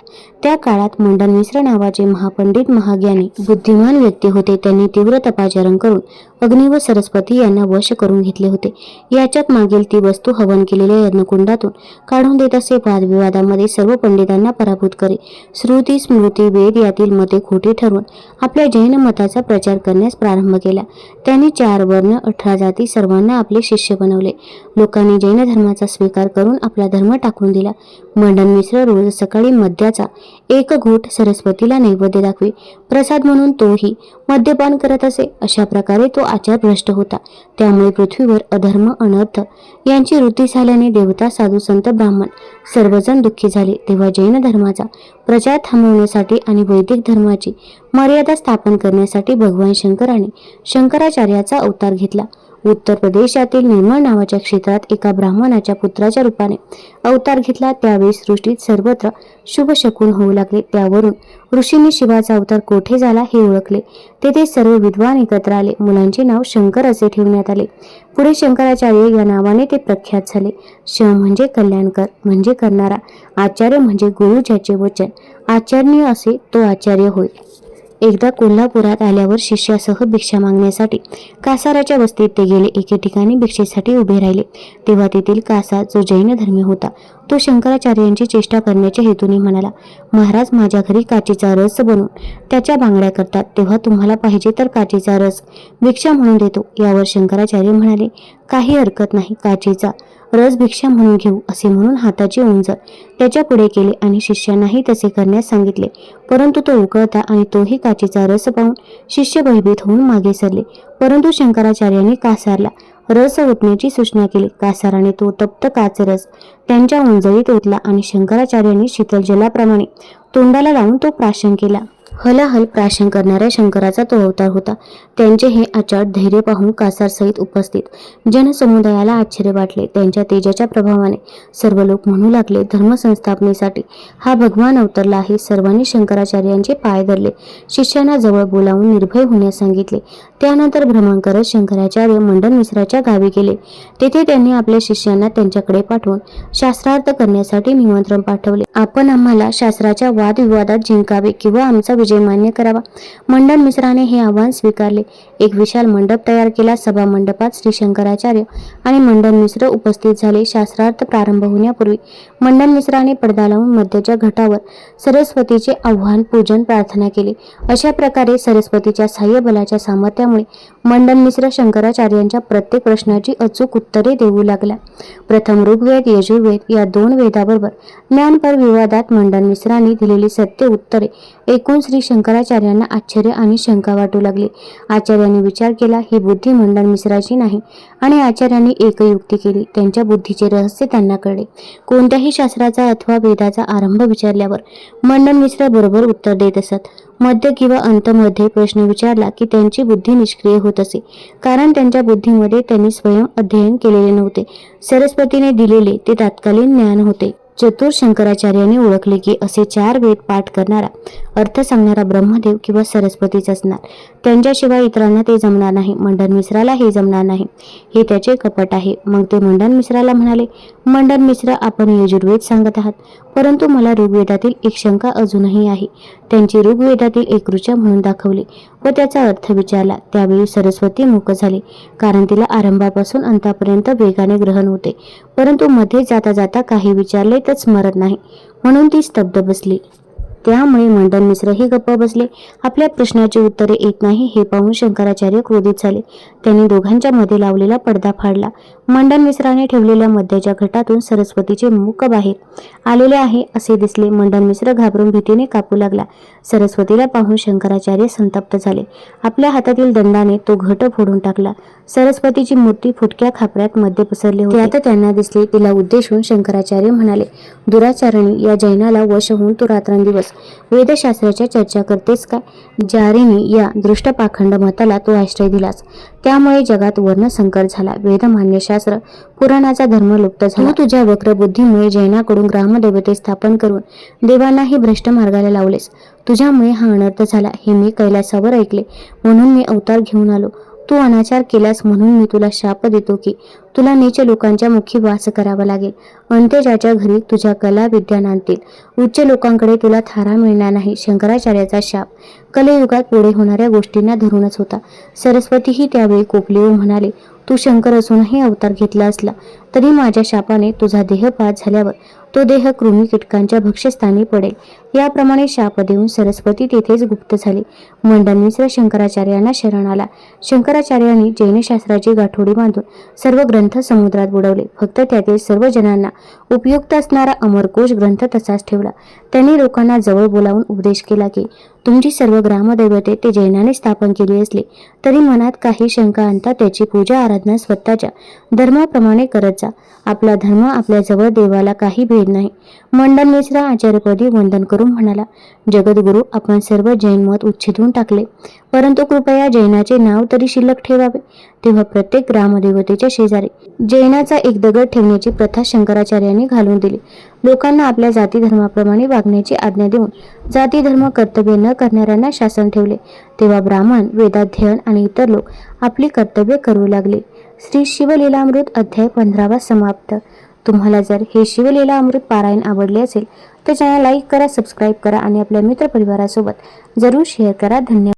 त्या काळात मंडन मिश्र नावाचे महापंडित, महाज्ञानी, बुद्धिमान व्यक्ती होते. त्यांनी तीव्र तपाचरण करून अग्नी व सरस्वती यांना वश करून घेतले होते. याच्यात मागील ती वस्तू हवन केलेल्या यज्ञकुंडातून काढून देत असे. वादविवादामध्ये सर्व पंडितांना पराभूत करे. श्रुती, स्मृती, वेद यातील मते खोटी ठरवून आपल्या जैन मताचा प्रचार करण्यास प्रारंभ केला. त्यांनी 4 वर्ण, 18 जाती सर्वांना आपले शिष्य बनवले. लोकांनी जैन धर्माचा स्वीकार करून आपला धर्म टाकून दिला. मंडन मिश्र रोज सकाळी मद्याचा 1 घोट सरस्वतीला नैवेद्य दाखवे. प्रसाद म्हणून तोही मद्यपान करत असे. अशा प्रकारे तो आचार भ्रष्ट होता. त्यामुळे पृथ्वीवर अधर्म, अनर्थ यांची वृत्ती झाल्याने देवता, साधू, संत, ब्राह्मण सर्वजण दुःखी झाले. तेव्हा जैन धर्माचा प्रचार थांबवण्यासाठी आणि वैदिक धर्माची मर्यादा स्थापन करण्यासाठी भगवान शंकराने शंकराचार्याचा अवतार घेतला. उत्तर प्रदेशातील निर्मळ नावाच्या क्षेत्रात एका ब्राह्मणाच्या पुत्राच्या रूपाने अवतार घेतला. त्यावेळी सृष्टीत सर्वत्र शुभ शकुन होऊ लागले. त्यावरून ऋषींनी शिवाचा अवतार कोठे झाला हे ओळखले. तेथे सर्व विद्वान एकत्र आले. मुलांचे नाव शंकर असे ठेवण्यात आले. पुढे शंकराचार्य या नावाने ते प्रख्यात झाले. श म्हणजे कल्याणकर, म्हणजे करणारा. आचार्य म्हणजे गुरु, ज्याचे वचन आचरणीय असे तो आचार्य होय. एकदा कोल्हापुरात आल्यावर शिष्यासह भिक्षा मागण्यासाठी कासाराच्या वस्तीत ते गेले. एके ठिकाणी भिक्षेसाठी उभे राहिले. तेव्हा तेथील कासा, जो जैन धर्मी होता, तो शंकराचार्यांची चेष्टा करण्याच्या हेतूने म्हणाला, महाराज, माझ्या घरी काचीचा रस बनवून त्याच्या बांगड्या करतात. तेव्हा तुम्हाला पाहिजे तर काचीचा रस भिक्षा म्हणून देतो. यावर शंकराचार्य म्हणाले, काही हरकत नाही, काचीचा रस भिक्षा म्हणून घेऊ. असे म्हणून हाताची उंजर त्याच्या पुढे केले आणि शिष्यांनाही तसे करण्यास सांगितले. परंतु तो उकळता आणि तोही काचीचा रस पाहून शिष्य भयभीत होऊन मागे सरले. परंतु शंकराचार्यांनी कासारला रस ओतण्याची सूचना केली. कासाराने तो तप्त काचरस त्यांच्या उंजळीत ओतला आणि शंकराचार्यांनी शीतल जलाप्रमाणे तोंडाला लावून तो प्राशन केला. हलाहल प्राशन करणाऱ्या शंकराचा तो अवतार होता. त्यांचे हे आचार धैर्य पाहून कासारसहित उपस्थित जनसमुदायाला आश्चर्य वाटले. त्यांच्या तेजाच्या प्रभावाने सर्व लोक म्हणू लागले, धर्मसंस्थापनेसाठी हा भगवान अवतरला आहे. सर्वांनी शंकराचार्यांचे पाय धरले. शिष्यांना जवळ बोलावून निर्भय होण्यास सांगितले. त्यानंतर भ्रमण करत शंकराचार्य मंडन मिश्राच्या गावी गेले. तेथे त्यांनी आपल्या शिष्यांना त्यांच्याकडे पाठवून शास्त्रार्थ करण्यासाठी निमंत्रण पाठवले. आपण आम्हाला शास्त्राच्या वादविवादात जिंकावे किंवा आमचा विजय मान्य करावा. मंडन मिश्राने हे आव्हान स्वीकारले. एक विशाल मंडप तयार केला. सभा मंडपात श्री शंकराचार्य आणि मंडन मिश्र उपस्थित झाले. शास्त्रार्थ प्रारंभ होण्यापूर्वी मंडन मिश्राने पडदा लावून मध्याच्या घटावर सरस्वतीचे आव्हान पूजन प्रार्थना केली. अशा प्रकारे सरस्वतीच्या साह्य बलाच्या सामर्थ्यामुळे मंडन मिश्र शंकराचार्यांच्या प्रत्येक प्रश्नाची अचूक उत्तरे देऊ लागला. प्रथम ऋग्वेद यजुर्वेद या 2 वेदाबरोबर ज्ञानपर विवादात मंडन मिश्रांनी दिलेली सत्य उत्तरे ऐकून श्री शंकराचार्यांना आश्चर्य आणि शंका वाटू लागली. आचार्यांनी विचार केला, ही बुद्धी मंडन मिश्राची नाही आणि आचार्यांनी एक युक्ती केली. त्यांच्या बुद्धीचे रहस्य त्यांना कळले. कोणत्याही शास्त्राचा अथवा वेदाचा आरंभ विचारल्यावर मंडन मिश्र बरोबर उत्तर देत असत. मध्य किंवा अंतमध्ये प्रश्न विचारला की त्यांची बुद्धी निष्क्रिय होत असे, कारण त्यांच्या बुद्धीमध्ये त्यांनी स्वयं अध्ययन केलेले नव्हते. सरस्वतीने दिलेले ते तात्कालीन ज्ञान होते. चतुर शंकराचार्यांनी ओळखले की असे 4 वेद पाठ करणारा, अर्थ सांगणारा ब्रह्मदेव किंवा सरस्वतीच असणार. त्यांच्याशिवाय इतरांना ते जमणार नाही. मंडन मिश्राला हे जमणार नाही. हे त्याचे कपट आहे. मग ते मंडन मिश्राला म्हणाले, मंडन मिश्र, आपण यजुर्वेद सांगत आहात, परंतु मला ऋग्वेदातील एक शंका अजूनही आहे. त्यांची ऋग्वेदातील एक ऋचा म्हणून दाखवली व त्याचा अर्थ विचारला. त्यावेळी सरस्वती मूक झाली, कारण तिला आरंभापासून अंतापर्यंत वेगाने ग्रहण होते, परंतु मध्ये जाता जाता काही विचारले तर स्मरत नाही, म्हणून ती स्तब्ध बसली. त्यामुळे मंडन मिश्रही गप्प बसले. आपल्या प्रश्नाची उत्तरे येत नाही हे पाहून शंकराचार्य क्रोधित झाले. त्यांनी दोघांच्या मध्ये लावलेला पडदा फाडला. मंडन मिश्राने ठेवलेल्या मध्याच्या घटातून सरस्वतीचे मुख बाहेर आलेले आहे असे दिसले. मंडन मिश्र घाबरून भीतीने कापू लागला. सरस्वतीला पाहून शंकराचार्य संतप्त झाले. आपल्या हातातील दंडाने तो घट फोडून टाकला. सरस्वतीची मूर्ती फुटक्या खापऱ्यात मध्ये पसरली होती. आता त्यांना दिसले. तिला उद्देशून शंकराचार्य म्हणाले, दुराचारणी, या जैनाला वश होऊन तू रात्रंदिवस वेदशास्त्राच्या चर्चा करतेस काय? जारीने या दृष्टपाखंड मताला तू आश्रय दिलास, त्यामुळे जगात वर्णसंकर झाला. वेदमान्य शास्त्र पुराणाचा धर्म लुप्त झाला. तू तुझ्या वक्र बुद्धीमुळे जैनाकडून ग्रामदेवते स्थापन करून देवांनाही भ्रष्ट मार्गाला लावलेस. तुझ्यामुळे हा अनर्थ झाला हे मी कैलासावर ऐकले, म्हणून मी अवतार घेऊन आलो. तू अनाचार केलास म्हणून मी तुला शाप देतो की तुला नीच लोकांच्या मुखी वास करावा लागेल. अंत्यजाच्या घरी तुझ्या कला विद्या नांदतील. उच्च लोकांकडे तुला थारा मिळणार नाही. शंकराचार्याचा शाप कलियुगात पुढे होणाऱ्या गोष्टींना धरूनच होता. सरस्वतीही त्यावेळी कोपली व म्हणाले, तू शंकर असूनही अवतार घेतला असला तरी माझ्या शापाने तुझा देह पात झाल्यावर तो देह कृमी कीटकांच्या भक्ष्यस्थानी पडेल. याप्रमाणे शाप देऊन सरस्वती तेथेच गुप्त झाली. मंडन मिश्र शंकराचार्यांना शरण आला. शंकराचार्यांनी जैनशास्त्राची गाठोडी बांधून सर्व ग्रंथ समुद्रात बुडवले. फक्त त्यातील सर्व जनांना उपयुक्त असणारा अमरकोश ग्रंथ तसाच ठेवला. त्यांनी लोकांना जवळ बोलावून उपदेश केला की तुमची सर्व ग्रामदैवते ते जैनाने स्थापन केली असली तरी मनात काही शंका आणता त्याची पूजा आराधना स्वतःच्या धर्माप्रमाणे करत जा. आपला धर्म आपल्या जवळ देवाला काही भेद नाही. मंडन मिश्र आचार्यपदी वंदन करून म्हणाला, जगद्गुरु, आपण सर्व जैन मत उच्छेदून टाकले, परंतु कृपया जैनाचे नाव तरी शिल्लक ठेवावे. तेव्हा प्रत्येक ग्रामदेवतेच्या शेजारी जैनाचा एक दगड ठेवण्याची प्रथा शंकराचार्यांनी घालून दिली. लोकांना आपल्या जाती धर्माप्रमाणे वागण्याची आज्ञा देऊन जाती धर्म कर्तव्य न करणाऱ्यांना शासन ठेवले. तेव्हा ब्राह्मण, वेदाध्ययन आणि इतर लोक आपली कर्तव्य करू लागले. श्री शिवलीलामृत अध्याय 15 समाप्त. तुम्हाला जर हे शिवलीला अमृत पारायण आवडले असेल तर चॅनल लाईक करा, सबस्क्राईब करा आणि आपल्या मित्रपरिवारासोबत जरूर शेअर करा. धन्यवाद.